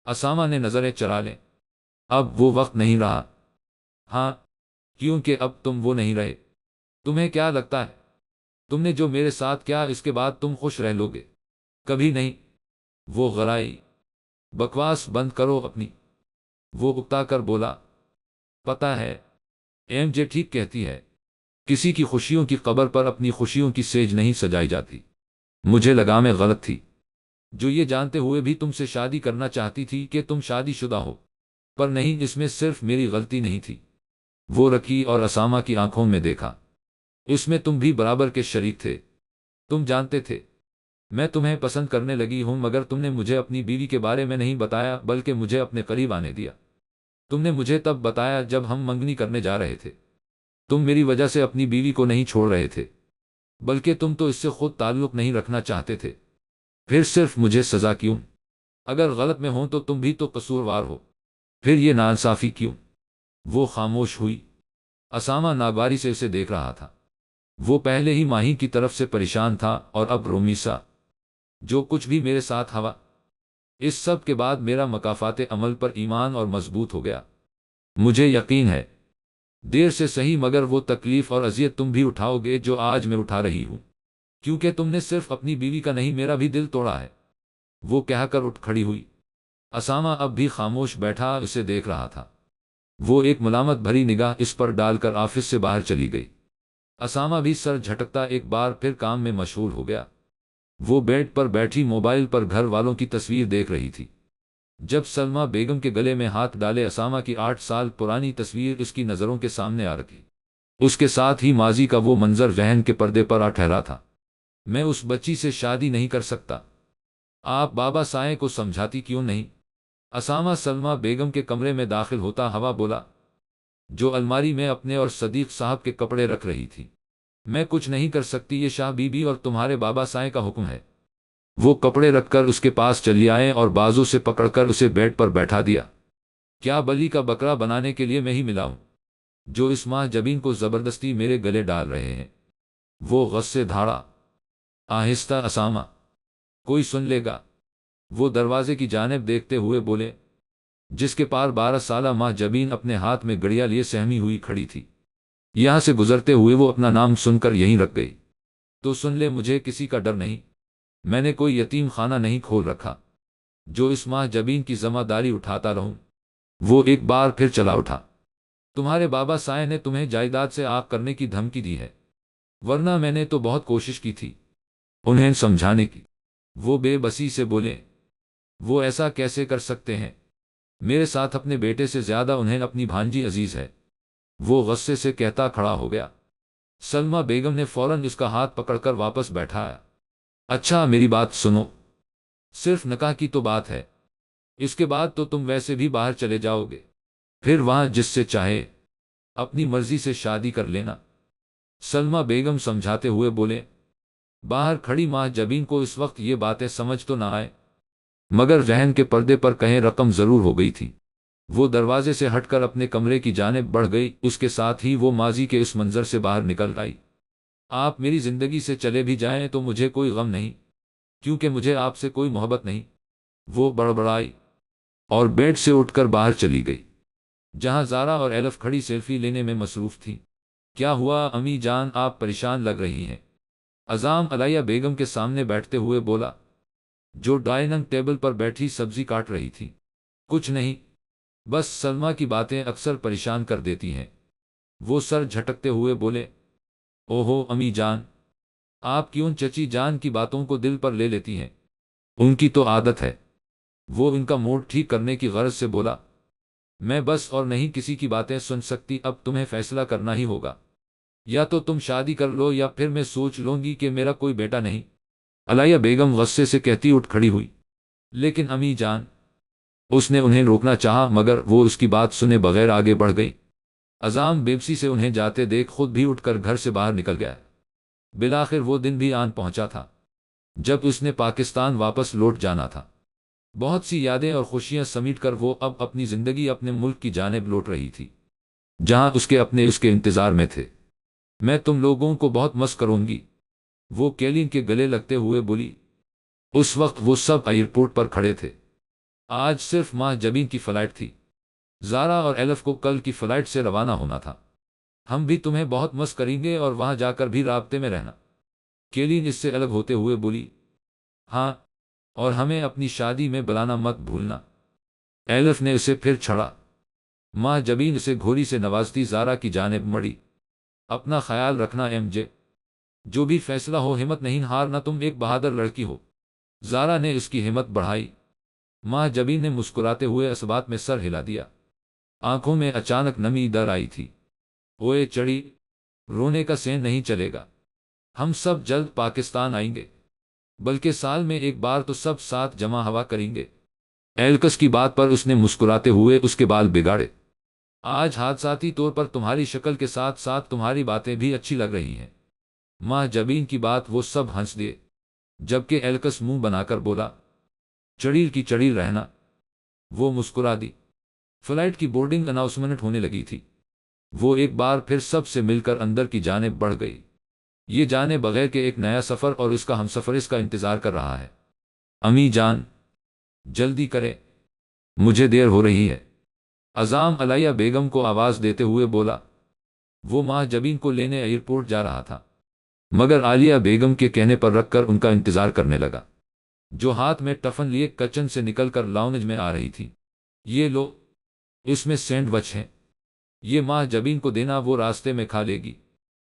اسامہ نے نظریں چرا لیں۔ اب وہ وقت نہیں رہا۔ ہاں، کیونکہ اب تم وہ نہیں رہے۔ تمہیں کیا لگتا ہے تم نے جو میرے ساتھ کیا اس کے بعد تم خوش رہ لو گے؟ کبھی نہیں۔ وہ غرائی۔ بکواس بند کرو اپنی، وہ اکتا کر بولا۔ پتہ ہے ایم جے ٹھیک کہتی ہے، کسی کی خوشیوں کی قبر پر اپنی خوشیوں کی سیج نہیں سجائی جاتی۔ مجھے لگا میں غلط تھی، جو یہ جانتے ہوئے بھی تم سے شادی کرنا چاہتی تھی کہ تم شادی شدہ ہو، پر نہیں، اس میں صرف میری غلطی نہیں تھی۔ وہ رکی اور اسامہ کی آنکھوں میں دیکھا۔ اس میں تم بھی برابر کے شریک تھے۔ تم جانتے تھے میں تمہیں پسند کرنے لگی ہوں، مگر تم نے مجھے اپنی بیوی کے بارے میں نہیں بتایا بلکہ مجھے اپنے قریب آنے دیا۔ تم نے مجھے تب بتایا جب ہم منگنی کرنے جا رہے تھے۔ تم میری وجہ سے اپنی بیوی کو نہیں چھوڑ رہے تھے، بلکہ تم تو اس سے خود تعلق نہیں رکھنا چاہتے تھے۔ پھر صرف مجھے سزا کیوں؟ اگر غلط میں ہوں تو تم بھی تو قصوروار ہو، پھر یہ ناانصافی کیوں؟ وہ خاموش ہوئی۔ اسامہ ناگواری سے اسے دیکھ رہا تھا۔ وہ پہلے ہی ماہی کی طرف سے پریشان تھا، اور اب رومیسا، جو کچھ بھی میرے ساتھ ہوا، اس سب کے بعد میرا مکافات عمل پر ایمان اور مضبوط ہو گیا۔ مجھے یقین ہے دیر سے صحیح مگر وہ تکلیف اور اذیت تم بھی اٹھاؤ گے جو آج میں اٹھا رہی ہوں، کیونکہ تم نے صرف اپنی بیوی کا نہیں میرا بھی دل توڑا ہے۔ وہ کہہ کر اٹھ کھڑی ہوئی۔ اسامہ اب بھی خاموش بیٹھا اسے دیکھ رہا تھا۔ وہ ایک ملامت بھری نگاہ اس پر ڈال کر آفس سے باہر چلی گئی۔ اسامہ بھی سر جھٹکتا ایک بار پھر کام میں مشغول ہو گیا۔ وہ بیڈ پر بیٹھی موبائل پر گھر والوں کی تصویر دیکھ رہی تھی۔ جب سلمہ بیگم کے گلے میں ہاتھ ڈالے اسامہ کی 8 سال پرانی تصویر اس کی نظروں کے سامنے آ رکھی۔ اس کے ساتھ ہی ماضی کا وہ منظر ذہن کے پردے پر آ ٹھہرا تھا۔ میں اس بچی سے شادی نہیں کر سکتا۔ آپ بابا سائیں کو سمجھاتی کیوں نہیں؟ اسامہ سلمہ بیگم کے کمرے میں داخل ہوتا ہوا بولا، جو الماری میں اپنے اور صدیق صاحب کے کپڑے رکھ رہی تھی۔ میں کچھ نہیں کر سکتی، یہ شاہ بی بی اور تمہارے بابا سائیں کا حکم ہے۔ وہ کپڑے رکھ کر اس کے پاس چلی آئے اور بازو سے پکڑ کر اسے بیڈ پر بیٹھا دیا۔ کیا بلی کا بکرا بنانے کے لیے میں ہی ملا ہوں، جو اس ماہ جبین کو زبردستی میرے گلے ڈال رہے ہیں؟ وہ غصے دھاڑا۔ آہستہ اسامہ، کوئی سن لے گا۔ وہ دروازے کی جانب دیکھتے ہوئے بولے، جس کے پار 12 سالہ ماہ جبین اپنے ہاتھ میں گڑیا لیے سہمی ہوئی کھڑی تھی۔ یہاں سے گزرتے ہوئے وہ اپنا نام سن کر یہیں رک گئی۔ تو سن لے، مجھے کسی کا ڈر نہیں۔ میں نے کوئی یتیم خانہ نہیں کھول رکھا جو اس ماہ جبین کی ذمہ داری اٹھاتا رہوں۔ وہ ایک بار پھر چلا اٹھا۔ تمہارے بابا سائیں نے تمہیں جائیداد سے آگ کرنے کی دھمکی دی ہے، ورنہ میں نے تو بہت کوشش کی تھی انہیں سمجھانے کی۔ وہ بے بسی سے بولے، وہ ایسا کیسے کر سکتے ہیں؟ میرے ساتھ اپنے بیٹے سے زیادہ انہیں اپنی بھانجی عزیز ہے۔ وہ غصے سے کہتا کھڑا ہو گیا۔ سلمہ بیگم نے فوراً اس کا ہاتھ پکڑ کر واپس بیٹھایا۔ اچھا میری بات سنو، صرف نکاح کی تو بات ہے، اس کے بعد تو تم ویسے بھی باہر چلے جاؤ گے، پھر وہاں جس سے چاہے اپنی مرضی سے شادی کر لینا۔ سلمہ بیگم سمجھاتے ہوئے بولے۔ باہر کھڑی ماں جبین کو اس وقت یہ باتیں سمجھ تو نہ آئے، مگر ذہن کے پردے پر کہیں رقم ضرور ہو گئی تھی۔ وہ دروازے سے ہٹ کر اپنے کمرے کی جانب بڑھ گئی، اس کے ساتھ ہی وہ ماضی کے اس منظر سے باہر نکل آئی۔ آپ میری زندگی سے چلے بھی جائیں تو مجھے کوئی غم نہیں، کیونکہ مجھے آپ سے کوئی محبت نہیں۔ وہ بڑبڑائی اور بیڈ سے اٹھ کر باہر چلی گئی، جہاں زارا اور ایلف کھڑی سیلفی لینے میں مصروف تھی۔ کیا ہوا امی جان، آپ پریشان لگ رہی ہیں؟ عظام علیہ بیگم کے سامنے بیٹھتے ہوئے بولا، جو ڈائننگ ٹیبل پر بیٹھی سبزی کاٹ رہی تھی۔ کچھ نہیں، بس سلمہ کی باتیں اکثر پریشان کر دیتی ہیں۔ وہ سر جھٹکتے ہوئے بولے، اوہو امی جان، آپ کیوں چچی جان کی باتوں کو دل پر لے لیتی ہیں؟ ان کی تو عادت ہے۔ وہ ان کا موڈ ٹھیک کرنے کی غرض سے بولا، میں بس اور نہیں کسی کی باتیں سن سکتی، اب تمہیں فیصلہ کرنا ہی ہوگا۔ یا تو تم شادی کر لو یا پھر میں سوچ لوں گی کہ میرا کوئی بیٹا نہیں۔ علیہ بیگم غصے سے کہتی اٹھ کھڑی ہوئی، لیکن امی جان۔ اس نے انہیں روکنا چاہا مگر وہ اس کی بات سنے بغیر آگے بڑھ گئی۔ عزام بےبسی سے انہیں جاتے دیکھ خود بھی اٹھ کر گھر سے باہر نکل گیا۔ بالآخر وہ دن بھی آن پہنچا تھا جب اس نے پاکستان واپس لوٹ جانا تھا۔ بہت سی یادیں اور خوشیاں سمیٹ کر وہ اب اپنی زندگی اپنے ملک کی جانب لوٹ رہی تھی، جہاں اس کے اپنے اس کے انتظار میں تھے۔ میں تم لوگوں کو بہت مس کروں گی، وہ کیلین کے گلے لگتے ہوئے بولی۔ اس وقت وہ سب ایئرپورٹ پر کھڑے تھے۔ آج صرف ماہ جبین کی فلائٹ تھی۔ زارا اور ایلف کو کل کی فلائٹ سے روانہ ہونا تھا۔ ہم بھی تمہیں بہت مس کریں گے اور وہاں جا کر بھی رابطے میں رہنا، کیلین اس سے الگ ہوتے ہوئے بولی۔ ہاں، اور ہمیں اپنی شادی میں بلانا مت بھولنا، ایلف نے اسے پھر چھڑا۔ ماہ جبین اسے گھوڑی سے نوازتی زارا کی جانب مڑی۔ اپنا خیال رکھنا ایم جے، جو بھی فیصلہ ہو ہمت نہیں ہارنا، تم ایک بہادر لڑکی ہو۔ زارا نے اس کی ہمت بڑھائی۔ ماہ جبین نے مسکراتے ہوئے اس بات میں سر ہلا دیا۔ آنکھوں میں اچانک نمی در آئی تھی۔ اوئے چڑی، رونے کا سین نہیں چلے گا۔ ہم سب جلد پاکستان آئیں گے، بلکہ سال میں ایک بار تو سب ساتھ جمع ہوا کریں گے۔ ایلکس کی بات پر اس نے مسکراتے ہوئے اس کے بال بگاڑے۔ آج حادثاتی طور پر تمہاری شکل کے ساتھ ساتھ تمہاری باتیں بھی اچھی لگ رہی ہیں۔ ماہ جبین کی بات وہ سب ہنس دیے، جبکہ ایلکس منہ بنا کر بولا، چڑیل کی چڑیل رہنا۔ وہ مسکرا دی۔ فلائٹ کی بورڈنگ اناؤنسمنٹ ہونے لگی تھی۔ وہ ایک بار پھر سب سے مل کر اندر کی جانب بڑھ گئی، یہ جانے بغیر کہ ایک نیا سفر اور اس کا ہمسفر اس کا انتظار کر رہا ہے۔ امی جان، جلدی کرے، مجھے دیر ہو رہی ہے، عزام علیہ بیگم کو آواز دیتے ہوئے بولا۔ وہ ماہ جبین کو لینے ایئرپورٹ جا رہا تھا، مگر عالیہ بیگم کے کہنے پر رکھ کر ان کا انتظار کرنے لگا، جو ہاتھ میں ٹفن لیے کچن سے نکل کر لاؤنج میں آ رہی تھی۔ یہ لو، اس میں سینڈوچ ہیں، یہ ماہ جبین کو دینا، وہ راستے میں کھا لے گی۔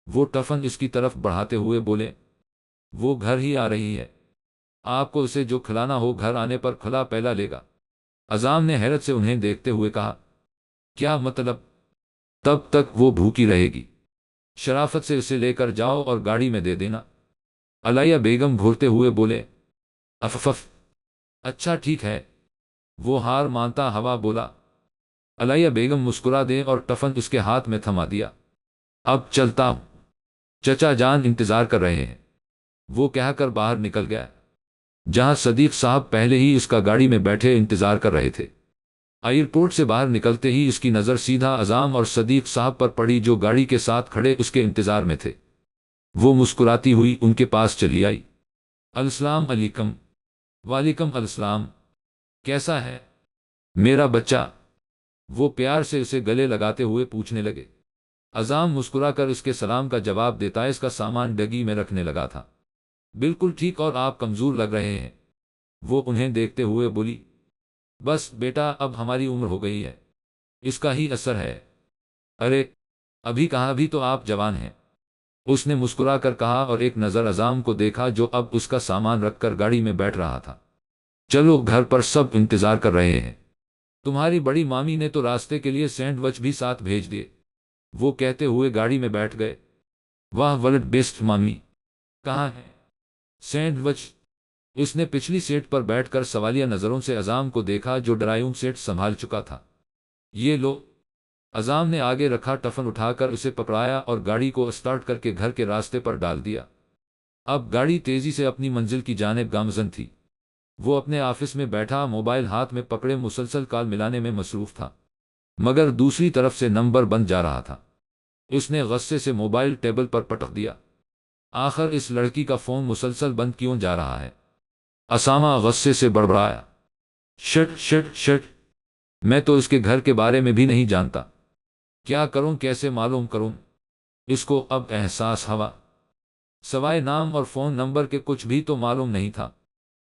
وہ ٹفن اس کی طرف بڑھاتے ہوئے بولے، وہ گھر ہی آ رہی ہے، آپ کو اسے جو کھلانا ہو گھر آنے پر کھلا پیلا لے گا۔ عزام نے حیرت سے انہیں دیکھتے ہوئے کہا، کیا مطلب؟ تب تک وہ بھوکی رہے گی، شرافت سے اسے لے کر جاؤ اور گاڑی میں دے دینا۔ علیہ بیگم گھورتے ہوئے بولے، افف، اچھا ٹھیک ہے، وہ ہار مانتا ہوا بولا۔ علیہ بیگم مسکرا دے اور ٹفن اس کے ہاتھ میں تھما دیا۔ اب چلتا ہوں، چچا جان انتظار کر رہے ہیں، وہ کہہ کر باہر نکل گیا، جہاں صدیق صاحب پہلے ہی اس کا گاڑی میں بیٹھے انتظار کر رہے تھے۔ ایئرپورٹ سے باہر نکلتے ہی اس کی نظر سیدھا عزام اور صدیق صاحب پر پڑی، جو گاڑی کے ساتھ کھڑے اس کے انتظار میں تھے۔ وہ مسکراتی ہوئی ان کے پاس چلی آئی۔ السلام علیکم۔ وعلیکم السلام، کیسا ہے میرا بچہ؟ وہ پیار سے اسے گلے لگاتے ہوئے پوچھنے لگے۔ عزام مسکرا کر اس کے سلام کا جواب دیتا اس کا سامان ڈگی میں رکھنے لگا تھا۔ بالکل ٹھیک، اور آپ کمزور لگ رہے ہیں، وہ انہیں دیکھتے ہوئے بولی۔ بس بیٹا، اب ہماری عمر ہو گئی ہے، اس کا ہی اثر ہے۔ ارے ابھی کہاں، ابھی تو آپ جوان ہیں، اس نے مسکرا کر کہا اور ایک نظر عزام کو دیکھا جو اب اس کا سامان رکھ کر گاڑی میں بیٹھ رہا تھا۔ چلو، گھر پر سب انتظار کر رہے ہیں، تمہاری بڑی مامی نے تو راستے کے لیے سینڈوچ بھی ساتھ بھیج دیے، وہ کہتے ہوئے گاڑی میں بیٹھ گئے۔ واہ ولڈ بیسٹ مامی، کہاں ہے سینڈوچ؟ اس نے پچھلی سیٹ پر بیٹھ کر سوالیہ نظروں سے عزام کو دیکھا جو ڈرائیونگ سیٹ سنبھال چکا تھا۔ یہ لو، عزام نے آگے رکھا ٹفن اٹھا کر اسے پکڑایا اور گاڑی کو اسٹارٹ کر کے گھر کے راستے پر ڈال دیا۔ اب گاڑی تیزی سے اپنی منزل کی جانب گامزن تھی۔ وہ اپنے آفس میں بیٹھا موبائل ہاتھ میں پکڑے مسلسل کال ملانے میں مصروف تھا، مگر دوسری طرف سے نمبر بند جا رہا تھا۔ اس نے غصے سے موبائل ٹیبل پر پٹک دیا۔ آخر اس لڑکی کا فون مسلسل بند کیوں جا رہا ہے؟ اسامہ غصے سے بڑبڑایا۔ شٹ شٹ شٹ، میں تو اس کے گھر کے بارے میں بھی نہیں جانتا، کیا کروں، کیسے معلوم کروں؟ اس کو اب احساس ہوا، سوائے نام اور فون نمبر کے کچھ بھی تو معلوم نہیں تھا۔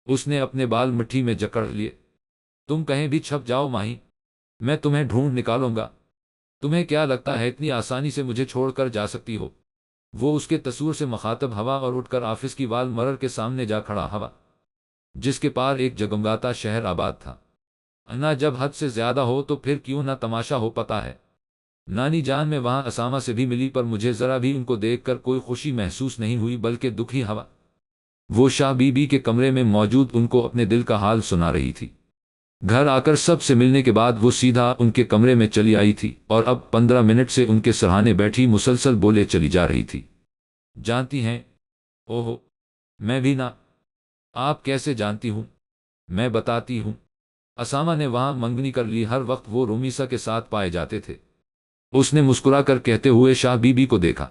اس نے اپنے بال مٹھی میں جکڑ لیے۔ تم کہیں بھی چھپ جاؤ ماہی، میں تمہیں ڈھونڈ نکالوں گا۔ تمہیں کیا لگتا ہے اتنی آسانی سے مجھے چھوڑ کر جا سکتی ہو؟ وہ اس کے تصور سے مخاطب ہوا اور اٹھ کر آفس کی وال مرر کے سامنے جا کھڑا ہوا، جس کے پار ایک جگمگاتا شہر آباد تھا۔ نہ جب حد سے زیادہ ہو تو پھر کیوں نہ تماشا ہو، پتا ہے نانی جان میں وہاں اسامہ سے بھی ملی، پر مجھے ذرا بھی ان کو دیکھ کر کوئی خوشی محسوس نہیں ہوئی بلکہ دکھ ہی ہوا۔ وہ شاہ بی بی کے کمرے میں موجود ان کو اپنے دل کا حال سنا رہی تھی۔ گھر آ کر سب سے ملنے کے بعد وہ سیدھا ان کے کمرے میں چلی آئی تھی اور اب 15 منٹ سے ان کے سرہانے بیٹھی مسلسل بولے چلی جا رہی تھی۔ جانتی ہیں؟ اوہو، میں بھی نہ۔ آپ کیسے جانتی ہوں؟ میں بتاتی ہوں۔ اسامہ نے وہاں منگنی کر لی، ہر وقت وہ رومیسا کے ساتھ پائے جاتے تھے۔ اس نے مسکرا کر کہتے ہوئے شاہ بی بی کو دیکھا،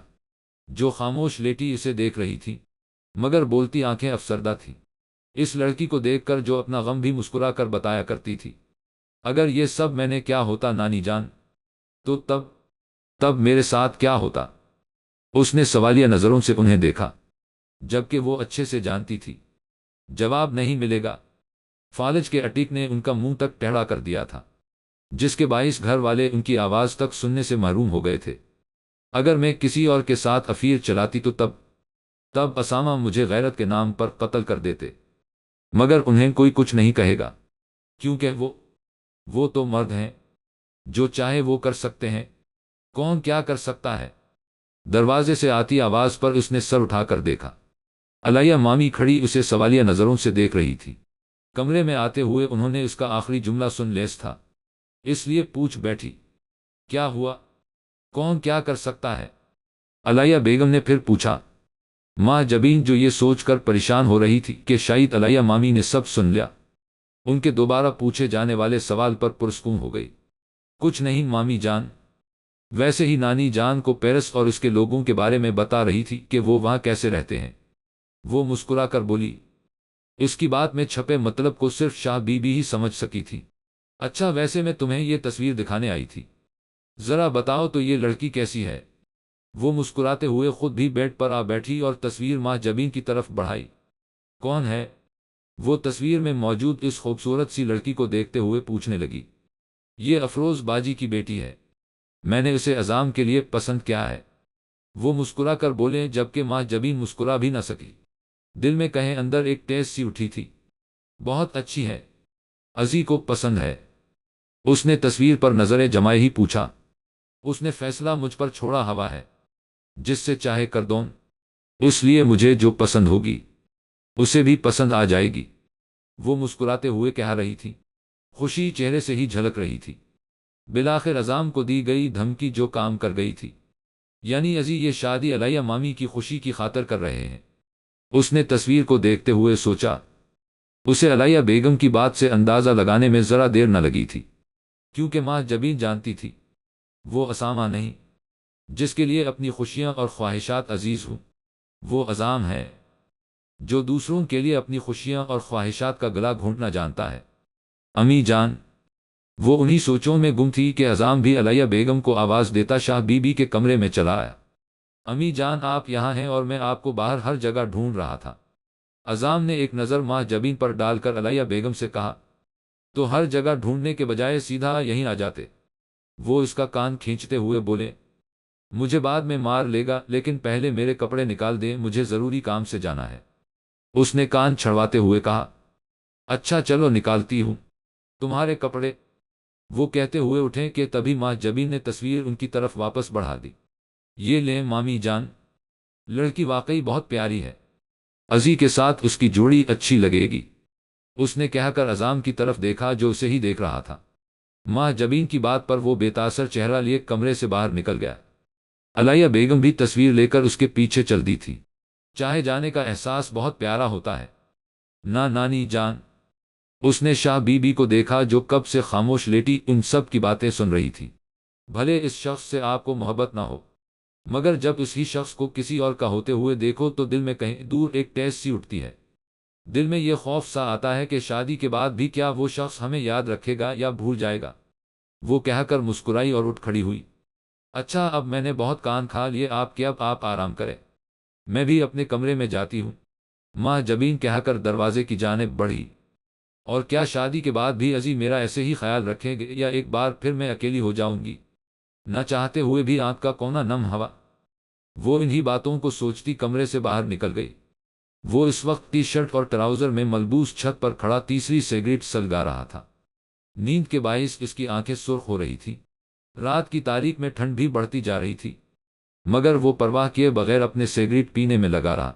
جو خاموش لیٹی اسے دیکھ رہی تھی، مگر بولتی آنکھیں افسردہ تھیں۔ اس لڑکی کو دیکھ کر جو اپنا غم بھی مسکرا کر بتایا کرتی تھی، اگر یہ سب میں نے کیا ہوتا نانی جان، تو تب میرے ساتھ کیا ہوتا؟ اس نے سوالیہ نظروں سے انہیں دیکھا، جبکہ وہ اچھے سے جانتی تھی جواب نہیں ملے گا۔ فالج کے اٹیک نے ان کا منہ تک ٹیڑھا کر دیا تھا، جس کے باعث گھر والے ان کی آواز تک سننے سے محروم ہو گئے تھے۔ اگر میں کسی اور کے ساتھ افیر چلاتی تو تب اسامہ مجھے غیرت کے نام پر قتل کر دیتے، مگر انہیں کوئی کچھ نہیں کہے گا، کیونکہ وہ تو مرد ہیں، جو چاہے وہ کر سکتے ہیں۔ کون کیا کر سکتا ہے؟ دروازے سے آتی آواز پر اس نے سر اٹھا کر دیکھا۔ علیہ مامی کھڑی اسے سوالیہ نظروں سے دیکھ رہی تھی۔ کمرے میں آتے ہوئے انہوں نے اس کا آخری جملہ سن لیس تھا، اس لیے پوچھ بیٹھی، کیا ہوا؟ کون کیا کر سکتا ہے؟ علیہ بیگم نے پھر پوچھا۔ ماں جبین جو یہ سوچ کر پریشان ہو رہی تھی کہ شاید علیہ مامی نے سب سن لیا، ان کے دوبارہ پوچھے جانے والے سوال پر پرسکون ہو گئی۔ کچھ نہیں مامی جان، ویسے ہی نانی جان کو پیرس اور اس کے لوگوں کے بارے میں بتا رہی تھی کہ وہ وہاں کیسے رہتے ہیں۔ وہ مسکرا کر بولی۔ اس کی بات میں چھپے مطلب کو صرف شاہ بی بی ہی سمجھ سکی تھی۔ اچھا، ویسے میں تمہیں یہ تصویر دکھانے آئی تھی، ذرا بتاؤ تو یہ لڑکی کیسی ہے؟ وہ مسکراتے ہوئے خود بھی بیڈ پر آ بیٹھی اور تصویر ماں جبین کی طرف بڑھائی۔ کون ہے؟ وہ تصویر میں موجود اس خوبصورت سی لڑکی کو دیکھتے ہوئے پوچھنے لگی۔ یہ افروز باجی کی بیٹی ہے، میں نے اسے عزام کے لیے پسند کیا ہے۔ وہ مسکرا کر بولے، جبکہ ماں جبین مسکرا بھی نہ سکی۔ دل میں کہیں اندر ایک ٹیس سی اٹھی تھی۔ بہت اچھی ہے، ازی کو پسند ہے؟ اس نے تصویر پر نظریں جمائے ہی پوچھا۔ اس نے فیصلہ مجھ پر چھوڑا ہوا ہے، جس سے چاہے کر دوں، اس لیے مجھے جو پسند ہوگی اسے بھی پسند آ جائے گی۔ وہ مسکراتے ہوئے کہہ رہی تھی، خوشی چہرے سے ہی جھلک رہی تھی۔ بالآخر عزام کو دی گئی دھمکی جو کام کر گئی تھی، یعنی ازی یہ شادی علیہ مامی کی خوشی کی خاطر کر رہے ہیں۔ اس نے تصویر کو دیکھتے ہوئے سوچا، اسے علیہ بیگم کی بات سے اندازہ لگانے میں ذرا دیر نہ لگی تھی، کیونکہ ماں جبین جانتی تھی وہ اسامہ نہیں، جس کے لیے اپنی خوشیاں اور خواہشات عزیز ہوں، وہ عزام ہے، جو دوسروں کے لیے اپنی خوشیاں اور خواہشات کا گلا گھونٹنا جانتا ہے۔ امی جان، وہ انہی سوچوں میں گم تھی کہ عزام بھی علیہ بیگم کو آواز دیتا شاہ بی بی کے کمرے میں چلا آیا۔ امی جان، آپ یہاں ہیں اور میں آپ کو باہر ہر جگہ ڈھونڈ رہا تھا۔ عزام نے ایک نظر ماں جبین پر ڈال کر علیہ بیگم سے کہا، تو ہر جگہ ڈھونڈنے کے بجائے سیدھا یہیں آ جاتے۔ وہ اس کا کان کھینچتے ہوئے بولے، مجھے بعد میں مار لے گا، لیکن پہلے میرے کپڑے نکال دیں، مجھے ضروری کام سے جانا ہے۔ اس نے کان چھڑواتے ہوئے کہا، اچھا چلو نکالتی ہوں تمہارے کپڑے۔ وہ کہتے ہوئے اٹھے کہ تبھی ماں جبین نے تصویر ان کی طرف واپس بڑھا دی۔ یہ لیں مامی جان، لڑکی واقعی بہت پیاری ہے، ازی کے ساتھ اس کی جوڑی اچھی لگے گی۔ اس نے کہہ کر عزام کی طرف دیکھا جو اسے ہی دیکھ رہا تھا۔ ماں جبین کی بات پر وہ بے تاثر چہرہ لیے کمرے سے باہر نکل گیا۔ علیہ بیگم بھی تصویر لے کر اس کے پیچھے چل دی تھی۔ چاہے جانے کا احساس بہت پیارا ہوتا ہے نہ نانی جان؟ اس نے شاہ بی بی کو دیکھا جو کب سے خاموش لیٹی ان سب کی باتیں سن رہی تھی۔ بھلے اس شخص سے آپ کو محبت نہ ہو، مگر جب اسی شخص کو کسی اور کا ہوتے ہوئے دیکھو تو دل میں کہیں دور ایک ٹیس سی اٹھتی ہے۔ دل میں یہ خوف سا آتا ہے کہ شادی کے بعد بھی کیا وہ شخص ہمیں یاد رکھے گا یا بھول جائے گا۔ وہ کہہ کر مسکرائی اور اٹھ کھڑی ہوئی۔ اچھا، اب میں نے بہت کان کھا لیے آپ کے، اب آپ آرام کریں، میں بھی اپنے کمرے میں جاتی ہوں۔ ماں جبین کہہ کر دروازے کی جانب بڑھی۔ اور کیا شادی کے بعد بھی ازی میرا ایسے ہی خیال رکھیں گے یا ایک بار پھر میں اکیلی ہو جاؤں گی؟ نہ چاہتے ہوئے بھی آنکھ کا کونا نم ہوا۔ وہ انہی باتوں کو سوچتی کمرے سے باہر نکل گئی۔ وہ اس وقت ٹی شرٹ اور ٹراؤزر میں ملبوس چھت پر کھڑا تیسری سگریٹ سلگا رہا تھا۔ نیند کے باعث اس کی آنکھیں سرخ ہو رہی تھیں۔ رات کی تاریک میں ٹھنڈ بھی بڑھتی جا رہی تھی، مگر وہ پرواہ کیے بغیر اپنے سگریٹ پینے میں لگا رہا۔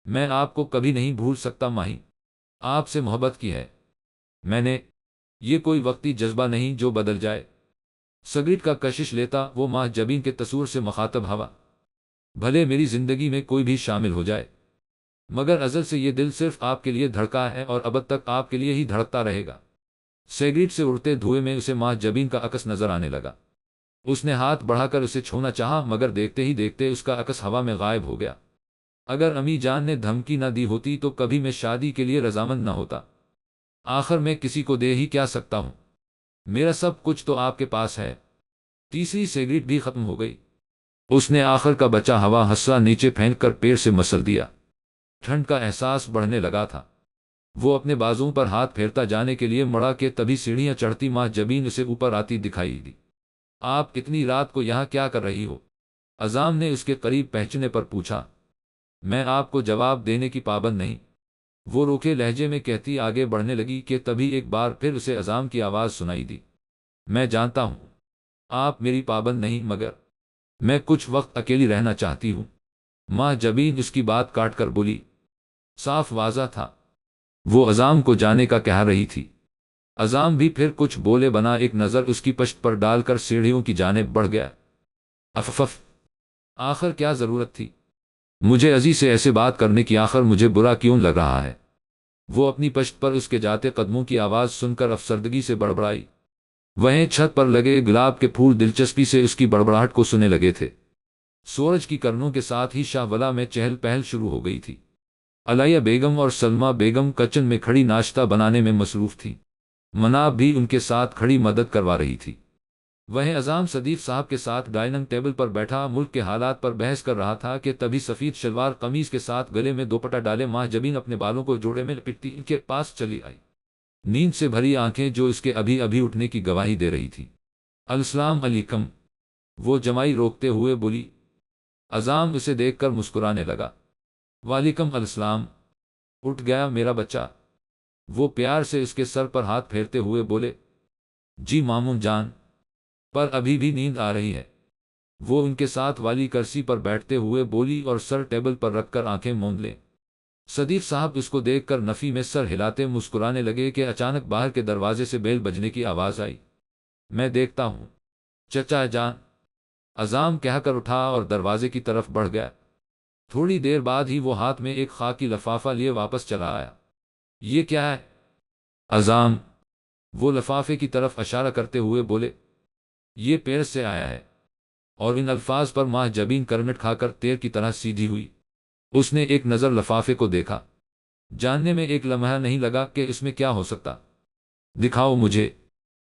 میں آپ کو کبھی نہیں بھول سکتا ماہی، آپ سے محبت کی ہے میں نے، یہ کوئی وقتی جذبہ نہیں جو بدل جائے۔ سگریٹ کا کشش لیتا وہ ماہ جبین کے تصور سے مخاطب ہوا، بھلے میری زندگی میں کوئی بھی شامل ہو جائے، مگر ازل سے یہ دل صرف آپ کے لیے دھڑکا ہے اور اب تک آپ کے لیے ہی دھڑکتا رہے گا۔ سگریٹ سے اڑتے دھوئے میں اسے ماہ جبین کا عکس نظر آنے لگا۔ اس نے ہاتھ بڑھا کر اسے چھونا چاہا مگر دیکھتے ہی دیکھتے اس کا عکس ہوا میں غائب ہو گیا۔ اگر امی جان نے دھمکی نہ دی ہوتی تو کبھی میں شادی کے لیے رضامند نہ ہوتا۔ آخر میں کسی کو دے ہی کیا سکتا ہوں، میرا سب کچھ تو آپ کے پاس ہے۔ تیسری سگریٹ بھی ختم ہو گئی۔ اس نے آخر کا بچا ہوا حصہ نیچے پھینک کر پیر سے مسل دیا۔ ٹھنڈ کا احساس بڑھنے لگا تھا۔ وہ اپنے بازوؤں پر ہاتھ پھیرتا جانے کے لیے مڑا کہ تبھی سیڑھیاں چڑھتی ماہ جبین اسے اوپر آتی دکھائی دی۔ آپ اتنی رات کو یہاں کیا کر رہی ہو؟ عزام نے اس کے قریب پہنچنے پر پوچھا۔ میں آپ کو جواب دینے کی پابند نہیں، وہ روکھے لہجے میں کہتی آگے بڑھنے لگی کہ تبھی ایک بار پھر اسے عزام کی آواز سنائی دی۔ میں جانتا ہوں آپ میری پابند نہیں، مگر میں کچھ وقت اکیلی رہنا چاہتی ہوں۔ ماہ جبین اس کی بات کاٹ کر بولی۔ صاف واضح تھا وہ عزام کو جانے کا کہہ رہی تھی۔ عزام بھی پھر کچھ بولے بنا ایک نظر اس کی پشت پر ڈال کر سیڑھیوں کی جانب بڑھ گیا۔ افف، آخر کیا ضرورت تھی مجھے عزیز سے ایسے بات کرنے کی؟ آخر مجھے برا کیوں لگ رہا ہے؟ وہ اپنی پشت پر اس کے جاتے قدموں کی آواز سن کر افسردگی سے بڑبڑائی۔ وہیں چھت پر لگے گلاب کے پھول دلچسپی سے اس کی بڑبڑاہٹ کو سننے لگے تھے۔ سورج کی کرنوں کے ساتھ ہی شاہ ولا میں چہل پہل شروع ہو گئی تھی۔ علیہ بیگم اور سلمہ بیگم کچن میں کھڑی ناشتہ بنانے میں مصروف تھی۔ مناب بھی ان کے ساتھ کھڑی مدد کروا رہی تھی۔ وہیں عزام صدیق صاحب کے ساتھ ڈائننگ ٹیبل پر بیٹھا ملک کے حالات پر بحث کر رہا تھا کہ تبھی سفید شلوار قمیض کے ساتھ گلے میں دوپٹہ ڈالے ماہ جبین اپنے بالوں کو جوڑے میں لپٹتی ان کے پاس چلی آئی، نیند سے بھری آنکھیں جو اس کے ابھی ابھی اٹھنے کی گواہی دے رہی تھی۔ السلام علیکم، وہ جمائی روکتے ہوئے بولی۔ عزام اسے دیکھ کر مسکرانے لگا۔ وعلیکم السلام، اٹھ گیا میرا بچہ؟ وہ پیار سے اس کے سر پر ہاتھ پھیرتے ہوئے بولے۔ جی مامون جان، پر ابھی بھی نیند آ رہی ہے، وہ ان کے ساتھ والی کرسی پر بیٹھتے ہوئے بولی اور سر ٹیبل پر رکھ کر آنکھیں موند لیں۔ صدیق صاحب اس کو دیکھ کر نفی میں سر ہلاتے مسکرانے لگے کہ اچانک باہر کے دروازے سے بیل بجنے کی آواز آئی۔ میں دیکھتا ہوں چچا جان، عزام کہہ کر اٹھا اور دروازے کی طرف بڑھ گیا۔ تھوڑی دیر بعد ہی وہ ہاتھ میں ایک خاکی لفافہ لیے واپس چلا آیا۔ یہ کیا ہے عزام؟ وہ لفافے کی طرف اشارہ کرتے ہوئے بولے۔ یہ پیرس سے آیا ہے، اور ان الفاظ پر ماہ جبین کرنٹ کھا کر تیر کی طرح سیدھی ہوئی۔ اس نے ایک نظر لفافے کو دیکھا، جاننے میں ایک لمحہ نہیں لگا کہ اس میں کیا ہو سکتا۔ دکھاؤ مجھے،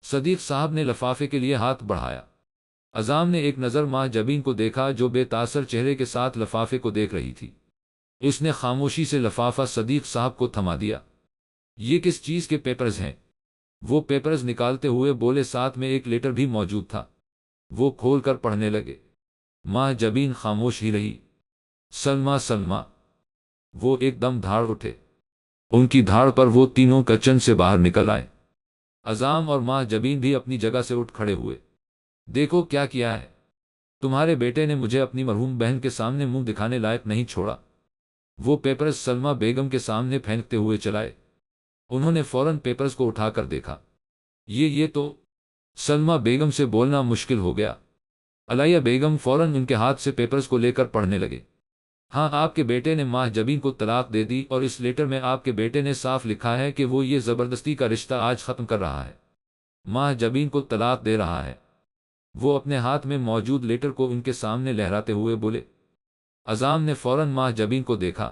صدیق صاحب نے لفافے کے لیے ہاتھ بڑھایا۔ عزام نے ایک نظر ماہ جبین کو دیکھا جو بے تاثر چہرے کے ساتھ لفافے کو دیکھ رہی تھی۔ اس نے خاموشی سے لفافہ صدیق صاحب کو تھما دیا۔ یہ کس چیز کے پیپرز ہیں؟ وہ پیپرز نکالتے ہوئے بولے، ساتھ میں ایک لیٹر بھی موجود تھا۔ وہ کھول کر پڑھنے لگے۔ ماہ جبین خاموش ہی رہی۔ سلمہ سلمہ، وہ ایک دم دھاڑ اٹھے۔ ان کی دھاڑ پر وہ تینوں کچن سے باہر نکل آئے۔ عزام اور ماہ جبین بھی اپنی جگہ سے اٹھ کھڑے ہوئے۔ دیکھو کیا کیا ہے، تمہارے بیٹے نے مجھے اپنی مرحوم بہن کے سامنے منہ دکھانے لائق نہیں چھوڑا۔ وہ پیپرز سلمہ بیگم کے سامنے پھینکتے ہوئے چلائے۔ انہوں نے فوراً پیپرز کو اٹھا کر دیکھا۔ یہ تو سلمہ بیگم سے بولنا مشکل ہو گیا۔ علیہ بیگم فوراً ان کے ہاتھ سے پیپرز کو لے کر پڑھنے لگے۔ ہاں، آپ کے بیٹے نے ماہ جبین کو طلاق دے دی، اور اس لیٹر میں آپ کے بیٹے نے صاف لکھا ہے کہ وہ یہ زبردستی کا رشتہ آج ختم کر رہا ہے، ماہ جبین کو طلاق دے رہا ہے۔ وہ اپنے ہاتھ میں موجود لیٹر کو ان کے سامنے لہراتے ہوئے بولے۔ عزام نے فوراً ماہ جبین کو دیکھا،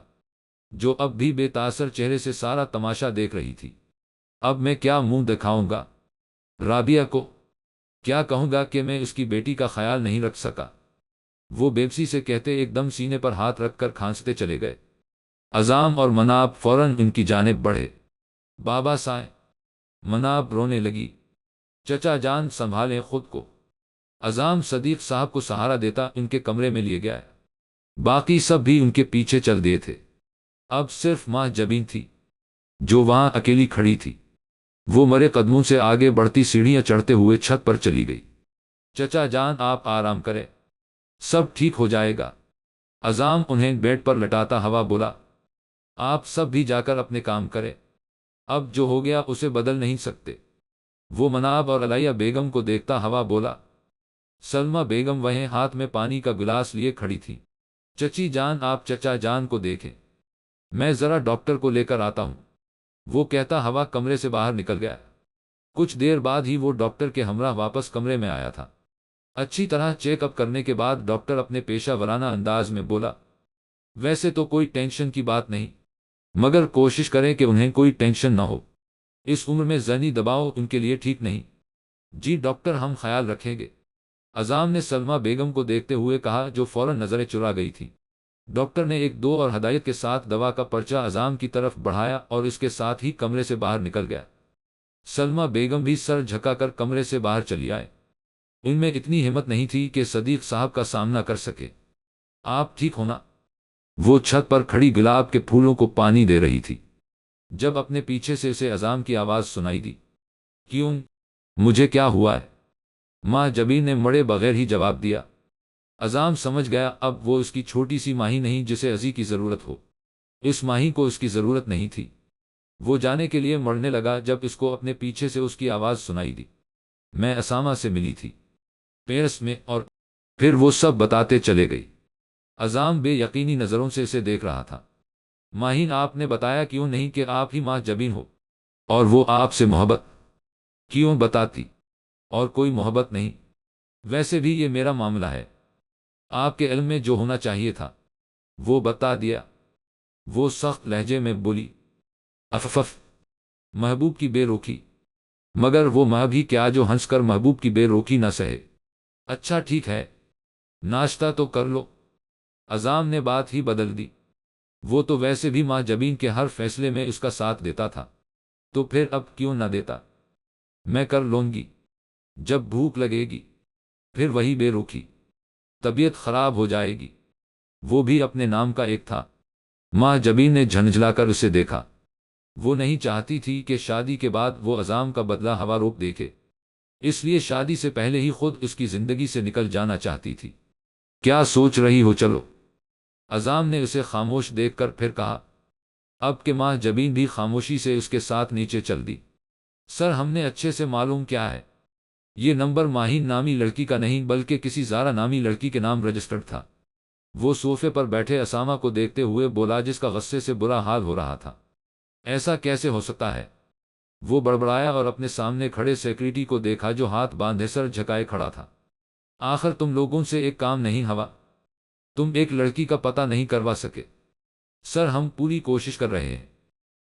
جو اب بھی بے تاثر چہرے سے سارا تماشا دیکھ رہی تھی۔ اب میں کیا منہ دکھاؤں گا؟ رابعہ کو کیا کہوں گا کہ میں اس کی بیٹی کا خیال نہیں رکھ سکا؟ وہ بےبسی سے کہتے ایک دم سینے پر ہاتھ رکھ کر کھانستے چلے گئے۔ عزام اور مناب فوراً ان کی جانب بڑھے۔ بابا سائیں، مناب رونے لگی۔ چچا جان سنبھالیں خود کو۔ عزام صدیق صاحب کو سہارا دیتا ان کے کمرے میں لیے گیا۔ باقی سب بھی ان کے پیچھے چل دیے تھے۔ اب صرف ماہ جبین تھی جو وہاں اکیلی کھڑی تھی۔ وہ مرے قدموں سے آگے بڑھتی سیڑھیاں چڑھتے ہوئے چھت پر چلی گئی۔ چچا جان آپ آرام کریں، سب ٹھیک ہو جائے گا، عزام انہیں بیڈ پر لٹاتا ہوا بولا۔ آپ سب بھی جا کر اپنے کام کریں، اب جو ہو گیا اسے بدل نہیں سکتے۔ وہ مناب اور علیہ بیگم کو دیکھتا ہوا بولا۔ سلمہ بیگم وہیں ہاتھ میں پانی کا گلاس لیے کھڑی تھی۔ چچی جان، آپ چچا جان کو دیکھیں، میں ذرا ڈاکٹر کو لے کر آتا ہوں، وہ کہتا ہوا کمرے سے باہر نکل گیا۔ کچھ دیر بعد ہی وہ ڈاکٹر کے ہمراہ واپس کمرے میں آیا تھا۔ اچھی طرح چیک اپ کرنے کے بعد ڈاکٹر اپنے پیشہ ورانہ انداز میں بولا، ویسے تو کوئی ٹینشن کی بات نہیں، مگر کوشش کریں کہ انہیں کوئی ٹینشن نہ ہو، اس عمر میں ذہنی دباؤ ان کے لیے ٹھیک نہیں۔ جی ڈاکٹر، ہم خیال رکھیں گے، عزام نے سلمہ بیگم کو دیکھتے ہوئے کہا، جو فوراً نظریں چرا گئی تھی۔ ڈاکٹر نے ایک دو اور ہدایت کے ساتھ دوا کا پرچہ عزام کی طرف بڑھایا اور اس کے ساتھ ہی کمرے سے باہر نکل گیا۔ سلمہ بیگم بھی سر جھکا کر کمرے سے باہر چلی آئے۔ ان میں اتنی ہمت نہیں تھی کہ صدیق صاحب کا سامنا کر سکے۔ آپ ٹھیک ہونا؟ وہ چھت پر کھڑی گلاب کے پھولوں کو پانی دے رہی تھی جب اپنے پیچھے سے اسے عزام کی آواز سنائی دی۔ کیوں؟ مجھے کیا ہوا ہے؟ ماں جبین نے مڑے بغیر ہی جواب دیا۔ عزام سمجھ گیا اب وہ اس کی چھوٹی سی ماہی نہیں جسے ازی کی ضرورت ہو، اس ماہی کو اس کی ضرورت نہیں تھی۔ وہ جانے کے لیے مڑنے لگا جب اس کو اپنے پیچھے سے اس کی آواز سنائی دی، میں اسامہ سے ملی تھی پیرس میں، اور پھر وہ سب بتاتے چلے گئی۔ عزام بے یقینی نظروں سے اسے دیکھ رہا تھا۔ ماہین، آپ نے بتایا کیوں نہیں کہ آپ ہی ماں جبین ہو؟ اور وہ آپ سے محبت کیوں بتاتی؟ اور کوئی محبت نہیں، ویسے بھی یہ میرا معاملہ ہے، آپ کے علم میں جو ہونا چاہیے تھا وہ بتا دیا، وہ سخت لہجے میں بولی۔ افف، محبوب کی بے روکی، مگر وہ ماں بھی کیا جو ہنس کر محبوب کی بے روکی نہ سہے۔ اچھا ٹھیک ہے، ناشتہ تو کر لو۔ عزام نے بات ہی بدل دی، وہ تو ویسے بھی ماں جبین کے ہر فیصلے میں اس کا ساتھ دیتا تھا، تو پھر اب کیوں نہ دیتا؟ میں کر لوں گی، جب بھوک لگے گی پھر وہی بے روکی، طبیعت خراب ہو جائے گی، وہ بھی اپنے نام کا ایک تھا۔ ماں جبین نے جھنجھلا کر اسے دیکھا۔ وہ نہیں چاہتی تھی کہ شادی کے بعد وہ عزام کا بدلہ ہوا روک دیکھے، اس لیے شادی سے پہلے ہی خود اس کی زندگی سے نکل جانا چاہتی تھی۔ کیا سوچ رہی ہو؟ چلو۔ عزام نے اسے خاموش دیکھ کر پھر کہا۔ اب کہ ماں جبین بھی خاموشی سے اس کے ساتھ نیچے چل دی۔ سر، ہم نے اچھے سے معلوم کیا ہے، یہ نمبر ماہین نامی لڑکی کا نہیں بلکہ کسی زارا نامی لڑکی کے نام رجسٹرڈ تھا۔ وہ صوفے پر بیٹھے اسامہ کو دیکھتے ہوئے بولا جس کا غصے سے برا حال ہو رہا تھا۔ ایسا کیسے ہو سکتا ہے؟ وہ بڑبڑایا اور اپنے سامنے کھڑے سیکریٹری کو دیکھا جو ہاتھ باندھے سر جھکائے کھڑا تھا۔ آخر تم لوگوں سے ایک کام نہیں ہوا؟ تم ایک لڑکی کا پتہ نہیں کروا سکے؟ سر، ہم پوری کوشش کر رہے ہیں،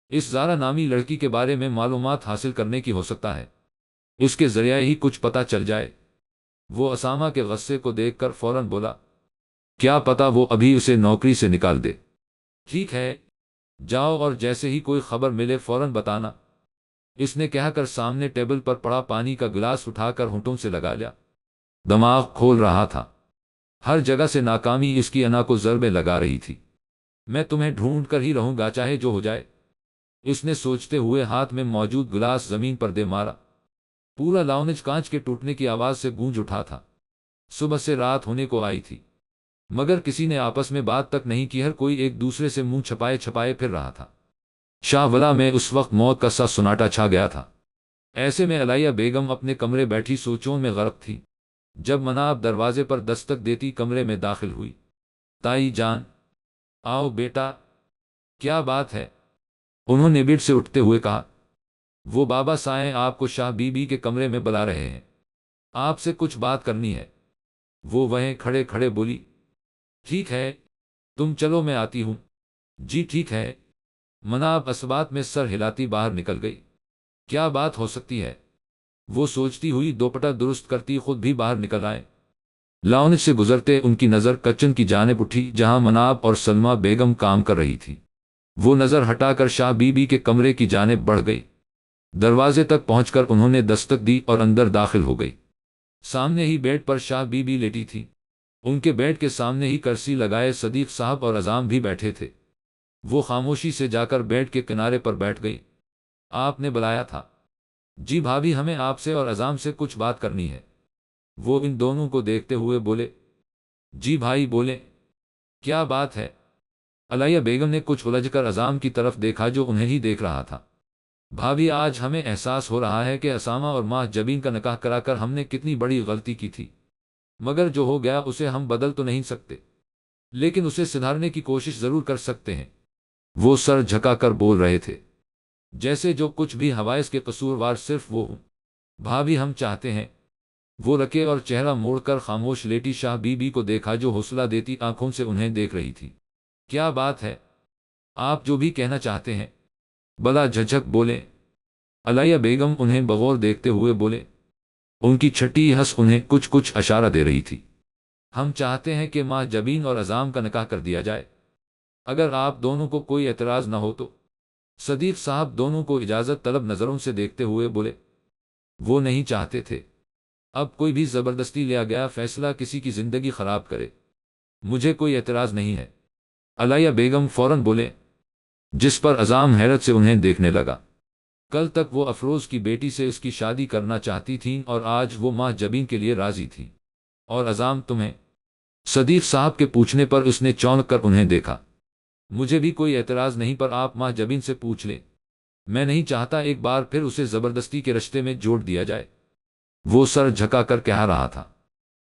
اس زارا نامی لڑکی کے بارے میں معلومات حاصل کرنے کی، ہو سکتا ہے اس کے ذریعے ہی کچھ پتہ چل جائے۔ وہ اسامہ کے غصے کو دیکھ کر فوراً بولا، کیا پتہ وہ ابھی اسے نوکری سے نکال دے۔ ٹھیک ہے، جاؤ اور جیسے ہی کوئی خبر ملے فوراً بتانا، اس نے کہہ کر سامنے ٹیبل پر پڑا پانی کا گلاس اٹھا کر ہونٹوں سے لگا لیا۔ دماغ کھول رہا تھا، ہر جگہ سے ناکامی اس کی انا کو ضربیں لگا رہی تھی۔ میں تمہیں ڈھونڈ کر ہی رہوں گا چاہے جو ہو جائے، اس نے سوچتے ہوئے ہاتھ میں موجود گلاس زمین پر دے مارا۔ پورا لاؤنج کانچ کے ٹوٹنے کی آواز سے گونج اٹھا تھا۔ صبح سے رات ہونے کو آئی تھی مگر کسی نے آپس میں بات تک نہیں کی، ہر کوئی ایک دوسرے سے منہ چھپائے چھپائے پھر رہا تھا۔ شاہ ولا میں اس وقت موت کا سا سناٹا چھا گیا تھا۔ ایسے میں علیہ بیگم اپنے کمرے بیٹھی سوچوں میں غرق تھی جب مناب دروازے پر دستک دیتی کمرے میں داخل ہوئی۔ تائی جان، آؤ بیٹا، کیا بات ہے؟ انہوں نے بیڈ سے اٹھتے ہوئے کہا۔ وہ بابا سائیں آپ کو شاہ بی بی کے کمرے میں بلا رہے ہیں، آپ سے کچھ بات کرنی ہے۔ وہ وہیں کھڑے کھڑے بولی۔ ٹھیک ہے، تم چلو میں آتی ہوں۔ جی ٹھیک ہے۔ مناب اسبات میں سر ہلاتی باہر نکل گئی۔ کیا بات ہو سکتی ہے؟ وہ سوچتی ہوئی دوپٹہ درست کرتی خود بھی باہر نکل آئے۔ لاؤنج سے گزرتے ان کی نظر کچن کی جانب اٹھی جہاں مناب اور سلمہ بیگم کام کر رہی تھی۔ وہ نظر ہٹا کر شاہ بی بی کے کمرے کی جانب بڑھ گئی۔ دروازے تک پہنچ کر انہوں نے دستک دی اور اندر داخل ہو گئی۔ سامنے ہی بیڈ پر شاہ بی بی لیٹی تھی، ان کے بیڈ کے سامنے ہی کرسی لگائے صدیق صاحب اور عزام بھی بیٹھے تھے۔ وہ خاموشی سے جا کر بیڈ کے کنارے پر بیٹھ گئی۔ آپ نے بلایا تھا؟ جی بھابھی، ہمیں آپ سے اور عزام سے کچھ بات کرنی ہے۔ وہ ان دونوں کو دیکھتے ہوئے بولے۔ جی بھائی بولیں، کیا بات ہے؟ علیہ بیگم نے کچھ الجھ کر عزام کی طرف دیکھا جو انہیں ہی دیکھ رہا تھا۔ بھابھی، آج ہمیں احساس ہو رہا ہے کہ اسامہ اور ماہ جبین کا نکاح کرا کر ہم نے کتنی بڑی غلطی کی تھی، مگر جو ہو گیا اسے ہم بدل تو نہیں سکتے، لیکن اسے سدھارنے کی کوشش ضرور کر سکتے ہیں۔ وہ سر جھکا کر بول رہے تھے جیسے جو کچھ بھی حوائس کے قصوروار صرف وہ ہوں۔ بھابھی، ہم چاہتے ہیں۔ وہ رکے اور چہرہ موڑ کر خاموش لیٹی شاہ بی بی کو دیکھا جو حوصلہ دیتی آنکھوں سے انہیں دیکھ رہی تھی۔ کیا بات ہے؟ آپ جو بھی کہنا چاہتے ہیں، بلا جھجک بولے۔ علیہ بیگم انہیں بغور دیکھتے ہوئے بولے۔ ان کی چھٹی ہنس انہیں کچھ اشارہ دے رہی تھی۔ ہم چاہتے ہیں کہ ماہ جبین اور عزام کا نکاح کر دیا جائے، اگر آپ دونوں کو کوئی اعتراض نہ ہو تو۔ صدیق صاحب دونوں کو اجازت طلب نظروں سے دیکھتے ہوئے بولے۔ وہ نہیں چاہتے تھے، اب کوئی بھی زبردستی لیا گیا فیصلہ کسی کی زندگی خراب کرے۔ مجھے کوئی اعتراض نہیں ہے، علیہ بیگم فوراً بولے، جس پر عزام حیرت سے انہیں دیکھنے لگا۔ کل تک وہ افروز کی بیٹی سے اس کی شادی کرنا چاہتی تھیں اور آج وہ ماہ جبین کے لیے راضی تھیں، اور عزام تمہیں؟ صدیق صاحب کے پوچھنے پر اس نے چونک کر انہیں دیکھا۔ مجھے بھی کوئی اعتراض نہیں، پر آپ ماہ جبین سے پوچھ لیں، میں نہیں چاہتا ایک بار پھر اسے زبردستی کے رشتے میں جوڑ دیا جائے۔ وہ سر جھکا کر کہہ رہا تھا،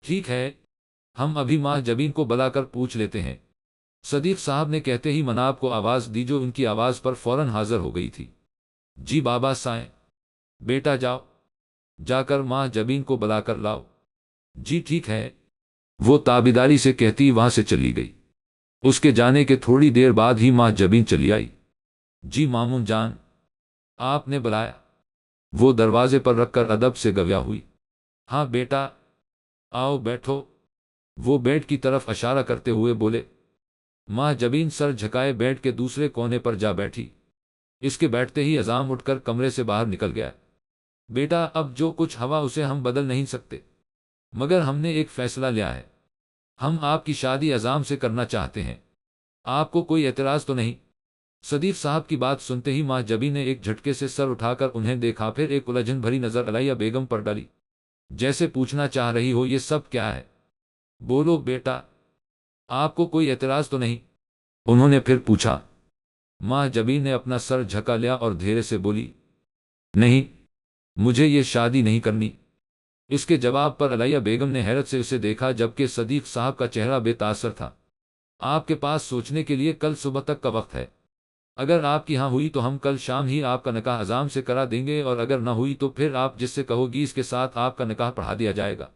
ٹھیک ہے، ہم ابھی ماہ جبین کو بلا کر پوچھ لیتے ہیں۔ صدیق صاحب نے کہتے ہی مناب کو آواز دی جو ان کی آواز پر فوراً حاضر ہو گئی تھی۔ جی بابا سائیں، بیٹا جاؤ، جا کر ماہ جبین کو بلا کر لاؤ۔ جی ٹھیک ہے، وہ تابیداری سے کہتی وہاں سے چلی گئی۔ اس کے جانے کے تھوڑی دیر بعد ہی ماہ جبین چلی آئی۔ جی مامون جان، آپ نے بلایا؟ وہ دروازے پر رکھ کر ادب سے گویا ہوئی۔ ہاں بیٹا، آؤ بیٹھو، وہ بیڈ کی طرف اشارہ کرتے ہوئے بولے۔ ماہ جبین سر جھکائے بیڈ کے دوسرے کونے پر جا بیٹھی۔ اس کے بیٹھتے ہی عزام اٹھ کر کمرے سے باہر نکل گیا۔ بیٹا، اب جو کچھ ہوا اسے ہم بدل نہیں سکتے، مگر ہم نے ایک فیصلہ لیا ہے، ہم آپ کی شادی عزام سے کرنا چاہتے ہیں، آپ کو کوئی اعتراض تو نہیں؟ صدیق صاحب کی بات سنتے ہی ماہ جبین نے ایک جھٹکے سے سر اٹھا کر انہیں دیکھا، پھر ایک الجھن بھری نظر علیہ بیگم پر ڈالی، جیسے پوچھنا چاہ رہی ہو یہ سب کیا ہے؟ بولو بیٹا، آپ کو کوئی اعتراض تو نہیں؟ انہوں نے پھر پوچھا۔ ماہ جبین نے اپنا سر جھکا لیا اور دھیرے سے بولی، نہیں، مجھے یہ شادی نہیں کرنی۔ اس کے جواب پر علیہ بیگم نے حیرت سے اسے دیکھا، جبکہ صدیق صاحب کا چہرہ بے تاثر تھا۔ آپ کے پاس سوچنے کے لیے کل صبح تک کا وقت ہے، اگر آپ کی ہاں ہوئی تو ہم کل شام ہی آپ کا نکاح عزام سے کرا دیں گے، اور اگر نہ ہوئی تو پھر آپ جس سے کہو گی اس کے ساتھ آپ کا نکاح پڑھا دیا جائے گا۔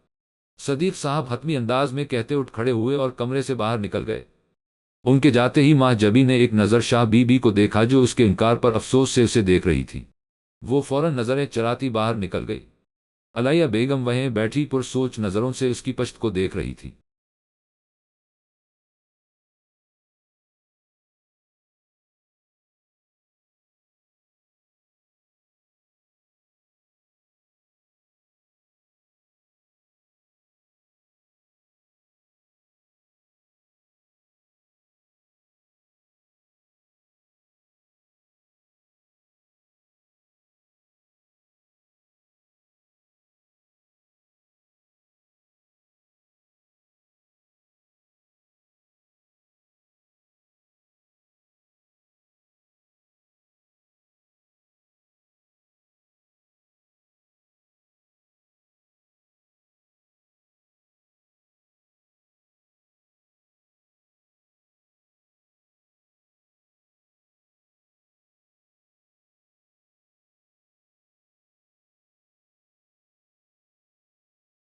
صدیق صاحب حتمی انداز میں کہتے اٹھ کھڑے ہوئے اور کمرے سے باہر نکل گئے۔ ان کے جاتے ہی ماہ جبین نے ایک نظر شاہ بی بی کو دیکھا جو اس کے انکار پر افسوس سے اسے دیکھ رہی تھی۔ وہ فوراً نظریں چراتی باہر نکل گئی۔ علیہ بیگم وہیں بیٹھی پر سوچ نظروں سے اس کی پشت کو دیکھ رہی تھی۔